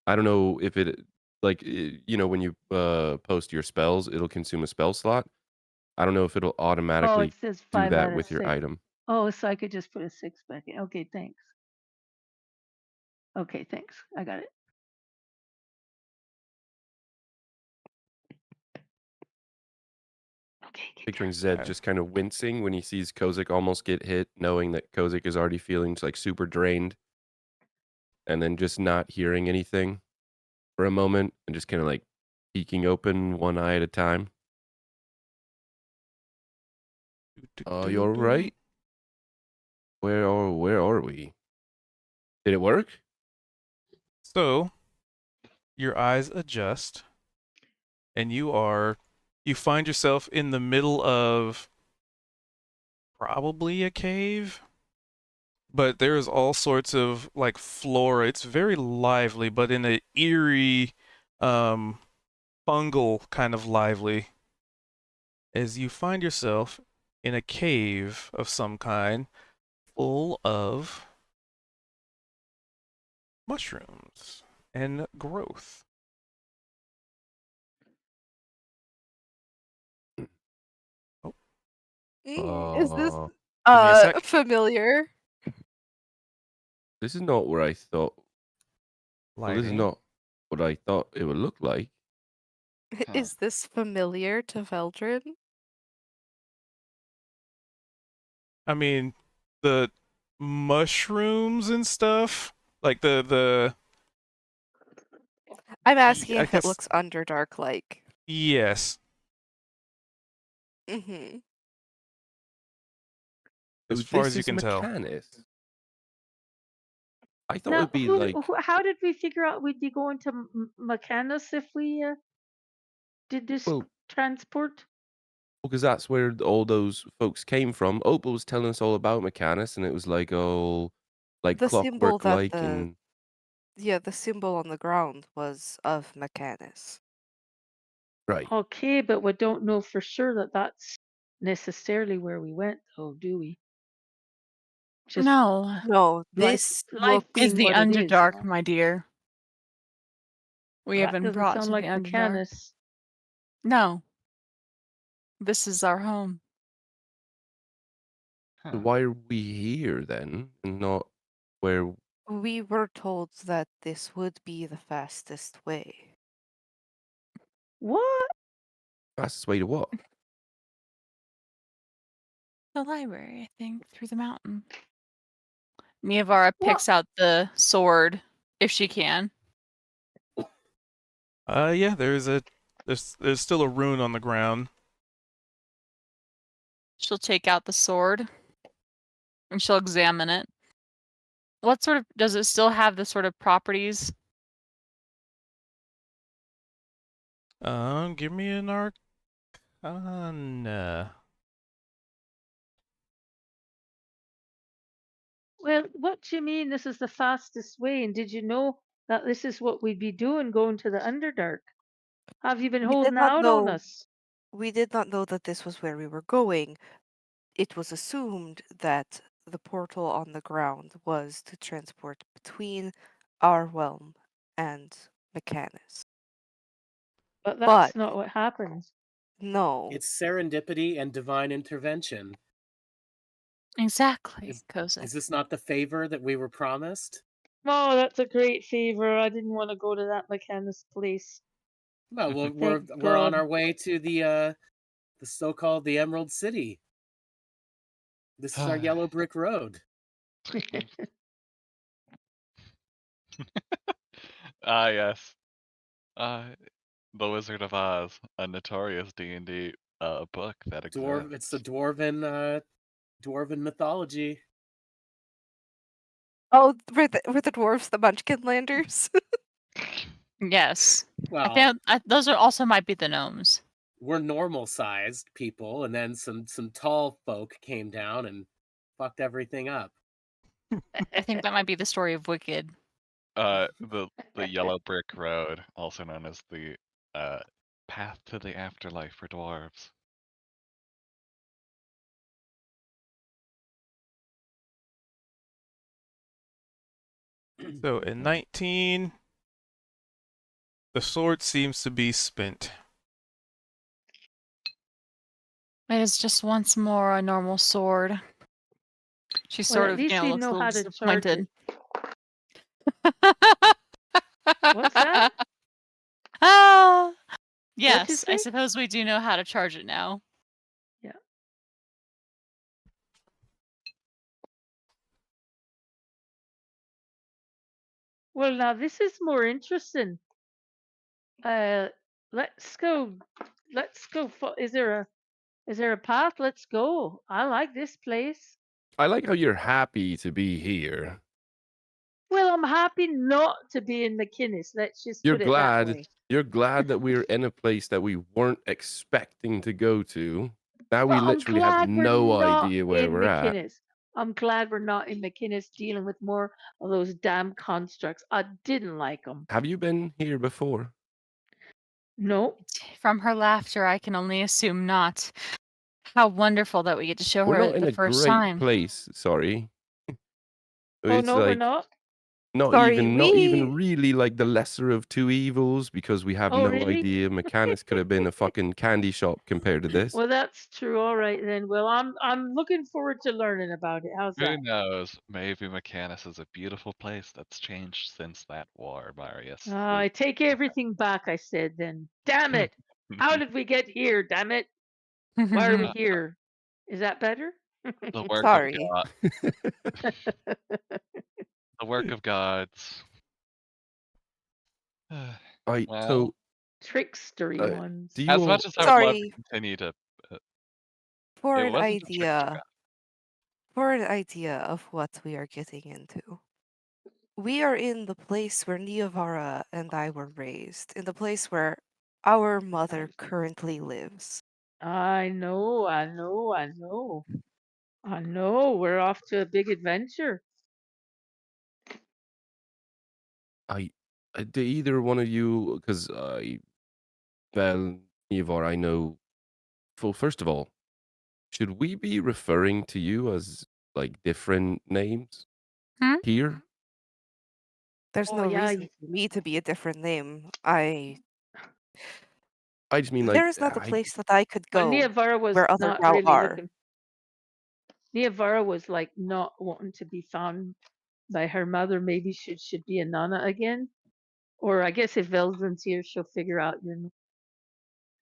S3: I don't know if it like when you post your spells, it'll consume a spell slot. I don't know if it'll
S4: Oh,
S3: automatically
S4: it says
S3: do
S4: 5
S3: that
S4: out of
S3: with your
S4: 6.
S3: item.
S4: Oh, so I could just put a 6 back in. Okay, thanks. Okay, thanks. I got it. Okay. Get
S3: Picturing
S4: down.
S3: Zed
S1: Okay.
S3: just kind of wincing when he sees Kozik almost get hit, knowing that Kozik is already feeling like super drained, and then just not hearing anything for a moment, and just kind of like peeking open one eye at a time. You're right. Where are we? Did it work?
S1: So, your eyes adjust, and you find yourself in the middle of probably a cave, but there's all sorts of like flora. It's very lively, but in a eerie, fungal kind of lively. As you find yourself in a cave of some kind, full of mushrooms and growth.
S6: Is this
S3: Oh,
S1: Give me a sec.
S6: familiar?
S3: this is not where I thought. Well, this is
S1: Lighting.
S3: not what I thought it would look like.
S7: Huh.
S6: Is this familiar to Veldrin?
S1: I mean, the mushrooms and stuff, like the
S6: I'm asking
S1: I
S6: if
S1: guess
S6: it looks Underdark like.
S1: yes.
S6: Mm-hmm.
S1: As
S3: Oh,
S1: far
S3: this
S1: as you
S3: is
S1: can tell.
S3: Mechanus. I thought
S4: Now,
S3: it'd be like,
S4: how did we figure out we'd be going to Mechanus if we did this
S3: well,
S4: transport?
S3: because that's where all those folks came from. Opal was telling us all about Mechanus, and it was like, oh, like
S6: The symbol
S3: clockwork
S6: that
S3: like,
S6: the
S3: and
S6: the symbol on the ground was of Mechanus.
S3: right.
S4: Okay, but we don't know for sure that that's necessarily where we went, though, do we? Just
S2: No,
S6: No,
S4: life,
S6: this
S4: life
S6: looks
S2: is
S4: being
S2: the
S4: what it is.
S2: Underdark, my dear. We have
S4: That
S2: been
S4: doesn't
S2: brought
S4: sound
S2: to
S4: like
S2: the Underdark.
S4: Mechanus.
S2: No, this is our home.
S3: So
S7: Huh.
S3: why are we here then, and not where?
S6: we were told that this would be the fastest way.
S4: What?
S3: Fastest way to what?
S2: The library, I think, through the mountain. Miavara
S4: What?
S2: picks out the sword if she can.
S1: Yeah, there's still a rune on the ground.
S2: She'll take out the sword and she'll examine it. What sort of does it still have the sort of properties?
S1: Give me an arcana.
S4: Well, what do you mean this is the fastest way? And did you know that this is what we'd be doing going to the Underdark? Have you been
S6: We did
S4: holding
S6: not
S4: out on
S6: know.
S4: us?
S6: We did not know that this was where we were going. It was assumed that the portal on the ground was to transport between our realm and Mechanus.
S4: But
S6: But
S4: that's not what happens.
S6: no,
S5: It's serendipity and divine intervention.
S2: Exactly,
S5: Is
S2: Kozak.
S5: this not the favor that we were promised?
S4: Oh, that's a great favor. I didn't want to go to that Mechanus place.
S5: Well, we're
S4: Thank
S5: we're on
S4: God.
S5: our way to the so-called the Emerald City. This is our yellow brick road.
S7: Ah, yes. The Wizard of Oz, a notorious D&D book that exists.
S5: It's the dwarven mythology.
S6: oh, were the dwarves the Munchkinlanders?
S2: Yes.
S5: Well,
S2: Those are also might be the gnomes.
S5: we're normal-sized people, and then some tall folk came down and fucked everything up.
S2: I think that might be the story of Wicked.
S7: The Yellow Brick Road, also known as the path to the afterlife for dwarves.
S1: So in 19, the sword seems to be spent.
S2: It is just once more a normal sword. She
S4: Well,
S2: sort
S4: at
S2: of,
S4: least we
S2: looks a
S4: know
S2: little
S4: how to charge
S2: disappointed.
S4: What's that?
S2: Ah,
S4: What'd you
S2: yes, I
S4: say?
S2: suppose we do know how to charge it now.
S4: Yeah. Well, now this is more interesting. Let's go. Let's go. Is there a path? Let's go. I like this place.
S3: I like how you're happy to be here.
S4: Well, I'm happy not to be in McInnes. Let's just
S3: You're
S4: put it that
S3: glad.
S4: way.
S3: You're glad that we're in a place that we weren't expecting to go to. Now we
S4: Well, I'm
S3: literally have
S4: glad we're
S3: no
S4: not
S3: idea where
S4: in
S3: we're at.
S4: McInnes. I'm glad we're not in McInnes dealing with more of those damn constructs. I didn't like them.
S3: Have you been here before?
S4: No.
S2: From her laughter, I can only assume not. How wonderful that we get to show
S3: We're
S2: her
S3: not
S2: it
S3: in
S2: the
S3: a
S2: first
S3: great
S2: time.
S3: place. Sorry.
S4: Oh
S3: It's
S4: no, we're
S3: like
S4: not.
S3: not
S6: Sorry,
S3: even really like the lesser of two evils because we have
S4: Oh,
S3: no
S4: really?
S3: idea. Mechanus could have been a fucking candy shop compared to this.
S4: Well, that's true. All right then. Well, I'm looking forward to learning about it. How's
S7: Who
S4: that?
S7: knows? Maybe Mechanus is a beautiful place that's changed since that war, Marius.
S4: I take everything back I said then. Damn it! How did we get here? Damn it! Why are we here? Is that better?
S7: The work
S6: Sorry.
S7: of God. The work of gods.
S3: Right.
S7: Well,
S3: So,
S4: Trickstery ones.
S3: do you
S7: as
S3: all?
S7: much as I would love to
S6: Sorry.
S7: continue to,
S6: For
S7: it
S6: an
S7: wasn't a trickster
S6: idea, for an idea of what we are getting into. We are in the place where Niavara and I were raised, in the place where our mother currently lives.
S4: I know. We're off to a big adventure.
S3: Do either one of you? Because well, Ivar, I know. Well, first of all, should we be referring to you as like different names
S2: Hmm?
S3: here?
S6: There's
S4: Oh
S6: no
S4: yeah.
S6: reason for me to be a different name.
S3: I just mean
S6: There
S3: like
S6: is not a place that I could
S4: Well,
S6: go
S4: Niavara was
S6: where other
S4: not
S6: Drow
S4: really
S6: are.
S4: looking. Niavara was like not wanting to be found by her mother. Maybe she should be a Nana again. Or I guess if Velden's here, she'll figure out your.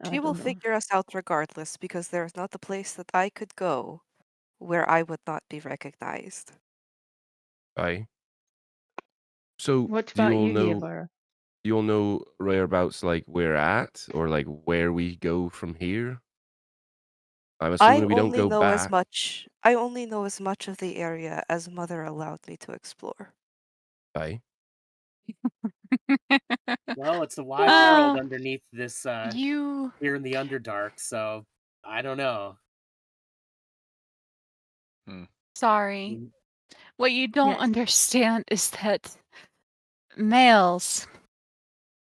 S4: I
S6: She will
S4: don't know.
S6: figure us out regardless because there is not a place that I could go where I would not be recognized.
S3: Aye. So
S4: What
S3: do you
S4: about
S3: all
S4: you,
S3: know?
S4: Niavara?
S3: Do you all know whereabouts like we're at, or like where we go from here? I'm assuming we don't go back.
S6: I only know as much of the area as Mother allowed me to explore.
S3: Aye.
S5: Well, it's a wide world
S2: Uh,
S5: underneath this
S2: you
S5: here in the Underdark, so I don't know.
S2: sorry.
S5: Mm,
S2: What you don't
S4: Yes.
S2: understand is that males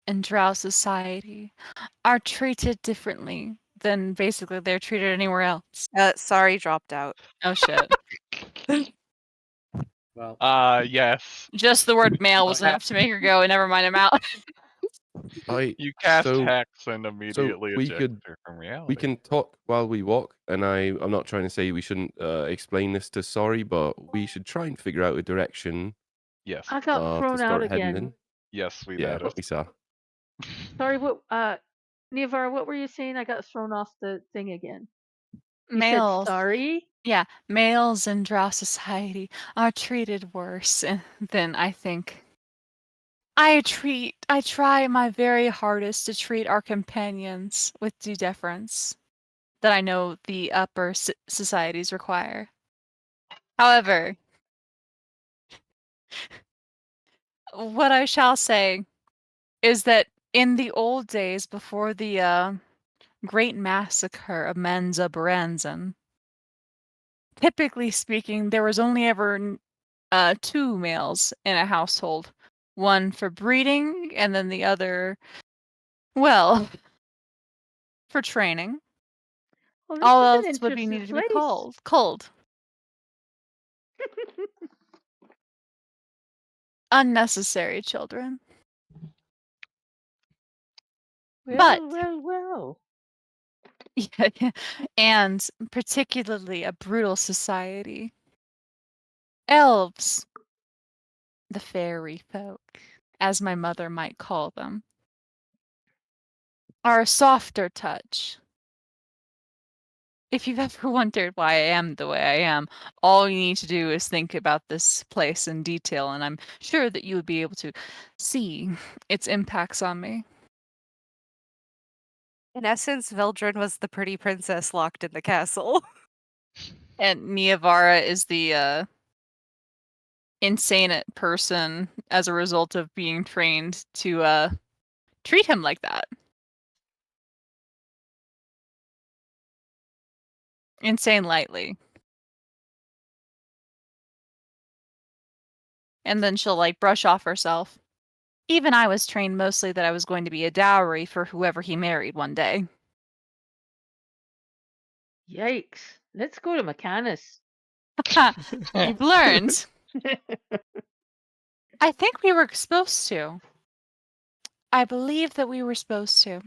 S2: in Drow society are treated differently than basically they're treated anywhere else.
S6: Sorry, dropped out.
S2: Oh shit.
S5: Well,
S7: Yes.
S2: Just the word male was
S5: Okay.
S2: enough to make her go, never mind, I'm out.
S7: You cast
S3: so
S7: hex and immediately
S3: we
S7: eject
S3: could
S7: her from
S3: we
S7: reality.
S3: can talk while we walk, and I'm not trying to say we shouldn't explain this to Sorry, but we should try and figure out a direction
S7: Yes.
S4: I got
S3: to
S4: thrown out
S3: start heading
S4: again.
S3: in.
S7: Yes, we
S3: Yeah,
S7: noticed.
S3: we saw.
S4: Sorry, what Nivar, what were you saying? I got thrown off the thing again. You said
S2: Males.
S4: sorry?
S2: Yeah, males in Drow society are treated worse than I think. I try my very hardest to treat our companions with due deference that I know the upper societies require. However, what I shall say is that in the old days before the great massacre of Menza Baranzan, typically speaking, there was only ever 2 males in a household. One for breeding, and then the other, well, for training.
S4: Well, this
S2: All
S4: is an
S2: else would be
S4: interesting
S2: needed to be
S4: place.
S2: culled. Unnecessary children. But
S4: Well.
S2: yeah, and particularly a brutal society. Elves, the fairy folk, as my mother might call them, are a softer touch. If you've ever wondered why I am the way I am, all you need to do is think about this place in detail, and I'm sure that you would be able to see its impacts on me.
S6: In essence, Veldrin was the pretty princess locked in the castle.
S2: And Niavara is the insane person as a result of being trained to treat him like that. Insane lightly. And then she'll like brush off herself. Even I was trained mostly that I was going to be a dowry for whoever he married one day.
S4: Yikes. Let's go to Mechanus.
S2: You've learned. I think we were supposed to. I believe that we were supposed to.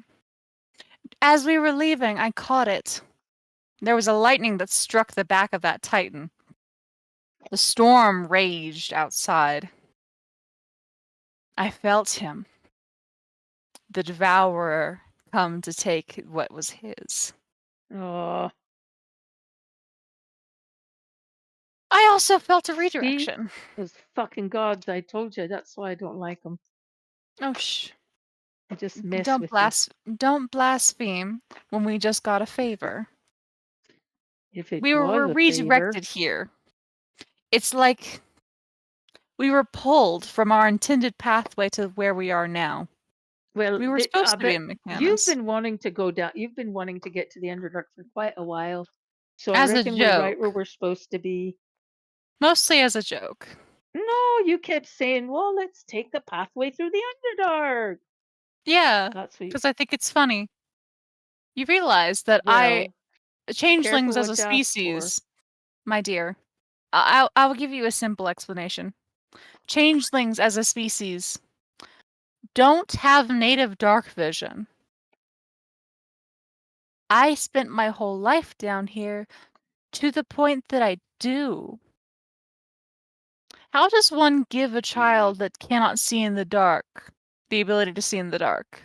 S2: As we were leaving, I caught it. There was a lightning that struck the back of that Titan. The storm raged outside. I felt him, the devourer, come to take what was his.
S4: Oh,
S2: I also felt a
S4: see?
S2: redirection.
S4: Those fucking gods, I told you. That's why I don't like them.
S2: Oh, shh.
S4: They just mess with
S2: Don't blaspheme when we just got a favor.
S4: you. If it
S2: We were
S4: was a favor.
S2: redirected here. It's like we were pulled from our intended pathway to where we are now.
S4: Well,
S2: We were supposed to be in
S4: you've
S2: Mechanus.
S4: been wanting to go down. You've been wanting to get to the Underdark for quite a while. So
S2: As
S4: I
S2: a
S4: reckon we're right
S2: joke.
S4: where we're supposed to be.
S2: Mostly as a joke.
S4: No, you kept saying, well, let's take the pathway through the Underdark.
S2: Yeah,
S4: That's what you,
S2: because I think it's funny. You realize that
S4: well,
S2: changelings
S4: careful
S2: as a
S4: what you ask for.
S2: species, my dear, I will give you a simple explanation. Changelings as a species don't have native dark vision. I spent my whole life down here to the point that I do. How does one give a child that cannot see in the dark the ability to see in the dark?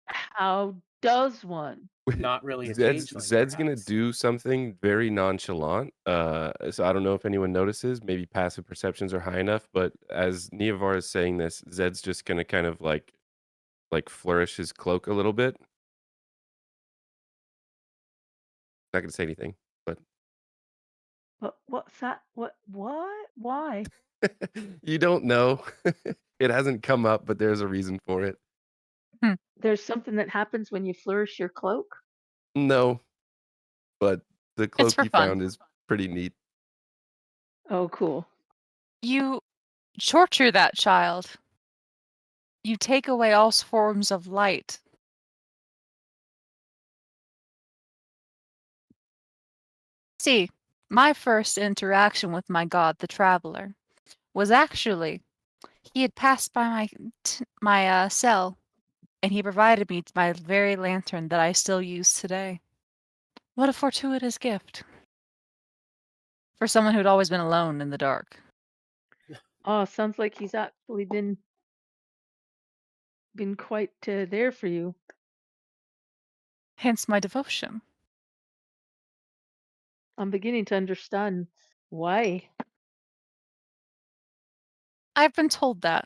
S4: How does one?
S5: Not really a
S3: Zed's
S5: changeling,
S3: gonna
S5: perhaps.
S3: do something very nonchalant. So I don't know if anyone notices. Maybe passive perceptions are high enough, but as Niavar is saying this, Zed's just gonna kind of like flourish his cloak a little bit. Not gonna say anything, but
S4: What's that? What? Why?
S3: you don't know. It hasn't come up, but there's a reason for it.
S4: There's something that happens when you flourish your cloak.
S3: No, but the
S2: It's
S3: cloak
S2: for
S3: you
S2: fun.
S3: found is pretty neat.
S4: Oh, cool.
S2: You torture that child. You take away all forms of light. See, my first interaction with my god, the Traveler, was actually he had passed by my cell, and he provided me my very lantern that I still use today. What a fortuitous gift for someone who'd always been alone in the dark.
S4: Oh, sounds like he's actually been quite there for you.
S2: Hence my devotion.
S4: I'm beginning to understand why.
S2: I've been told that.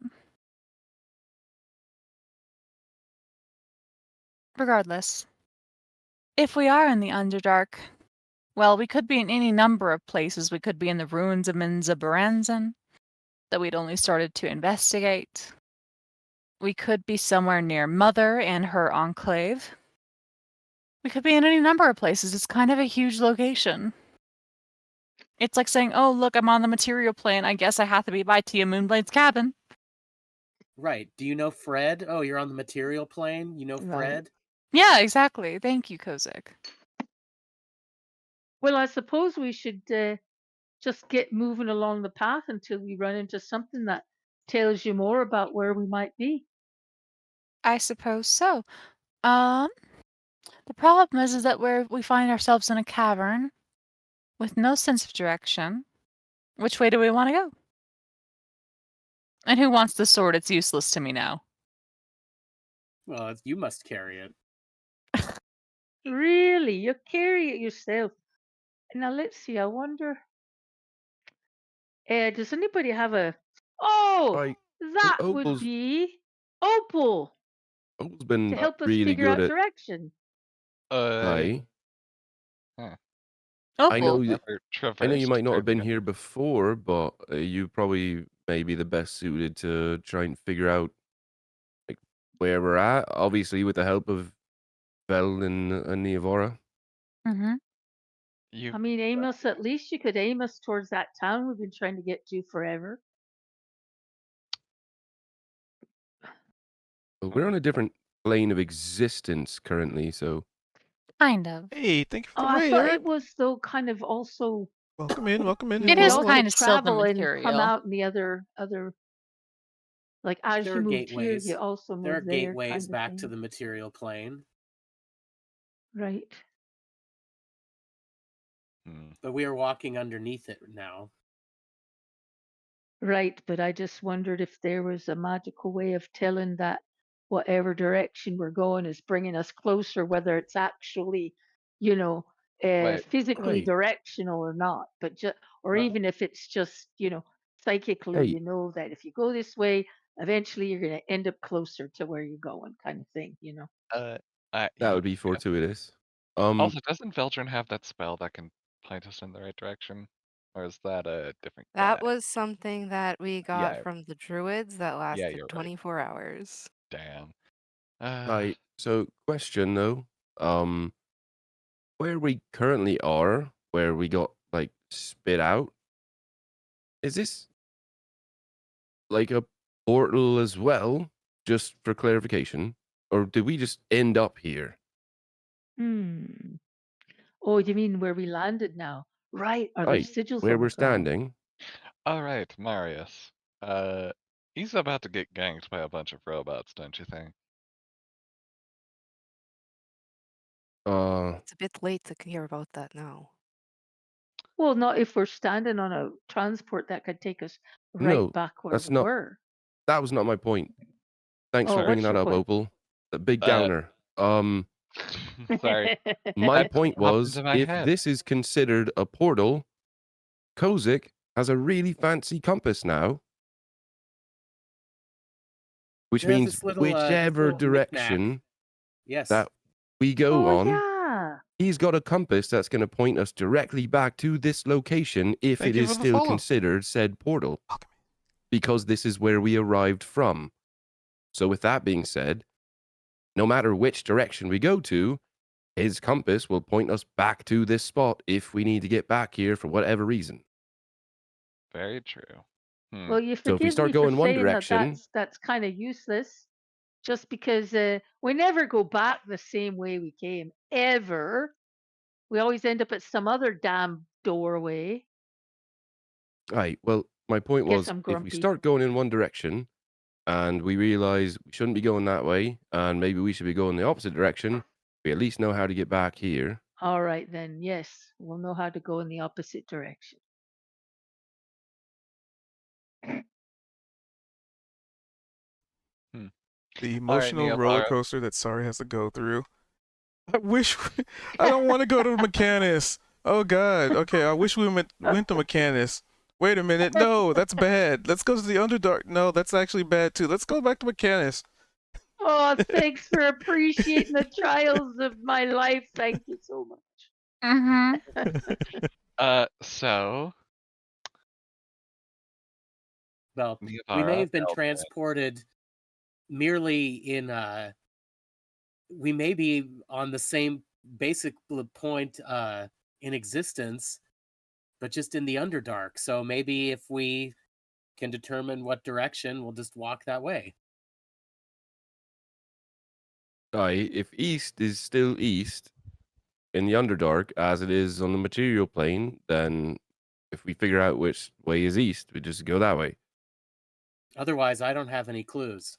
S2: Regardless, if we are in the Underdark, well, we could be in any number of places. We could be in the ruins of Minza Baranzan that we'd only started to investigate. We could be somewhere near Mother and her enclave. We could be in any number of places. It's kind of a huge location. It's like saying, oh, look, I'm on the material plane. I guess I have to be by Tia Moonblade's cabin.
S5: Right. Do you know Fred? Oh, you're on the material plane. You know
S4: Right.
S5: Fred?
S2: Yeah, exactly. Thank you, Kozik.
S4: Well, I suppose we should just get moving along the path until we run into something that tells you more about where we might be.
S2: I suppose so. The problem is that we find ourselves in a cavern with no sense of direction. Which way do we want to go? And who wants the sword? It's useless to me now.
S5: Well, you must carry it.
S4: Really? You carry it yourself. Now let's see. I wonder. Does anybody have a? Oh,
S3: Right.
S4: that would
S3: Opal's
S4: be Opal
S3: Opal's
S4: to
S3: been
S4: help us
S3: really
S4: figure
S3: good
S4: out
S3: at.
S4: direction.
S3: Aye. I know.
S2: Opal.
S3: You,
S7: Never
S3: I know you
S7: traversed
S3: might not have been
S7: Caribbean.
S3: here before, but you probably may be the best suited to try and figure out like where we're at. Obviously, with the help of Vel and Neavora.
S2: Mm-hmm.
S7: You
S4: I mean, Amos. At least you could aim us towards that town we've been trying to get to forever.
S3: But we're on a different plane of existence currently, so
S2: Kind of.
S1: Hey, thank you for
S4: Oh,
S1: the
S4: I
S1: raid,
S4: thought
S1: Eric.
S4: it was though kind of also
S1: Welcome in, welcome in.
S4: you
S2: It
S4: could
S2: is
S1: Hello,
S4: also
S2: kind of still the
S4: travel and come
S2: material.
S4: out in the other like as
S5: There
S4: you
S5: are
S4: moved here,
S5: gateways.
S4: you also
S5: There are
S4: move there,
S5: gateways
S4: kind of
S5: back to
S4: thing.
S5: the material plane.
S4: Right.
S7: Hmm.
S5: But we are walking underneath it now.
S4: Right, but I just wondered if there was a magical way of telling that whatever direction we're going is bringing us closer, whether it's actually, you know,
S7: Wait,
S4: physically
S3: right.
S4: directional or not, but just, or
S5: Well,
S4: even if it's just, psychically,
S3: Hey,
S4: that if you go this way, eventually you're going to end up closer to where you're going, kind of thing.
S7: uh,
S3: that would be
S7: yeah.
S3: fortuitous.
S7: Also, doesn't Veldrin have that spell that can point us in the right direction? Or is that a different guy?
S6: That was something that we got
S7: Yeah,
S6: from the druids that
S7: yeah,
S6: lasted
S7: you're right.
S6: 24 hours.
S7: Damn.
S3: right. So, question though, where we currently are, where we got like spit out, is this like a portal as well? Just for clarification, or did we just end up here?
S4: Hmm. Oh, you mean where we landed now? Right. Are there
S3: Right,
S4: sigils
S3: where
S4: on the
S3: we're
S4: ground?
S3: standing.
S7: All right, Marius. He's about to get ganked by a bunch of robots, don't you think?
S6: It's a bit late to hear about that now.
S4: Well, not if we're standing on a transport that could take us right
S3: No,
S4: back where
S3: that's
S4: we
S3: not.
S4: were.
S3: That was not my point. Thanks
S4: Oh,
S3: for
S7: Sorry.
S3: bringing
S4: what's
S3: that
S4: your
S3: up,
S4: point?
S3: Opal. A big
S7: Uh,
S3: downer.
S7: sorry.
S3: My
S7: That
S3: point
S7: popped
S3: was,
S7: into my
S3: if
S7: head.
S3: this is considered a portal, Kozik has a really fancy compass now, which
S5: it has
S3: means
S5: this little
S3: whichever
S5: knick-knack.
S3: direction
S5: Yes.
S3: that we go
S4: Oh,
S3: on,
S4: yeah.
S3: he's got a compass that's going to point us directly back to this location if
S1: Thank
S3: it
S1: you
S3: is
S1: for the
S3: still
S1: follow.
S3: considered said portal,
S1: Welcome
S3: because this is where we arrived from. So with that being said, no matter which direction we go to, his compass will point us back to this spot if we need to get back here for whatever reason.
S7: Very true.
S4: Well, you
S3: So if we
S4: forgive
S3: start
S4: me for
S3: going one
S4: saying that
S3: direction,
S4: that's kind of useless, just because we never go back the same way we came ever. We always end up at some other damn doorway.
S3: right. Well, my point
S4: Guess
S3: was,
S4: I'm
S3: if we
S4: grumpy.
S3: start going in one direction and we realize we shouldn't be going that way, and maybe we should be going the opposite direction, we at least know how to get back here.
S4: All right, then. Yes, we'll know how to go in the opposite direction.
S1: The
S7: All right,
S1: emotional roller
S7: Neoparo.
S1: coaster that Sari has to go through. I wish I don't want to go to Mechanus. Oh God. Okay, I wish we went to Mechanus. Wait a minute. No, that's bad. Let's go to the Underdark. No, that's actually bad too. Let's go back to Mechanus.
S4: Oh, thanks for appreciating the trials of my life. Thank you so much.
S7: So
S5: Well, we may
S7: Neopara,
S5: have been
S7: Belvin.
S5: transported merely in we may be on the same basic point in existence, but just in the Underdark. So maybe if we can determine what direction, we'll just walk that way.
S3: If east is still east in the Underdark as it is on the material plane, then if we figure out which way is east, we just go that way.
S5: Otherwise, I don't have any clues.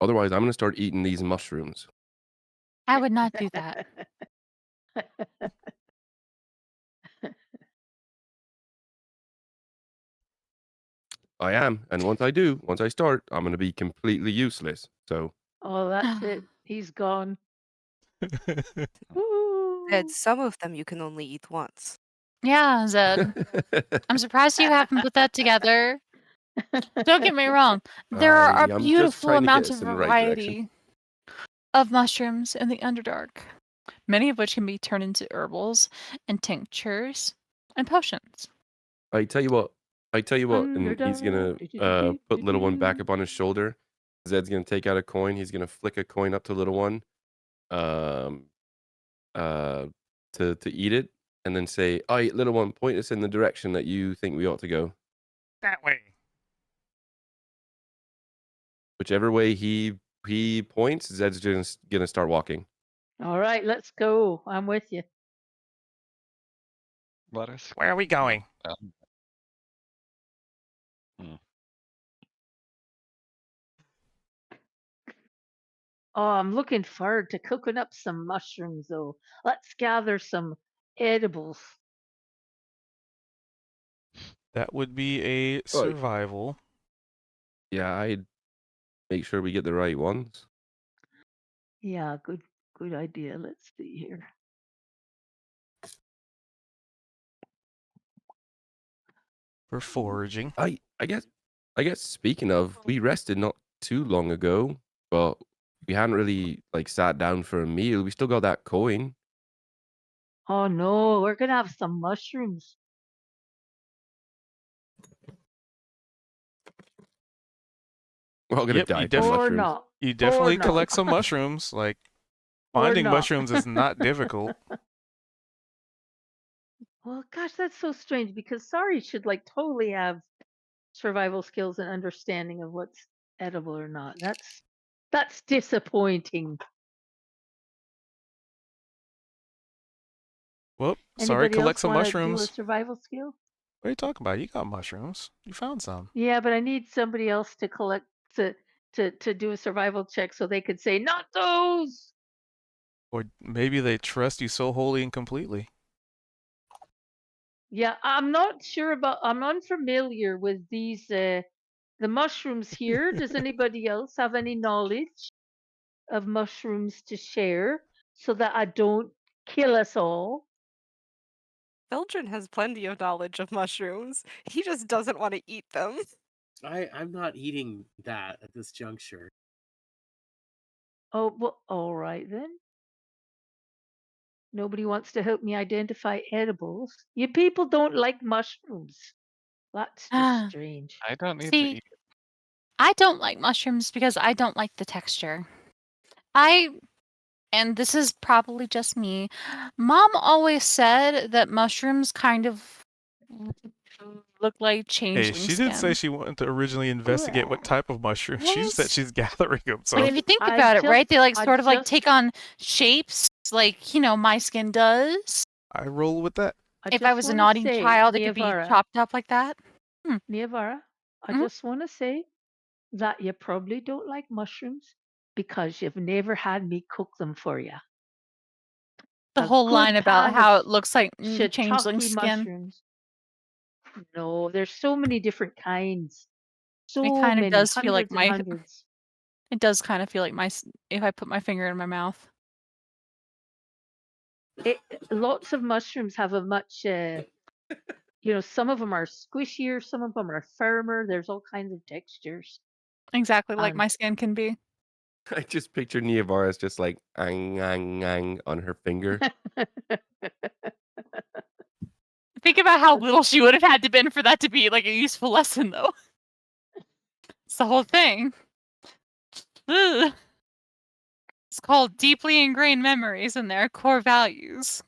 S3: Otherwise, I'm going to start eating these mushrooms.
S2: I would not do that.
S3: I am, and once I start, I'm going to be completely useless. So
S4: Oh, that's it. He's gone.
S6: Zed,
S4: Woo.
S6: some of them you can only eat once.
S2: Yeah, Zed. I'm surprised you haven't put that together. Don't get me wrong. There are
S3: I'm
S2: a
S3: just
S2: beautiful
S3: trying to
S2: amount
S3: get
S2: of
S3: us in the right direction.
S2: variety of mushrooms in the Underdark, many of which can be turned into herbals and tinctures and potions.
S3: I tell you what, and he's gonna
S4: Underdark.
S3: put little one back up on his shoulder. Zed's gonna take out a coin. He's gonna flick a coin up to little one, um, to eat it, and then say, "All right, little one, point us in the direction that you think we ought to go."
S1: That way.
S3: Whichever way he points, Zed's just gonna start walking.
S4: All right, let's go. I'm with you.
S7: Let us.
S1: Where are we going?
S4: Oh, I'm looking forward to cooking up some mushrooms, though. Let's gather some edibles.
S1: That would be a survival.
S3: Yeah, I'd make sure we get the right ones.
S4: Yeah, good idea. Let's see here.
S1: For foraging.
S3: I guess speaking of, we rested not too long ago, but we hadn't really like sat down for a meal. We still got that coin.
S4: Oh no, we're gonna have some mushrooms.
S3: We're all gonna
S1: Yep,
S3: die
S1: you
S3: from
S4: Or
S3: mushrooms.
S4: not.
S1: You definitely
S4: not.
S1: collect some mushrooms. Like
S4: Or
S1: finding
S4: not.
S1: mushrooms is not difficult.
S4: Well, gosh, that's so strange because Sari should like totally have survival skills and understanding of what's edible or not. That's disappointing.
S1: Well, sorry,
S4: Anybody
S1: collect
S4: else
S1: some
S4: want to do a
S1: mushrooms.
S4: survival skill?
S1: What are you talking about? You got mushrooms. You found some.
S4: Yeah, but I need somebody else to collect to do a survival check so they could say not those.
S1: Or maybe they trust you so wholly and completely.
S4: Yeah, I'm unfamiliar with these the mushrooms here. Does anybody else have any knowledge of mushrooms to share so that I don't kill us all?
S6: Belgian has plenty of knowledge of mushrooms. He just doesn't want to eat them.
S5: I'm not eating that at this juncture.
S4: Oh, well, all right then. Nobody wants to help me identify edibles. You people don't like mushrooms. That's just strange.
S7: I don't need to
S2: See,
S7: eat.
S2: I don't like mushrooms because I don't like the texture. I and this is probably just me. Mom always said that mushrooms kind of look like
S1: Hey,
S2: changeling
S1: she did say
S2: skin.
S1: she wanted to originally investigate what type of mushroom. She said
S2: Yes.
S1: she's gathering them.
S2: But
S1: So
S2: if you think
S4: I
S2: about it, right? They like
S4: I
S2: sort of like
S4: just-
S2: take on shapes like, my skin does.
S1: I roll with that.
S2: If
S4: just
S2: I was a
S4: wanna
S2: naughty
S4: say,
S2: child, it could be
S4: Niavara,
S2: chopped up like that.
S4: Niavara, I
S2: Mhm.
S4: just want to say that you probably don't like mushrooms because you've never had me cook them for you.
S2: The
S4: A
S2: whole
S4: good
S2: line about
S4: pan
S2: how
S4: of
S2: it looks like changeling
S4: shiitake
S2: skin.
S4: mushrooms. No, there's so many different kinds. So
S2: It kind of
S4: many,
S2: does feel like
S4: hundreds and hundreds.
S2: it does kind of feel like if I put my finger in my mouth.
S4: Lots of mushrooms have a much, some of them are squishier, some of them are firmer. There's all kinds of textures.
S2: Exactly like
S4: And-
S2: my skin can be.
S3: I just picture Niavara as just like ang, ang, ang on her finger.
S2: Think about how little she would have had to been for that to be like a useful lesson, though. It's the whole thing. Ugh. It's called deeply ingrained memories and their core values.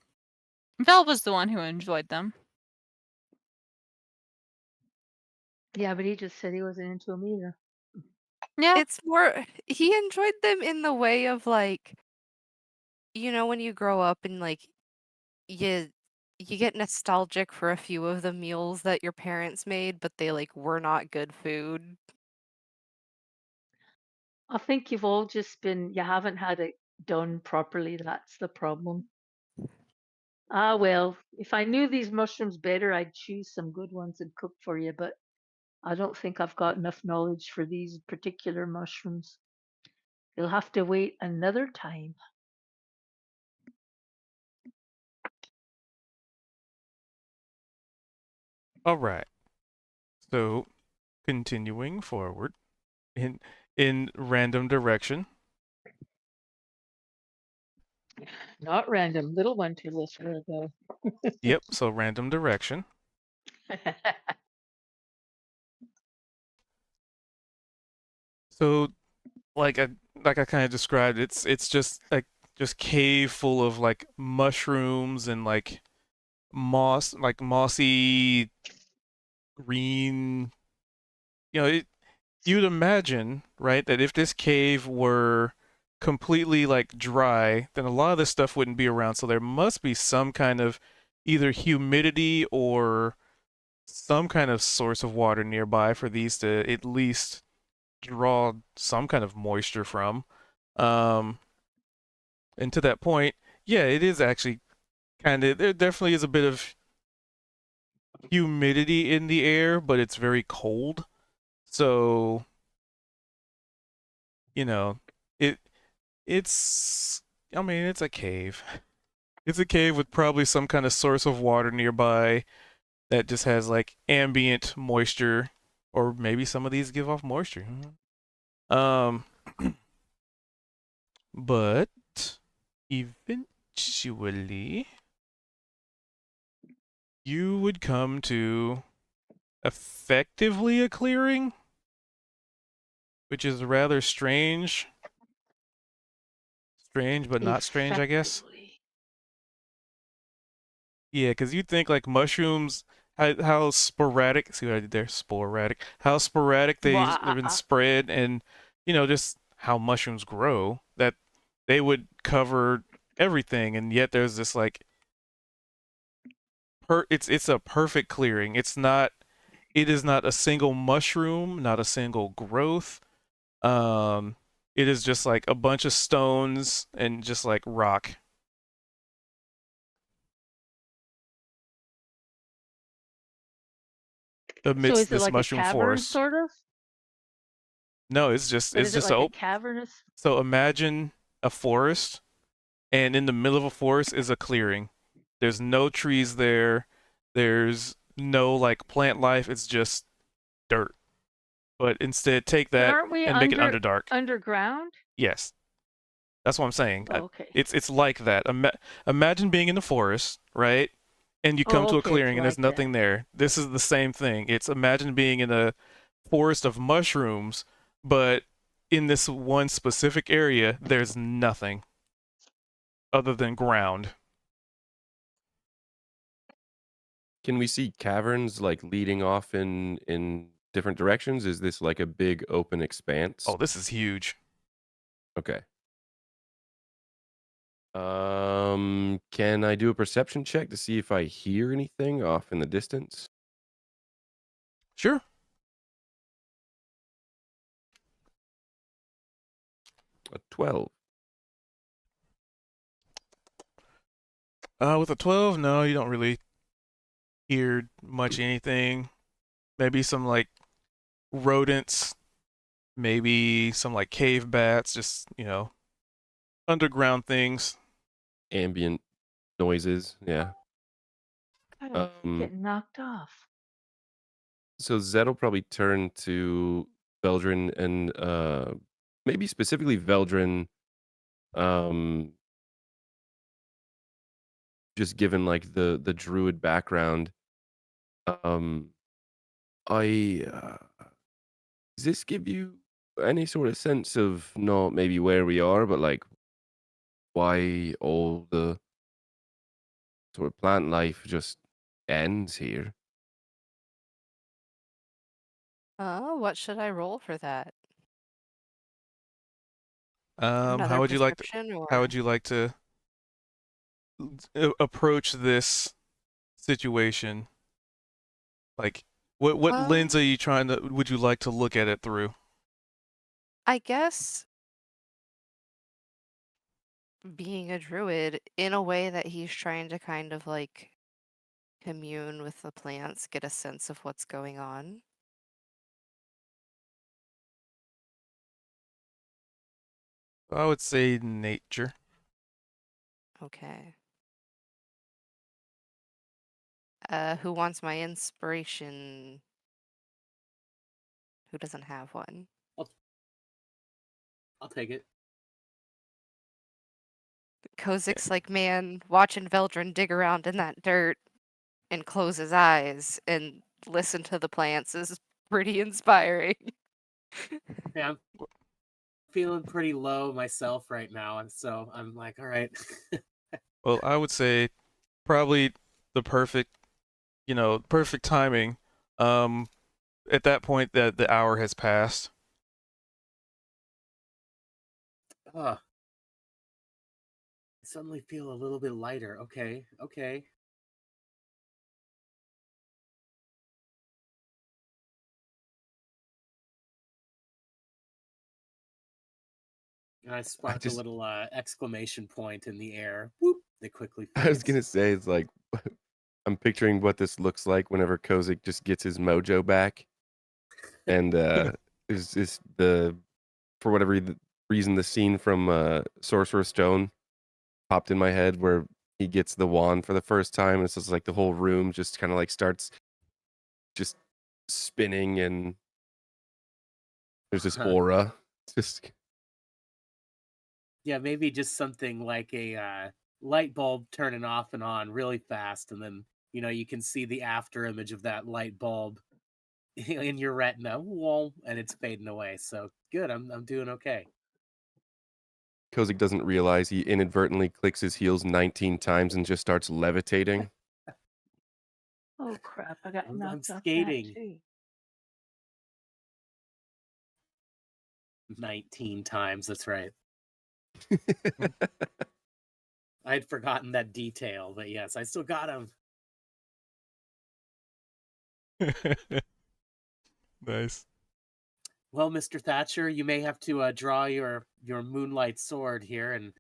S2: Vel was the one who enjoyed them.
S4: Yeah, but he just said he wasn't into them either.
S2: Yeah.
S6: It's more he enjoyed them in the way of like, when you grow up and like you get nostalgic for a few of the meals that your parents made, but they like were not good food.
S4: I think you've all just you haven't had it done properly. That's the problem. Ah, well, if I knew these mushrooms better, I'd choose some good ones and cook for you, but I don't think I've got enough knowledge for these particular mushrooms. You'll have to wait another time.
S1: All right. So, continuing forward in random direction.
S4: Not random, little one to listen ago.
S1: Yep. So random direction. So, like I kind of described, it's just like just cave full of like mushrooms and like mossy green. You'd imagine, right, that if this cave were completely like dry, then a lot of this stuff wouldn't be around. So there must be some kind of either humidity or some kind of source of water nearby for these to at least draw some kind of moisture from. And to that point, yeah, it is actually there definitely is a bit of humidity in the air, but it's very cold. So, it's it's a cave. It's a cave with probably some kind of source of water nearby that just has like ambient moisture, or maybe some of these give off moisture. But eventually you would come to effectively a clearing, which is rather strange. Strange, but not strange, I guess.
S4: Effectively.
S1: Yeah, because you'd think like mushrooms, how sporadic. See what I did there? Sporadic. How sporadic they've been spread, and just how mushrooms grow. That they would cover everything, and yet there's this like it's a perfect clearing. It is not a single mushroom, not a single growth. It is just like a bunch of stones and just like rock. Amidst
S4: So is it
S1: this
S4: like
S1: mushroom
S4: a cavern,
S1: forest.
S4: sort of?
S1: No, it's just
S4: But
S1: it's
S4: is it
S1: just
S4: like
S1: a
S4: a cavernous?
S1: So imagine a forest, and in the middle of a forest is a clearing. There's no trees there. There's no like plant life. It's just dirt. But instead, take
S4: But
S1: that
S4: aren't we
S1: and make it underdark.
S4: underground?
S1: Yes, that's what I'm saying.
S4: Oh, okay.
S1: It's like that. Imagine being in the forest, right? And you come to a
S4: Okay,
S1: clearing
S4: it's
S1: and there's
S4: like that.
S1: nothing there. This is the same thing. It's imagine being in a forest of mushrooms, but in this one specific area, there's nothing. other than ground.
S3: Can we see caverns like leading off in different directions? Is this like a big open expanse?
S1: Oh, this is huge.
S3: Okay. Can I do a perception check to see if I hear anything off in the distance?
S1: Sure.
S3: A 12.
S1: With a 12, no, you don't really hear much anything. Maybe some like rodents, maybe some like cave bats, just, underground things.
S3: Ambient noises, yeah.
S4: God, I keep
S3: Um,
S4: getting knocked off.
S3: So Zed will probably turn to Veldrin and maybe specifically Veldrin, um, just given like the druid background. Um, I does this give you any sort of sense of not maybe where we are, but like why all the sort of plant life just ends here?
S6: What should I roll for that?
S1: How
S6: Another
S1: would you like to,
S6: perception
S1: how
S6: or
S1: would you like to approach this situation? Like, what lens
S6: Uh,
S1: are you would you like to look at it through?
S6: I guess being a druid in a way that he's trying to kind of like commune with the plants, get a sense of what's going on.
S1: I would say nature.
S6: Okay. Who wants my inspiration? Who doesn't have one?
S5: I'll take it.
S6: Kozik's like, man, watching Veldrin dig around in that dirt and close his eyes and listen to the plants is pretty inspiring.
S5: Yeah, I'm feeling pretty low myself right now, and so I'm like, all right.
S1: Well, I would say probably the perfect timing. At that point that the hour has passed.
S5: I suddenly feel a little bit lighter. Okay. And I spark
S3: just-
S5: a little exclamation point in the air. Whoop! They quickly
S3: I was
S5: fades.
S3: gonna say it's like I'm picturing what this looks like whenever Kozik just gets his mojo back, and is the for whatever reason the scene from Sorcerer's Stone popped in my head where he gets the wand for the first time, and it's just like the whole room just kind of like starts just spinning, and there's this aura. It's just
S5: Yeah, maybe just something like a light bulb turning off and on really fast, and then you can see the after image of that light bulb in your retina, whoa, and it's fading away. So good, I'm doing okay.
S3: Kozik doesn't realize he inadvertently clicks his heels 19 times and just starts levitating.
S4: Oh crap! I got
S5: I'm
S4: knocked off that
S5: skating
S4: too.
S5: 19 times. That's right. I had forgotten that detail, but yes, I still got him.
S1: Nice.
S5: Well, Mr. Thatcher, you may have to draw your moonlight sword here, and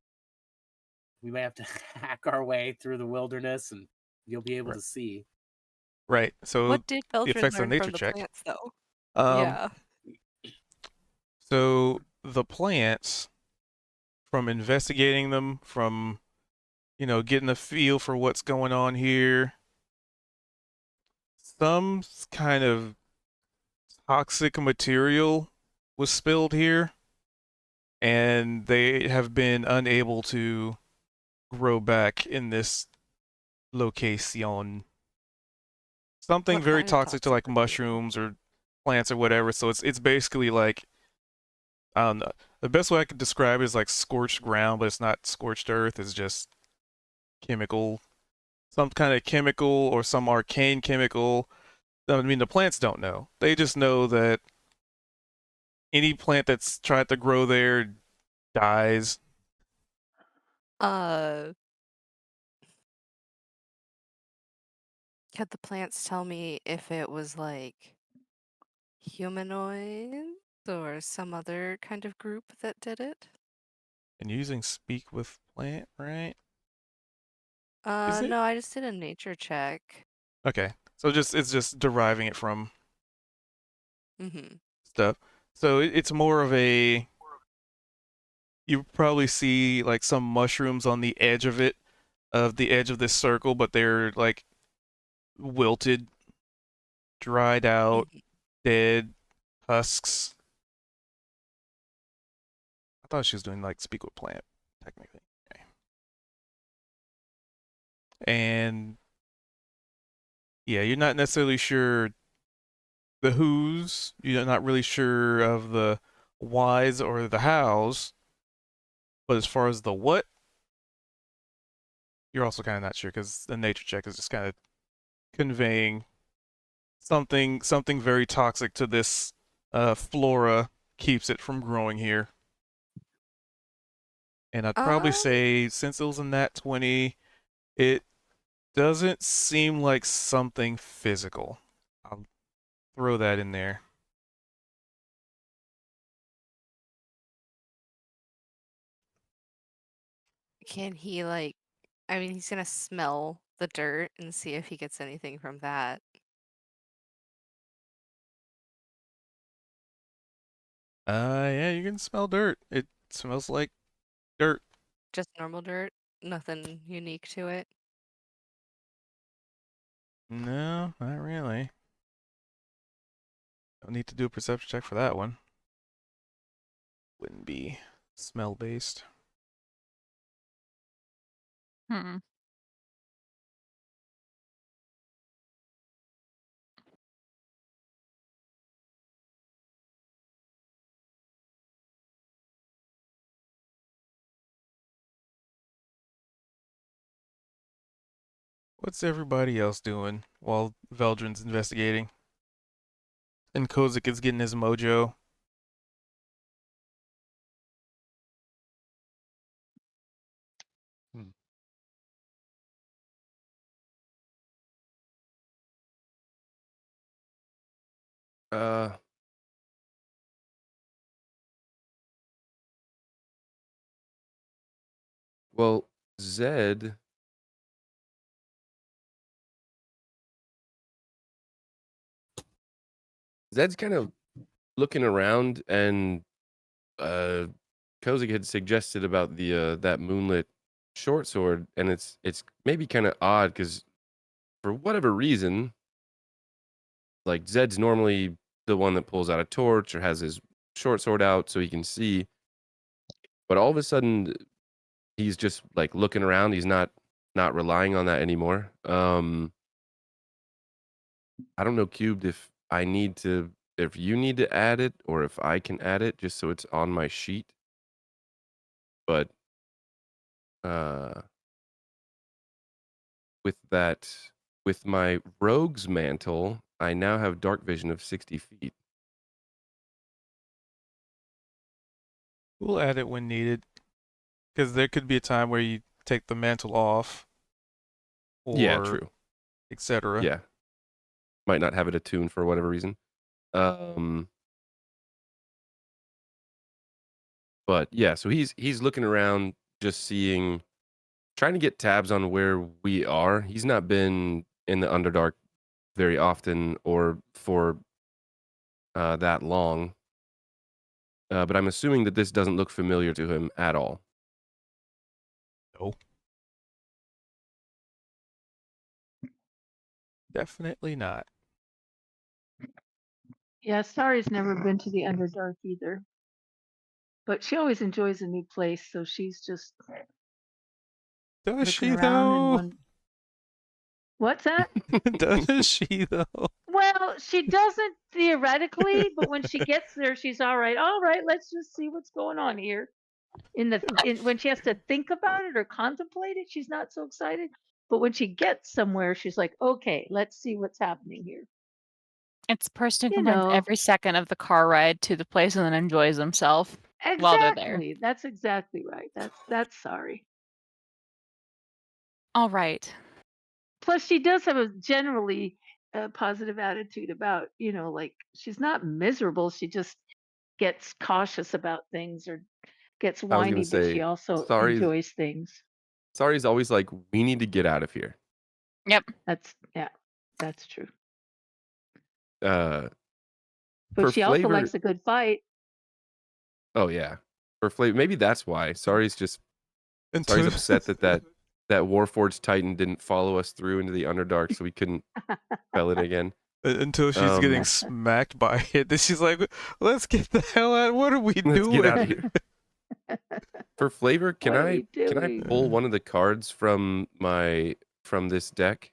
S5: we may have to hack our way through the wilderness, and you'll be able
S1: Right.
S5: to see.
S1: Right. So
S6: What did
S1: the
S6: Veldrin
S1: effects of
S6: learn
S1: nature
S6: from the
S1: check.
S6: plants, though?
S1: Um,
S6: Yeah.
S1: So the plants, from investigating them, from getting a feel for what's going on here, some kind of toxic material was spilled here, and they have been unable to grow back in this location. Something
S6: What
S1: very
S6: kind of
S1: toxic to like
S6: material?
S1: mushrooms or plants or whatever. So it's basically like, I don't know, The best way I could describe it is like scorched ground, but it's not scorched earth. It's just chemical, some kind of chemical or some arcane chemical. I mean, the plants don't know. They just know that any plant that's tried to grow there dies.
S6: Could the plants tell me if it was like humanoids or some other kind of group that did it?
S1: And using speak with plant, right? Is it?
S6: No, I just did a nature check.
S1: Okay. So it's just deriving it from
S6: Mm-hmm.
S1: stuff. So it's more of a, you probably see like some mushrooms on the edge of it, of the edge of this circle, but they're like wilted, dried out, dead husks. I thought she was doing like speak with plant, technically. Okay. And yeah, you're not necessarily sure the who's, you're not really sure of the whys or the hows, but as far as the what, you're also kind of not sure because the nature check is just kind of conveying something very toxic to this flora keeps it from growing here. And I'd probably say since it was in that 20, it doesn't seem like something physical. I'll throw that in there.
S6: Can he like, I mean, he's gonna smell the dirt and see if he gets anything from that.
S1: Yeah, you can smell dirt. It smells like dirt.
S6: Just normal dirt, nothing unique to it.
S1: No, not really. Don't need to do a perception check for that one. Wouldn't be smell based.
S2: Hmm.
S1: What's everybody else doing while Veldrin's investigating? And Kozik is getting his mojo.
S3: Uh, well, Zed's kind of looking around, and Kozik had suggested about the that moonlit short sword, and it's maybe kind of odd because for whatever reason, like Zed's normally the one that pulls out a torch or has his short sword out so he can see, but all of a sudden he's just like looking around. He's not relying on that anymore. I don't know, Cubed, if you need to add it or if I can add it just so it's on my sheet. But with my rogue's mantle, I now have dark vision of 60 feet.
S1: We'll add it when needed. Because there could be a time where you take the mantle off. Or
S3: Yeah, true.
S1: etc.
S3: Yeah. Might not have it attuned for whatever reason. But yeah, so he's looking around, just trying to get tabs on where we are. He's not been in the Underdark very often or for that long. But I'm assuming that this doesn't look familiar to him at all.
S1: No. Definitely not.
S4: Yeah, Sari's never been to the Underdark either. But she always enjoys a new place, so she's just
S1: Does she
S4: looking around and
S1: though?
S4: What's that?
S1: Does she though?
S4: Well, Well, she doesn't theoretically, but when she gets there, she's all right. All right, let's just see what's going on here. When she has to think about it or contemplate it, she's not so excited. But when she gets somewhere, she's like, okay, let's see what's happening here.
S2: It's a person who
S4: You
S2: combines
S4: know,
S2: every second of the car ride to the place and then enjoys themselves while they're there.
S4: exactly. That's exactly right. That's sorry.
S2: All right.
S4: Plus, she does have a generally positive attitude about, like she's not miserable. She just gets cautious about things or gets
S3: I was gonna
S4: whiny, but she
S3: say,
S4: also
S3: sorry.
S4: enjoys things.
S3: Sorry's always like, we need to get out of here.
S2: Yep.
S4: That's true.
S3: Uh,
S4: But
S3: for
S4: she also
S3: flavor,
S4: likes a good fight.
S3: oh yeah, for flavor. Maybe that's why. Sorry's
S1: Until
S3: upset that Warforged Titan didn't follow us through into the Underdark, so we couldn't spell it again.
S1: until she's getting
S3: Um,
S1: smacked by it, then she's like, "Let's get the hell out! What are we
S3: Let's
S1: doing?"
S3: get out of here. For flavor, can
S4: What are
S3: I
S4: we doing?
S3: pull one of the cards from this deck?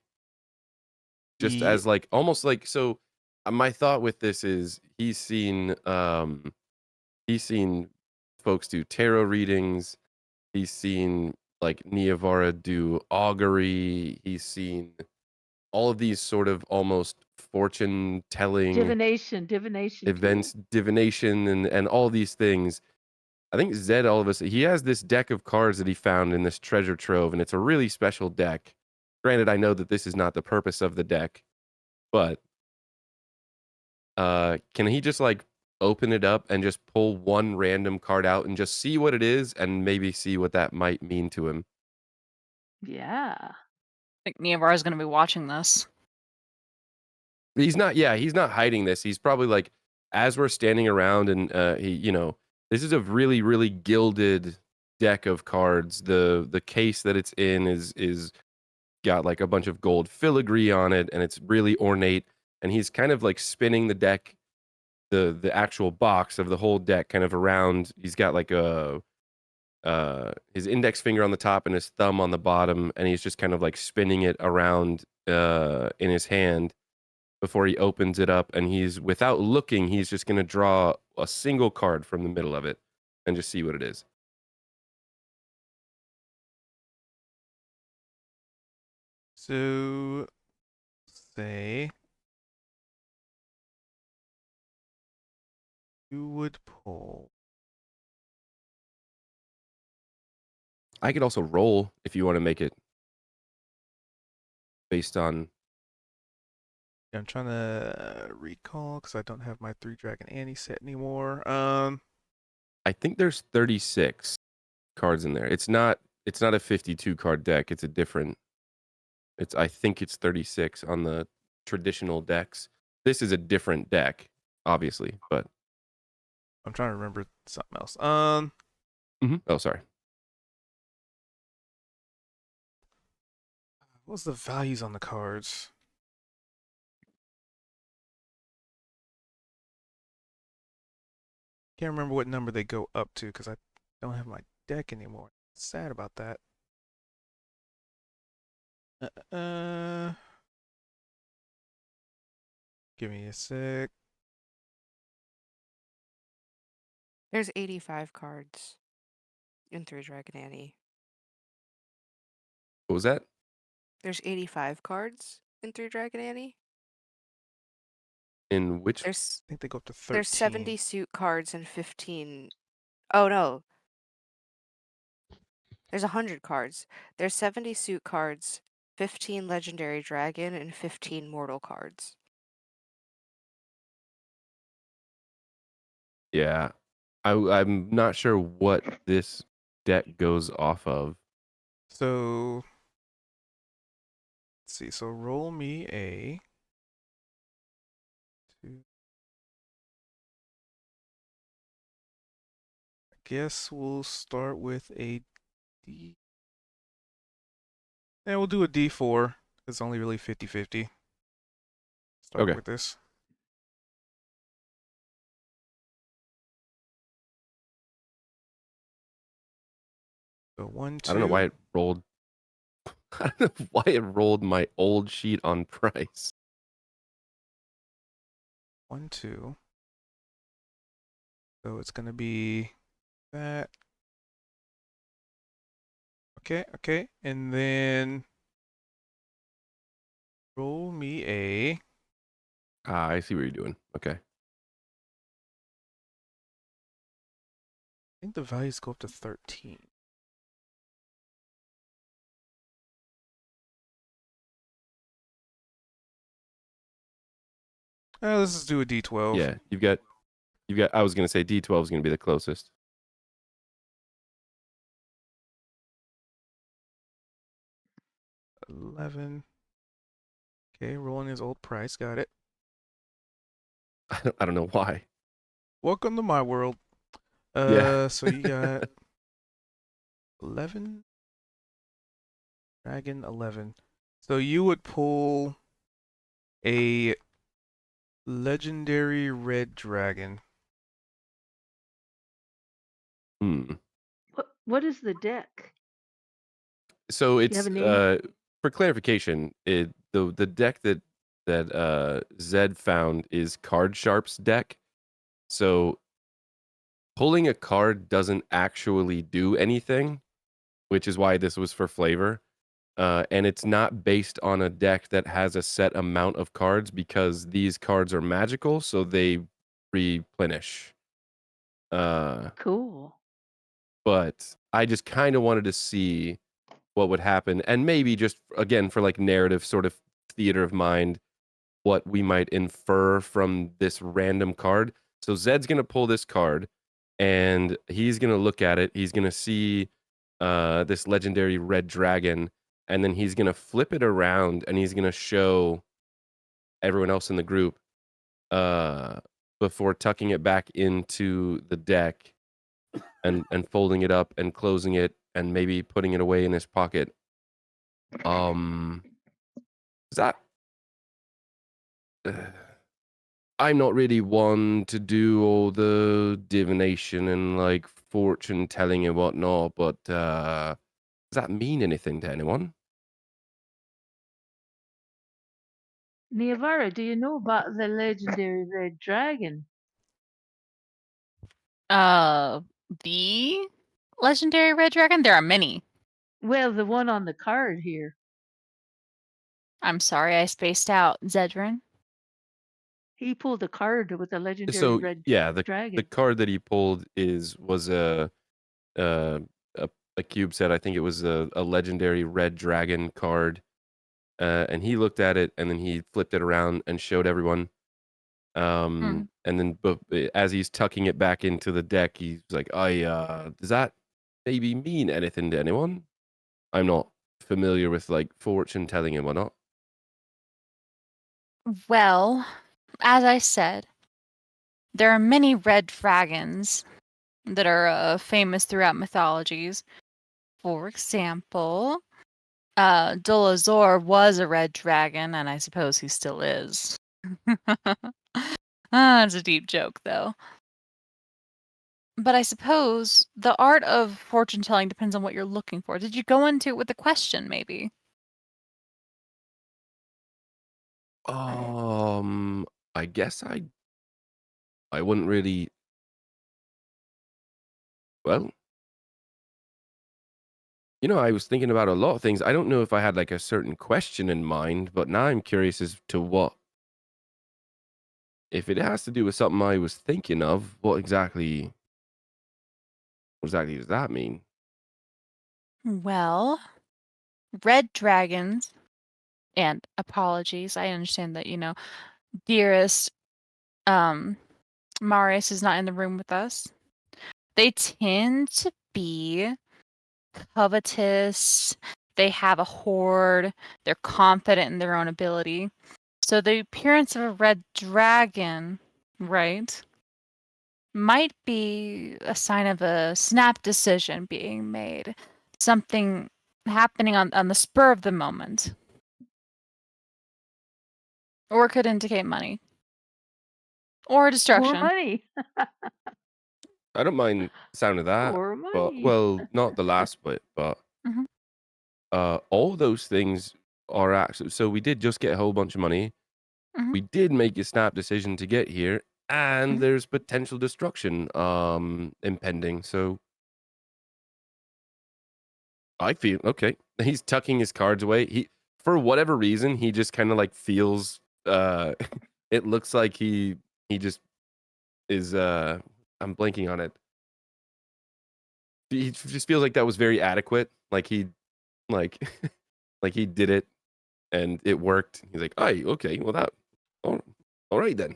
S3: Just
S1: Ye-
S3: as like almost like so my thought with this is he's seen folks do tarot readings, he's seen like Niavara do augury, he's seen all of these sort of almost fortune telling
S4: Divination
S3: events,
S4: tool.
S3: divination and all these things. I think Zed, all of us, he has this deck of cards that he found in this treasure trove, and it's a really special deck. Granted, I know that this is not the purpose of the deck, but can he just like open it up and just pull one random card out and just see what it is and maybe see what that might mean to him?
S4: Yeah.
S2: I think Niavara is going to be watching this.
S3: He's not hiding this. He's probably like, as we're standing around and this is a really, really gilded deck of cards. The case that it's in is got like a bunch of gold filigree on it, and it's really ornate. And he's kind of like spinning the deck, the actual box of the whole deck kind of around. He's got like his index finger on the top and his thumb on the bottom, and he's just kind of like spinning it around in his hand before he opens it up, and he's without looking, he's just going to draw a single card from the middle of it and just see what it is.
S1: So, say you would pull.
S3: I could also roll if you want to make it based on.
S1: Yeah, I'm trying to recall because I don't have my 3-Dragon Annie set anymore.
S3: I think there's 36 cards in there. It's not a 52 card deck. It's a different. I think it's 36 on the traditional decks. This is a different deck, obviously, but
S1: I'm trying to remember something else.
S3: Oh, sorry.
S1: What was the values on the cards? Can't remember what number they go up to because I don't have my deck anymore. Sad about that. Give me a sec.
S6: There's 85 cards in 3-Dragon Annie.
S3: What was that?
S6: There's 85 cards in 3-Dragon Annie.
S3: In which?
S1: I think they go up to 13.
S6: There's 70 suit cards and 15. Oh no. There's 100 cards. There's 70 suit cards, 15 legendary dragon, and 15 mortal cards.
S3: Yeah. I'm not sure what this deck goes off of.
S1: So, let's see. So roll me a 2. I guess we'll start with a D. Yeah, we'll do a D4. It's only really 50-50. Start
S3: Okay.
S1: with this. So 1, 2.
S3: I don't know why it rolled. I don't know why it rolled my old sheet on price.
S1: 1, 2. So it's gonna be that. Okay. And then roll me a.
S3: Ah, I see what you're doing. Okay.
S1: I think the values go up to 13. Let's just do a D12.
S3: Yeah, you've got. I was gonna say D12 is gonna be the closest.
S1: 11. Okay, rolling his old price. Got it.
S3: I don't know why.
S1: Welcome to my world.
S3: Yeah.
S1: So you got 11. Dragon 11. So you would pull a legendary red dragon.
S3: Hmm.
S4: What is the deck?
S3: So
S4: you
S3: it's
S4: have a name?
S3: for clarification, the deck that Zed found is Card Sharp's deck. So pulling a card doesn't actually do anything, which is why this was for flavor. And it's not based on a deck that has a set amount of cards because these cards are magical, so they replenish.
S4: Cool.
S3: But I just kind of wanted to see what would happen, and maybe just again for like narrative sort of theater of mind, what we might infer from this random card. So Zed's gonna pull this card, and he's gonna look at it. He's gonna see this legendary red dragon, and then he's gonna flip it around, and he's gonna show everyone else in the group uh, before tucking it back into the deck and folding it up and closing it and maybe putting it away in his pocket. Is that I'm not really one to do all the divination and like fortune telling and whatnot, but does that mean anything to anyone?
S4: Niavara, do you know about the legendary red dragon?
S2: The legendary red dragon? There are many.
S4: Well, the one on the card here.
S2: I'm sorry, I spaced out. Zedrin?
S4: He pulled a card with a legendary
S3: So
S4: red
S3: yeah, the
S4: dragon.
S3: card that he pulled was uh, a cube set. I think it was a legendary red dragon card. And he looked at it and then he flipped it around and showed everyone. And then as he's tucking it back into the deck, he's like, does that maybe mean anything to anyone? I'm not familiar with like fortune telling and whatnot.
S2: Well, as I said, there are many red dragons that are famous throughout mythologies. For example, Dolazor was a red dragon, and I suppose he still is. It's a deep joke, though. But I suppose the art of fortune telling depends on what you're looking for. Did you go into it with a question, maybe?
S3: I guess I wouldn't really. Well, I was thinking about a lot of things. I don't know if I had like a certain question in mind, but now I'm curious as to what. If it has to do with something I was thinking of, what exactly does that mean?
S2: Well, red dragons, and apologies, I understand that, dearest Marius is not in the room with us. They tend to be covetous. They have a hoard. They're confident in their own ability. So the appearance of a red dragon, right, might be a sign of a snap decision being made. Something happening on the spur of the moment. Or it could indicate money. Or
S4: More
S2: destruction.
S4: money.
S3: I don't mind the sound of that,
S4: More
S3: but
S4: money.
S3: not the last bit, but
S2: Mhm.
S3: all those things are actually. So we did just get a whole bunch of money, We did make a snap decision to get here, and
S2: Mhm.
S3: there's potential destruction impending. So I feel okay. He's tucking his cards away. He, for whatever reason, he just kind of like feels. It looks like he just is. I'm blanking on it. He just feels like that was very adequate. Like he, like, like he did it, and it worked. He's like, "Oh, okay. Well, that. All right then.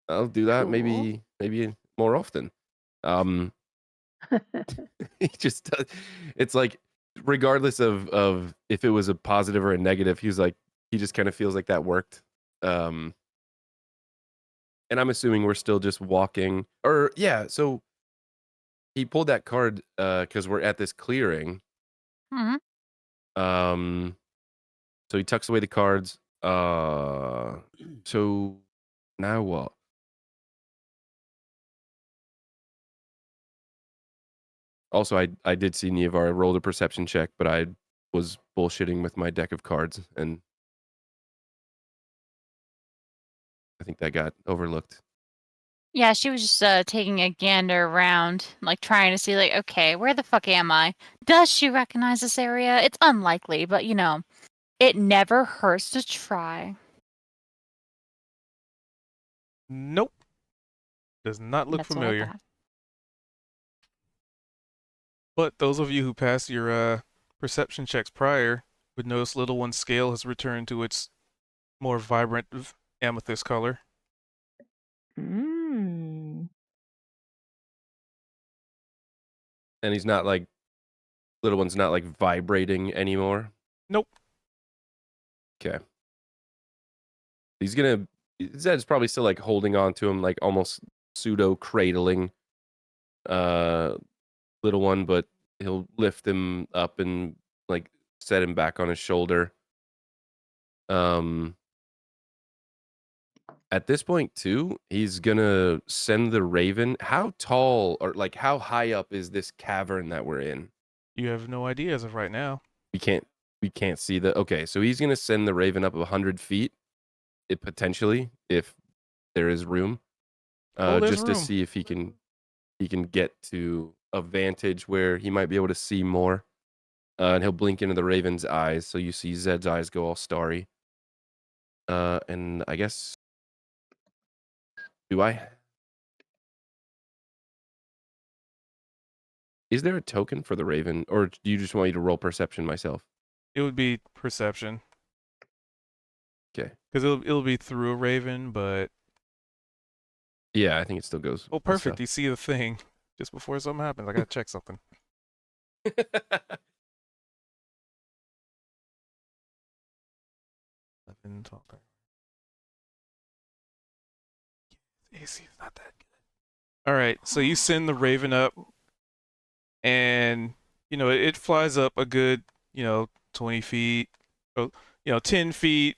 S3: I'll do that.
S4: Cool.
S3: Maybe more often." He just does. It's like regardless of if it was a positive or a negative, he was like he just kind of feels like that worked. And I'm assuming we're still just walking, or yeah. So he pulled that card because we're at this clearing.
S2: Mhm.
S3: So he tucks away the cards. So now what? Also, I did see Nevar rolled a perception check, but I was bullshitting with my deck of cards, and I think that got overlooked.
S2: Yeah, she was just taking a gander around, like trying to see, like, okay, where the fuck am I? Does she recognize this area? It's unlikely, but you know, it never hurts to try.
S1: Nope. Does not look
S2: That's what I
S1: familiar.
S2: thought.
S1: But those of you who passed your perception checks prior would notice little one's scale has returned to its more vibrant amethyst color.
S4: Mm.
S3: And he's not like little one's not like vibrating anymore.
S1: Nope.
S3: Okay. He's gonna. Zed's probably still like holding on to him, like almost pseudo cradling little one, but he'll lift him up and like set him back on his shoulder. At this point too, he's gonna send the raven. How tall or like how high up is this cavern that we're in?
S1: You have no idea as of right now.
S3: We can't see the. Okay, so he's gonna send the raven up 100 feet, it potentially, if there is room,
S1: Oh, there's
S3: just to
S1: room.
S3: see if he can get to a vantage where he might be able to see more. And he'll blink into the raven's eyes, so you see Zed's eyes go all starry. And I guess, do I? Is there a token for the raven, or do you just want me to roll perception myself?
S1: It would be perception.
S3: Okay.
S1: Because it'll be through a raven, but
S3: Yeah, I think it still goes.
S1: oh,
S3: with
S1: perfect.
S3: stuff.
S1: You see the thing just before something happens. I gotta check something. AC is not that good. All right, so you send the raven up, and you know it flies up a good 20 feet, or 10 feet.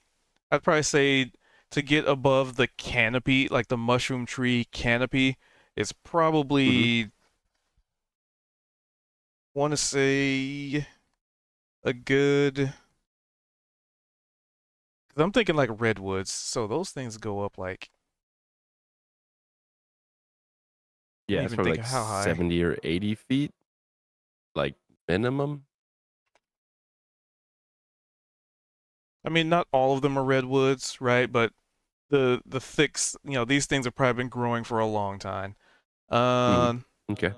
S1: I'd probably say to get above the canopy, like the mushroom tree canopy, is probably want to say a good. Cause I'm thinking like redwoods, so those things go up like.
S3: Yeah,
S1: Can't
S3: it's
S1: even
S3: probably
S1: think
S3: like
S1: of how high.
S3: 70 or 80 feet, like minimum.
S1: I mean, not all of them are redwoods, right? But the thicks, these things have probably been growing for a long time.
S3: Okay.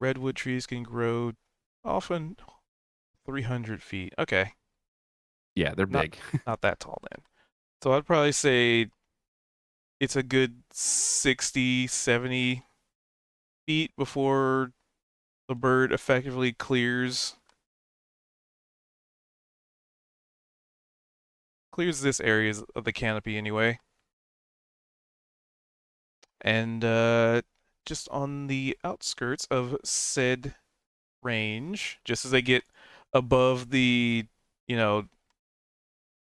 S1: Redwood trees can grow often 300 feet. Okay,
S3: Yeah, they're
S1: Not-
S3: big.
S1: not that tall then. So I'd probably say it's a good 60, 70 feet before the bird effectively clears this area of the canopy anyway. And just on the outskirts of said range, just as they get above the,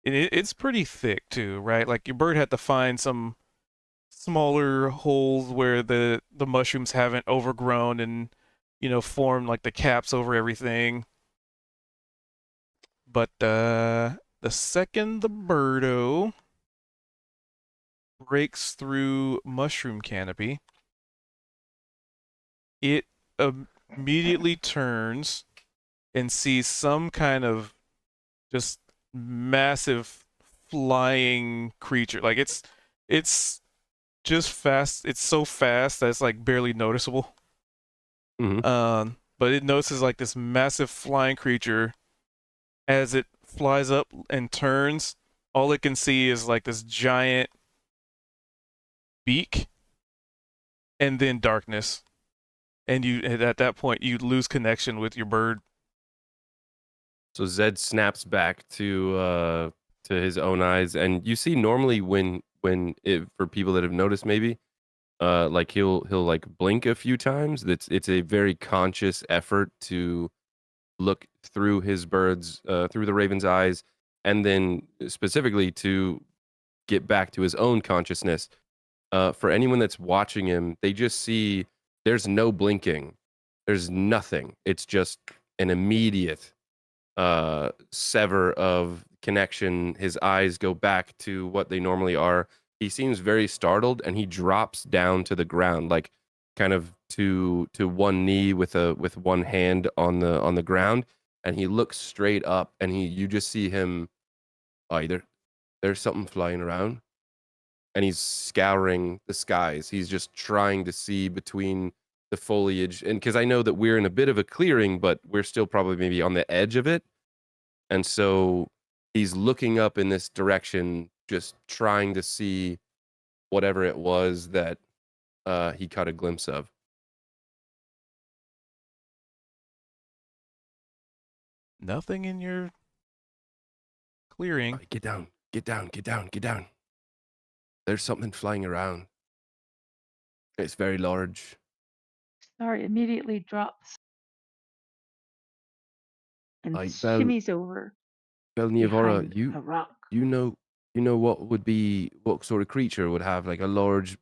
S1: it's pretty thick too, right? Like your bird had to find some smaller holes where the mushrooms haven't overgrown and formed like the caps over everything. But the second the birdo breaks through mushroom canopy, it immediately turns and sees some kind of just massive flying creature. Like it's just fast. It's so fast that it's like barely noticeable. But it notices like this massive flying creature. As it flies up and turns, all it can see is like this giant beak and then darkness. And at that point you lose connection with your bird.
S3: So Zed snaps back to his own eyes, and you see normally when it, for people that have noticed maybe, like he'll like blink a few times. It's a very conscious effort to look through his bird's through the raven's eyes, and then specifically to get back to his own consciousness. For anyone that's watching him, they just see there's no blinking, there's nothing. It's just an immediate sever of connection. His eyes go back to what they normally are. He seems very startled, and he drops down to the ground, like kind of to one knee with one hand on the ground, and he looks straight up, and you just see him either there's something flying around, and he's scouring the skies. He's just trying to see between the foliage, and because I know that we're in a bit of a clearing, but we're still probably maybe on the edge of it. And so he's looking up in this direction, just trying to see whatever it was that he caught a glimpse of.
S1: Nothing in your clearing.
S3: All right, get down, get down, get down, get down. There's something flying around. It's very large.
S4: Sorry, immediately drops and
S3: Well,
S4: shimmies over
S3: Niavora,
S4: behind a rock.
S3: you know what sort of creature would have like a large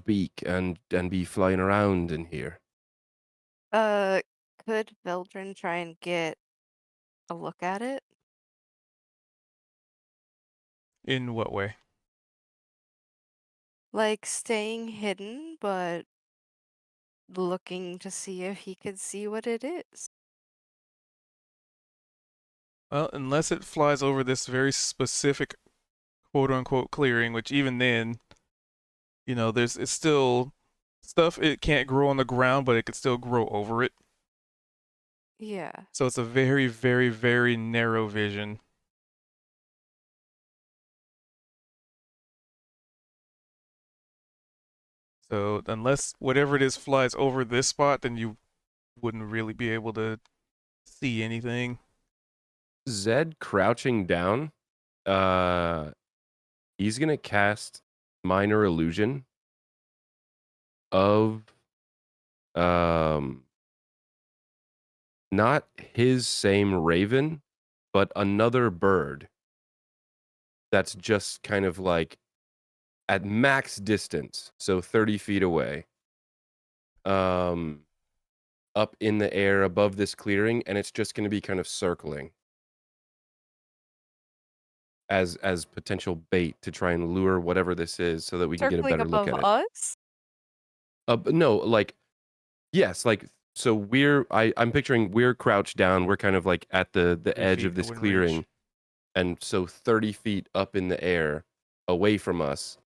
S3: beak and be flying around in here?
S6: Could Veldrin try and get a look at it?
S1: In what way?
S6: Like staying hidden, but looking to see if he could see what it is.
S1: Well, unless it flies over this very specific quote unquote clearing, which even then, it's still stuff it can't grow on the ground, but it could still grow over it.
S6: Yeah.
S1: So it's a very, very, very narrow vision. So unless whatever it is flies over this spot, then you wouldn't really be able to see anything.
S3: Zed crouching down, he's gonna cast Minor Illusion of not his same raven, but another bird that's just kind of like at max distance, so 30 feet away, up in the air above this clearing, and it's just going to be kind of circling as potential bait to try and lure whatever this is, so that we can get a
S6: Circling
S3: better look
S6: above
S3: at it.
S6: us?
S3: But no, like, yes, like, so I'm picturing we're crouched down, we're kind of like at the
S1: 30
S3: edge
S1: feet
S3: of this
S1: within
S3: clearing,
S1: reach.
S3: and so 30 feet up in the air away from us,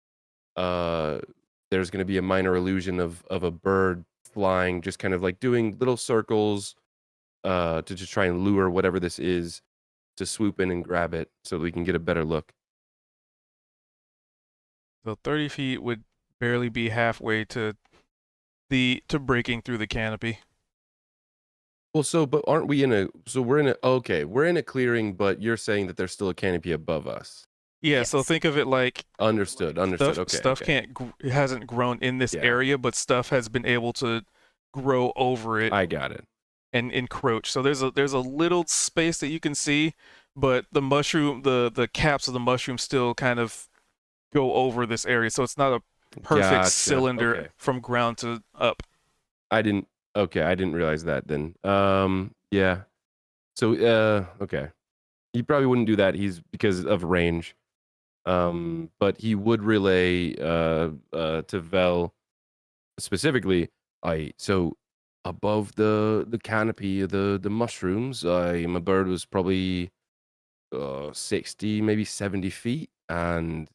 S3: there's going to be a minor illusion of a bird flying, just kind of like doing little circles to just try and lure whatever this is to swoop in and grab it, so that we can get a better look.
S1: So 30 feet would barely be halfway to breaking through the canopy.
S3: Well, but aren't we we're in a clearing, but you're saying that there's still a canopy above us.
S1: Yeah, so
S6: Yes.
S1: think of it like
S3: Understood.
S1: stuff
S3: Okay.
S1: it hasn't grown in this
S3: Yeah.
S1: area, but stuff has been able to grow over it
S3: I got it.
S1: and encroach. So there's a little space that you can see, but the mushroom, the caps of the mushroom still kind of go over this area. So it's not a perfect
S3: Gotcha.
S1: cylinder
S3: Okay.
S1: from ground to up.
S3: I didn't realize that then. Yeah. So okay. He probably wouldn't do that. He's because of range. But he would relay to Vel specifically. So above the canopy of the mushrooms, my bird was probably 60, maybe 70 feet, and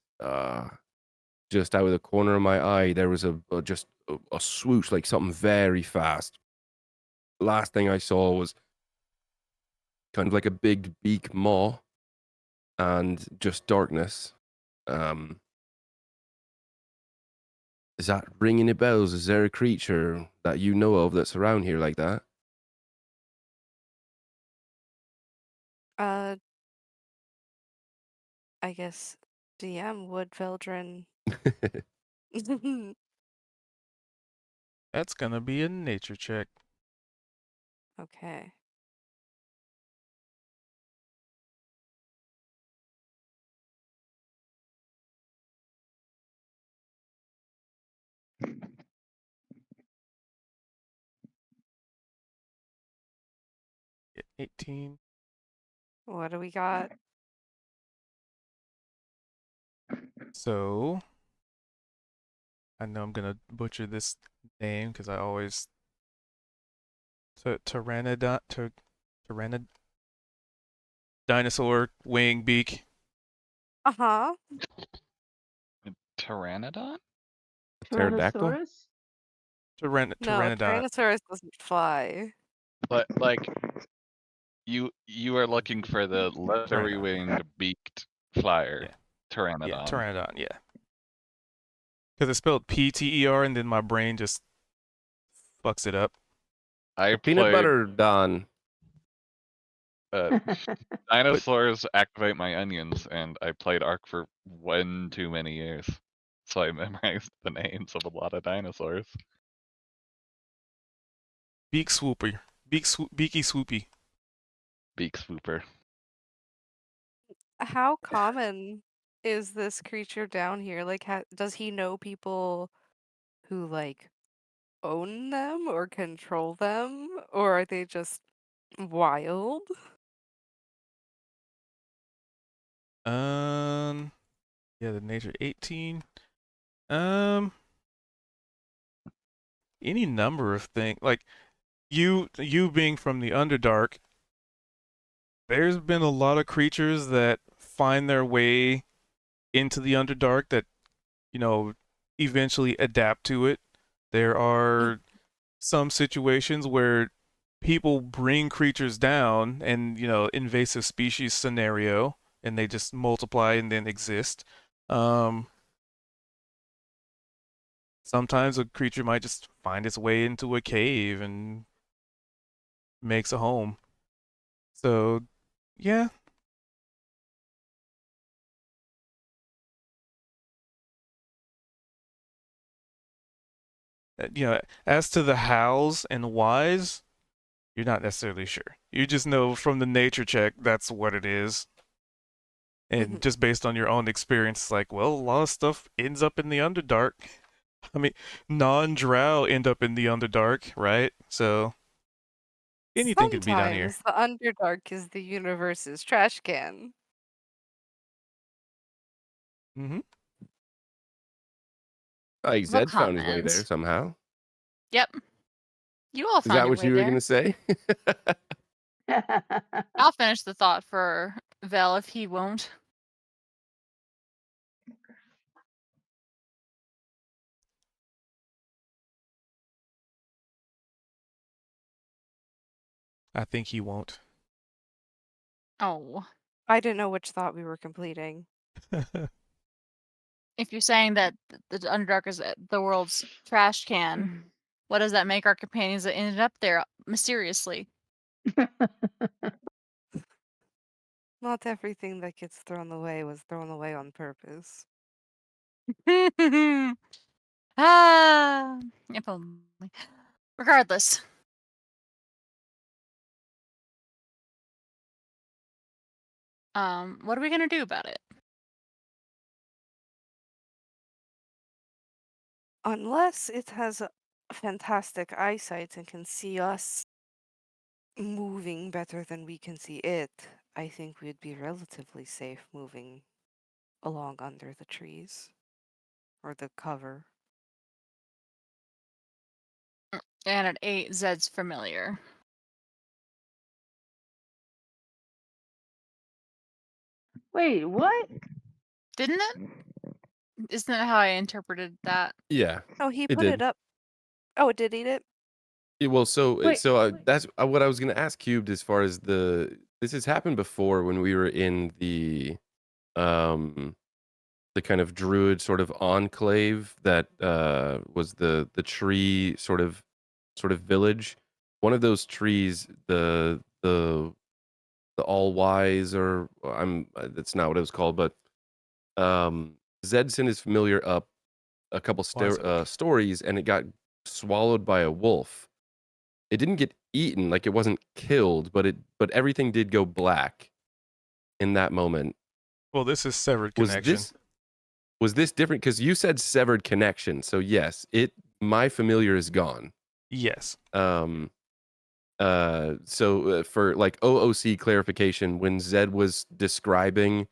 S3: just out of the corner of my eye, there was just a swoosh, like something very fast. Last thing I saw was kind of like a big beak maw and just darkness. Is that ring any bells? Is there a creature that you know of that's around here like that?
S6: Uh, I guess DM would Veldrin.
S1: That's gonna be a nature check.
S6: Okay.
S1: Yeah, 18.
S6: What do we got?
S1: So I know I'm gonna butcher this name because I always Tyrannodon Tyrannod dinosaur wing beak.
S6: Uh-huh.
S7: Pteranodon?
S3: Pterodactyl?
S4: Tyrannosaurus?
S6: No,
S1: Pteranodon.
S6: Tyrannosaurus doesn't fly.
S7: But like you are looking for the leathery
S1: Pteranodon.
S7: winged beaked flyer.
S1: Yeah.
S7: Pteranodon.
S1: Yeah, Pteranodon, yeah. Because it's spelled Pter, and then my brain just fucks it up.
S7: I
S3: Peanut
S7: played
S3: butter, Don.
S7: dinosaurs activate my onions, and I played Ark for one too many years. So I memorized the names of a lot of dinosaurs.
S1: Beak swooper. Beaky swoopy.
S7: Beak swooper.
S6: How common is this creature down here? Like, does he know people who, like, own them or control them? Or are they just wild?
S1: Yeah, the nature 18. Any number of things. Like you being from the Underdark, there's been a lot of creatures that find their way into the Underdark that, eventually adapt to it. There are some situations where people bring creatures down and, invasive species scenario, and they just multiply and then exist. Sometimes a creature might just find its way into a cave and makes a home. So, yeah. As to the hows and whys, you're not necessarily sure. You just know from the nature check that's what it is. And just based on your own experience, like, well, a lot of stuff ends up in the Underdark. I mean, non-drow end up in the Underdark, right? So anything could be down here.
S6: Sometimes the Underdark is the universe's trash can.
S1: Mm-hmm.
S3: Like
S2: The
S3: Zed found his way there
S2: comments.
S3: somehow.
S2: Yep. You all
S3: Is
S2: found
S3: that
S2: your
S3: what
S2: way
S3: you were
S2: there.
S3: gonna say?
S2: I'll finish the thought for Vel if he won't.
S1: I think he won't.
S2: Oh.
S6: I didn't know which thought we were completing.
S2: If you're saying that the Underdark is the world's trash can, what does that make our companions that ended up there mysteriously?
S6: Not everything that gets thrown away was thrown away on purpose.
S2: Ah, if only. Regardless. What are we gonna do about it?
S6: Unless it has a fantastic eyesight and can see us moving better than we can see it, I think we'd be relatively safe moving along under the trees or the cover.
S2: And at 8, Zed's familiar.
S4: Wait, what?
S2: Didn't it? Isn't that how I interpreted that?
S3: Yeah,
S6: Oh, he
S3: it
S6: put it
S3: did.
S6: up. Oh, it did eat it?
S3: Yeah, well,
S4: Wait.
S3: that's what I was gonna ask Cubed as far as this has happened before when we were in the kind of druid sort of enclave that was the tree sort of village. One of those trees, the all wise, or that's not what it was called, but Zedson is familiar up a couple
S1: Wise oak.
S3: stories, and it got swallowed by a wolf. It didn't get eaten, like it wasn't killed, but everything did go black in that moment.
S1: Well, this is severed connection.
S3: Was this different? Because you said severed connection, so yes, my familiar is gone.
S1: Yes.
S3: So for like OOC clarification, when Zed was describing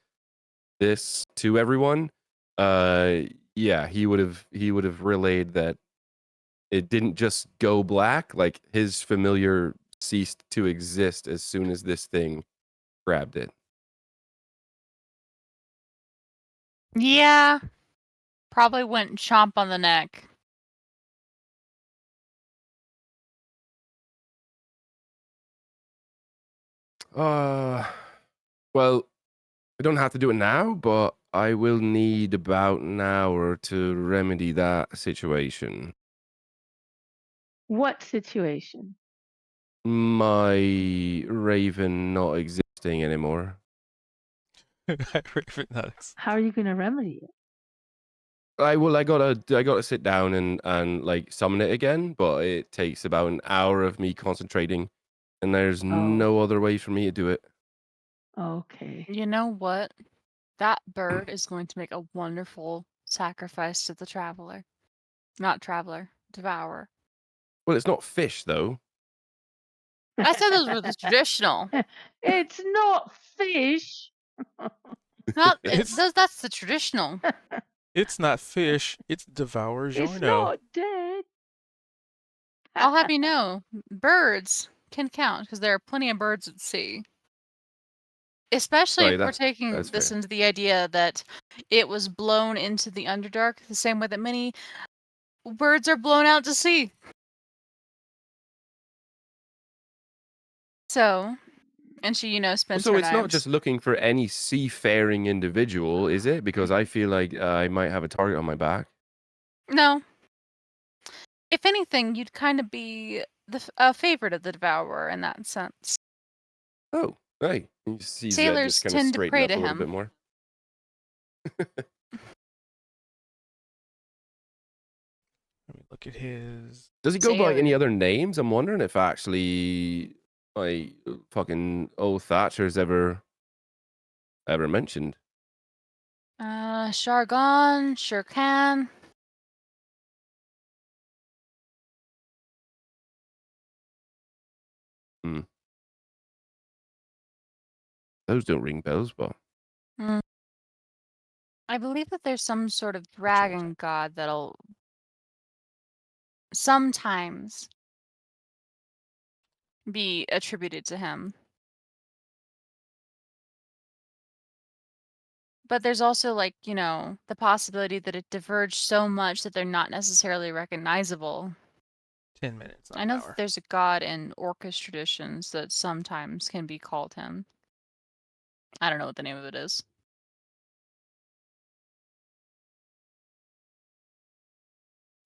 S3: this to everyone, yeah, he would have relayed that it didn't just go black, like his familiar ceased to exist as soon as this thing grabbed it.
S2: Yeah. Probably went and chomp on the neck.
S3: Well, we don't have to do it now, but I will need about an hour to remedy that situation.
S4: What situation?
S3: My raven not existing anymore.
S4: How are you going to remedy it?
S3: I gotta sit down and like summon it again, but it takes about an hour of me concentrating, and there's no other way for me to do it.
S4: Okay.
S2: You know what? That bird is going to make a wonderful sacrifice to the traveler. Not traveler, devourer.
S3: Well, it's not fish though.
S2: I said those were the traditional.
S4: It's not fish.
S2: Not
S1: It's-
S2: that's the traditional.
S1: It's not fish, it's Devour
S4: It's
S1: Giorno.
S4: not dead.
S2: I'll have you know, birds can count because there are plenty of birds at sea. Especially
S3: Right,
S2: if we're
S3: that's
S2: taking this
S3: fair.
S2: into the idea that it was blown into the Underdark the same way that many birds are blown out to sea. So, and she, spins
S3: So
S2: her
S3: it's not
S2: knives.
S3: just looking for any seafaring individual, is it? Because I feel like I might have a target on my back.
S2: No. If anything, you'd kind of be a favorite of the Devourer in that sense.
S3: Oh, hey. You see Zed
S2: Sailors
S3: just kind of
S2: tend to
S3: straighten
S2: pray
S3: up
S2: to
S3: a little
S2: him.
S3: bit more.
S1: Let me look at his.
S3: Does he go by
S2: Sailor.
S3: any other names? I'm wondering if actually, like, fucking old Thatcher's ever mentioned.
S2: Shargon, sure can.
S3: Those don't ring bells, but
S2: I believe that there's some sort of dragon god that'll sometimes be attributed to him. But there's also, like, the possibility that it diverged so much that they're not necessarily recognizable.
S1: 10 minutes. Not
S2: I
S1: an
S2: know
S1: hour.
S2: that there's a god in Orcish traditions that sometimes can be called him. I don't know what the name of it is.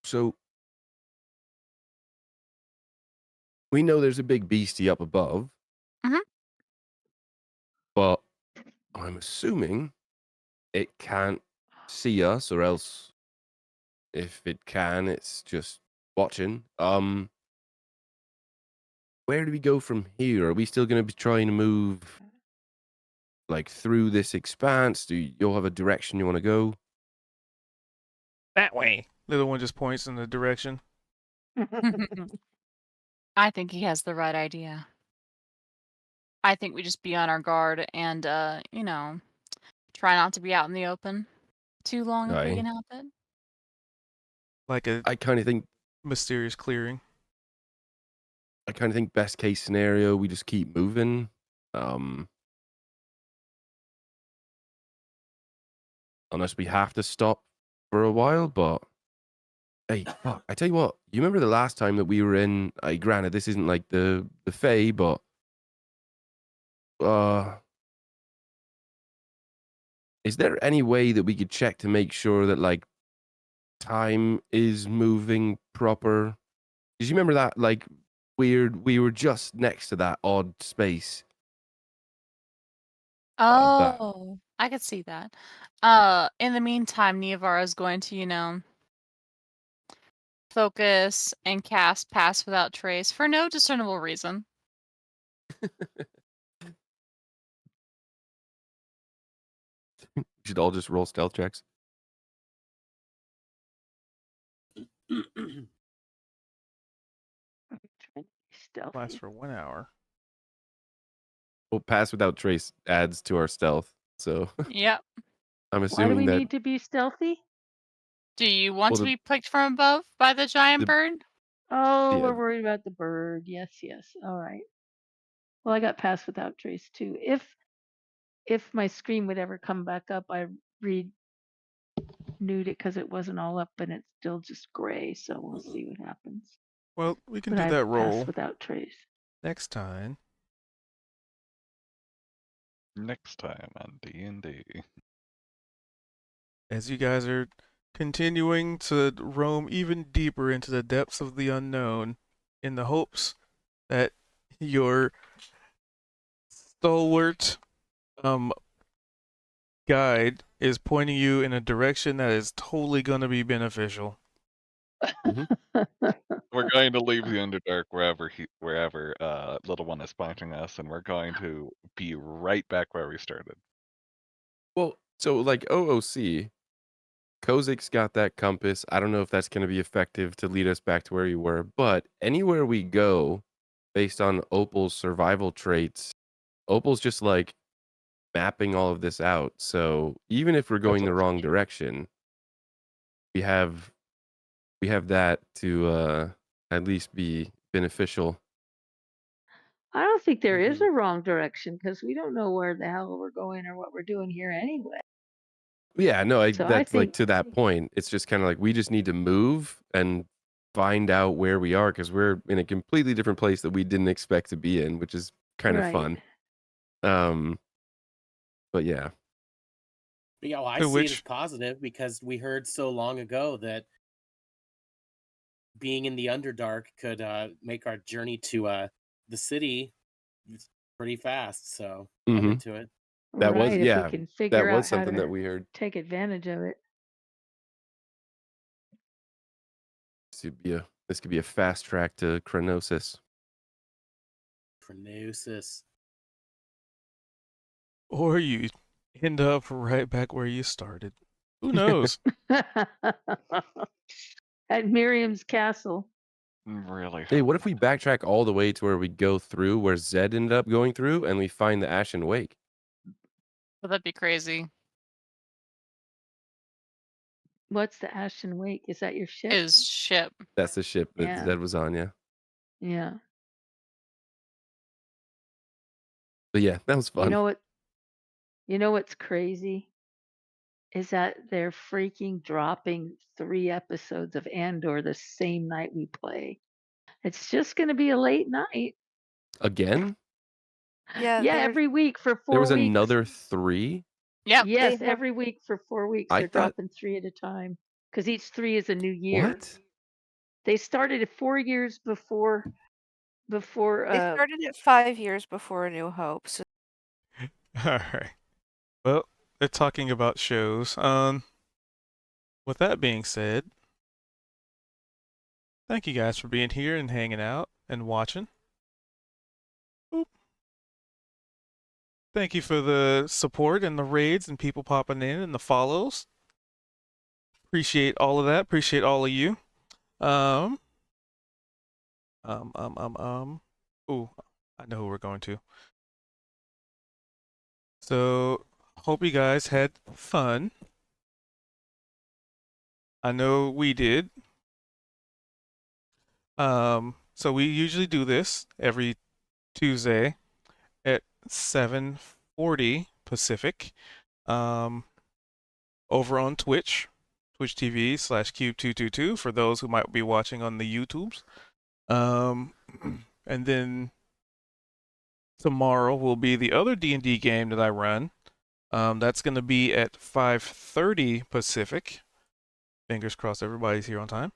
S3: so we know there's a big beastie up above.
S2: Mhm.
S3: But I'm assuming it can't see us, or else if it can, it's just watching. Where do we go from here? Are we still going to be trying to move like through this expanse? Do you have a direction you want to go?
S1: That way. The other one just points in the direction.
S2: I think he has the right idea. I think we just be on our guard and, Try not to be out in the open too long if
S3: Aye.
S2: you can help it.
S1: Like a
S3: I kind of think
S1: mysterious clearing.
S3: best case scenario, we just keep moving. Unless we have to stop for a while, but hey, fuck, I tell you what, you remember the last time that we were in, granted, this isn't like the Fae, but is there any way that we could check to make sure that like time is moving proper? Did you remember that like weird, we were just next to that odd space? That-
S2: Oh, I could see that. In the meantime, Neovar is going to, focus and cast Pass Without Trace for no discernible reason.
S3: We should all just roll stealth checks.
S4: Stealthy.
S1: Lasts for 1 hour.
S3: Well, pass without trace adds to our stealth, so
S2: Yep.
S3: I'm
S4: Why do
S3: assuming
S4: we
S3: that
S4: need to be stealthy?
S2: Do you want
S3: Well,
S2: to
S3: the-
S2: be picked from above by the giant
S3: the-
S2: bird?
S4: Oh,
S3: Yeah.
S4: we're worried about the bird. Yes, yes. All right. Well, I got Pass Without Trace too. If my screen would ever come back up, I renewed it because it wasn't all up and it's still just gray. So we'll see what happens.
S1: Well, we can
S4: But
S1: do
S4: I
S1: that
S4: have
S1: roll
S4: Pass Without Trace.
S1: next time.
S7: Next time on D&D.
S1: As you guys are continuing to roam even deeper into the depths of the unknown in the hopes that your stalwart guide is pointing you in a direction that is totally going to be beneficial.
S7: We're going to leave the Underdark wherever Little One is pointing us, and we're going to be right back where we started.
S3: well, so like OOC, Kozik's got that compass. I don't know if that's going to be effective to lead us back to where you were, but anywhere we go, based on Opal's survival traits, Opal's just like mapping all of this out. So even if we're going the wrong direction, we have that to at least be beneficial.
S4: I don't think there is
S5: Mhm.
S4: a wrong direction because we don't know where the hell we're going or what we're doing here anyway.
S3: Yeah, no,
S4: So I
S3: that's like
S4: think
S3: to that point. It's just kind of like we just need to move and find out where we are because we're in a completely different place that we didn't expect to be in, which is kind of
S4: Right.
S3: fun. But yeah,
S5: But yeah, well, I
S1: To
S5: see it as
S1: which-
S5: positive because we heard so long ago that being in the Underdark could make our journey to the city pretty fast. So I'm
S3: Mhm.
S5: into it.
S3: That was-
S4: right, if
S3: yeah,
S4: we can
S3: that
S4: figure
S3: was
S4: out how
S3: something
S4: to
S3: that we heard.
S4: take advantage of it.
S3: This could be a fast track to Chronosis.
S5: Chronosis.
S1: Or you end up right back where you started. Who knows?
S4: At Miriam's castle.
S7: Really?
S3: Hey, what if we backtrack all the way to where we go through where Zed ended up going through, and we find the Ashen Wake?
S2: Well, that'd be crazy.
S4: What's the Ashen Wake? Is that your ship?
S2: His ship.
S3: That's the ship that
S4: Yeah.
S3: Zed was on, yeah.
S4: Yeah.
S3: But yeah, that was fun.
S4: You know what's crazy? Is that they're freaking dropping 3 episodes of Andor the same night we play. It's just gonna be a late night.
S3: Again?
S6: Yeah,
S4: Yeah,
S6: there-
S4: every week for 4
S3: There was
S4: weeks.
S3: another 3?
S2: Yep.
S4: Yes,
S6: have-
S4: every week for 4 weeks.
S3: I
S4: They're
S3: thought-
S4: dropping 3 at a time. Because each 3 is a new year.
S3: What?
S4: They started it 4 years before
S6: they started it 5 years before A New Hope. So
S1: Alright. Well, they're talking about shows. With that being said, thank you guys for being here and hanging out and watching. Oop. Thank you for the support and the raids and people popping in and the follows. Appreciate all of that. Appreciate all of you. Ooh, I know who we're going to. So hope you guys had fun. I know we did. So we usually do this every Tuesday at 7:40 Pacific. Over on Twitch, Twitch TV/Cube222 for those who might be watching on the YouTubes. And then tomorrow will be the other D&D game that I run. That's going to be at 5:30 Pacific. Fingers crossed everybody's here on time.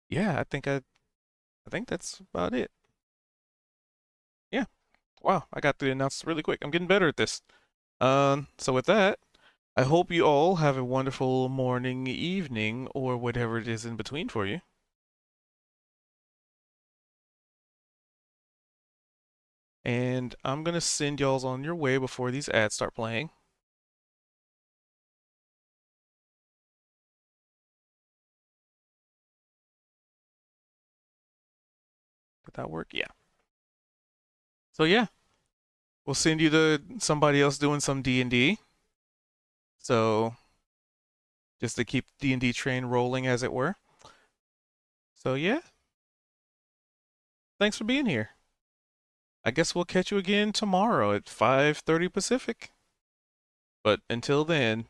S1: Yeah, I think that's about it. Yeah. Wow, I got the announcements really quick. I'm getting better at this. So with that, I hope you all have a wonderful morning, evening, or whatever it is in between for you. And I'm gonna send y'all's on your way before these ads start playing. Did that work? Yeah. So yeah, we'll send you to somebody else doing some D&D. So just to keep D&D train rolling, as it were. So yeah, thanks for being here. I guess we'll catch you again tomorrow at 5:30 Pacific. But until then,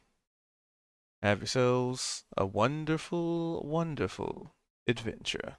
S1: have yourselves a wonderful, wonderful adventure.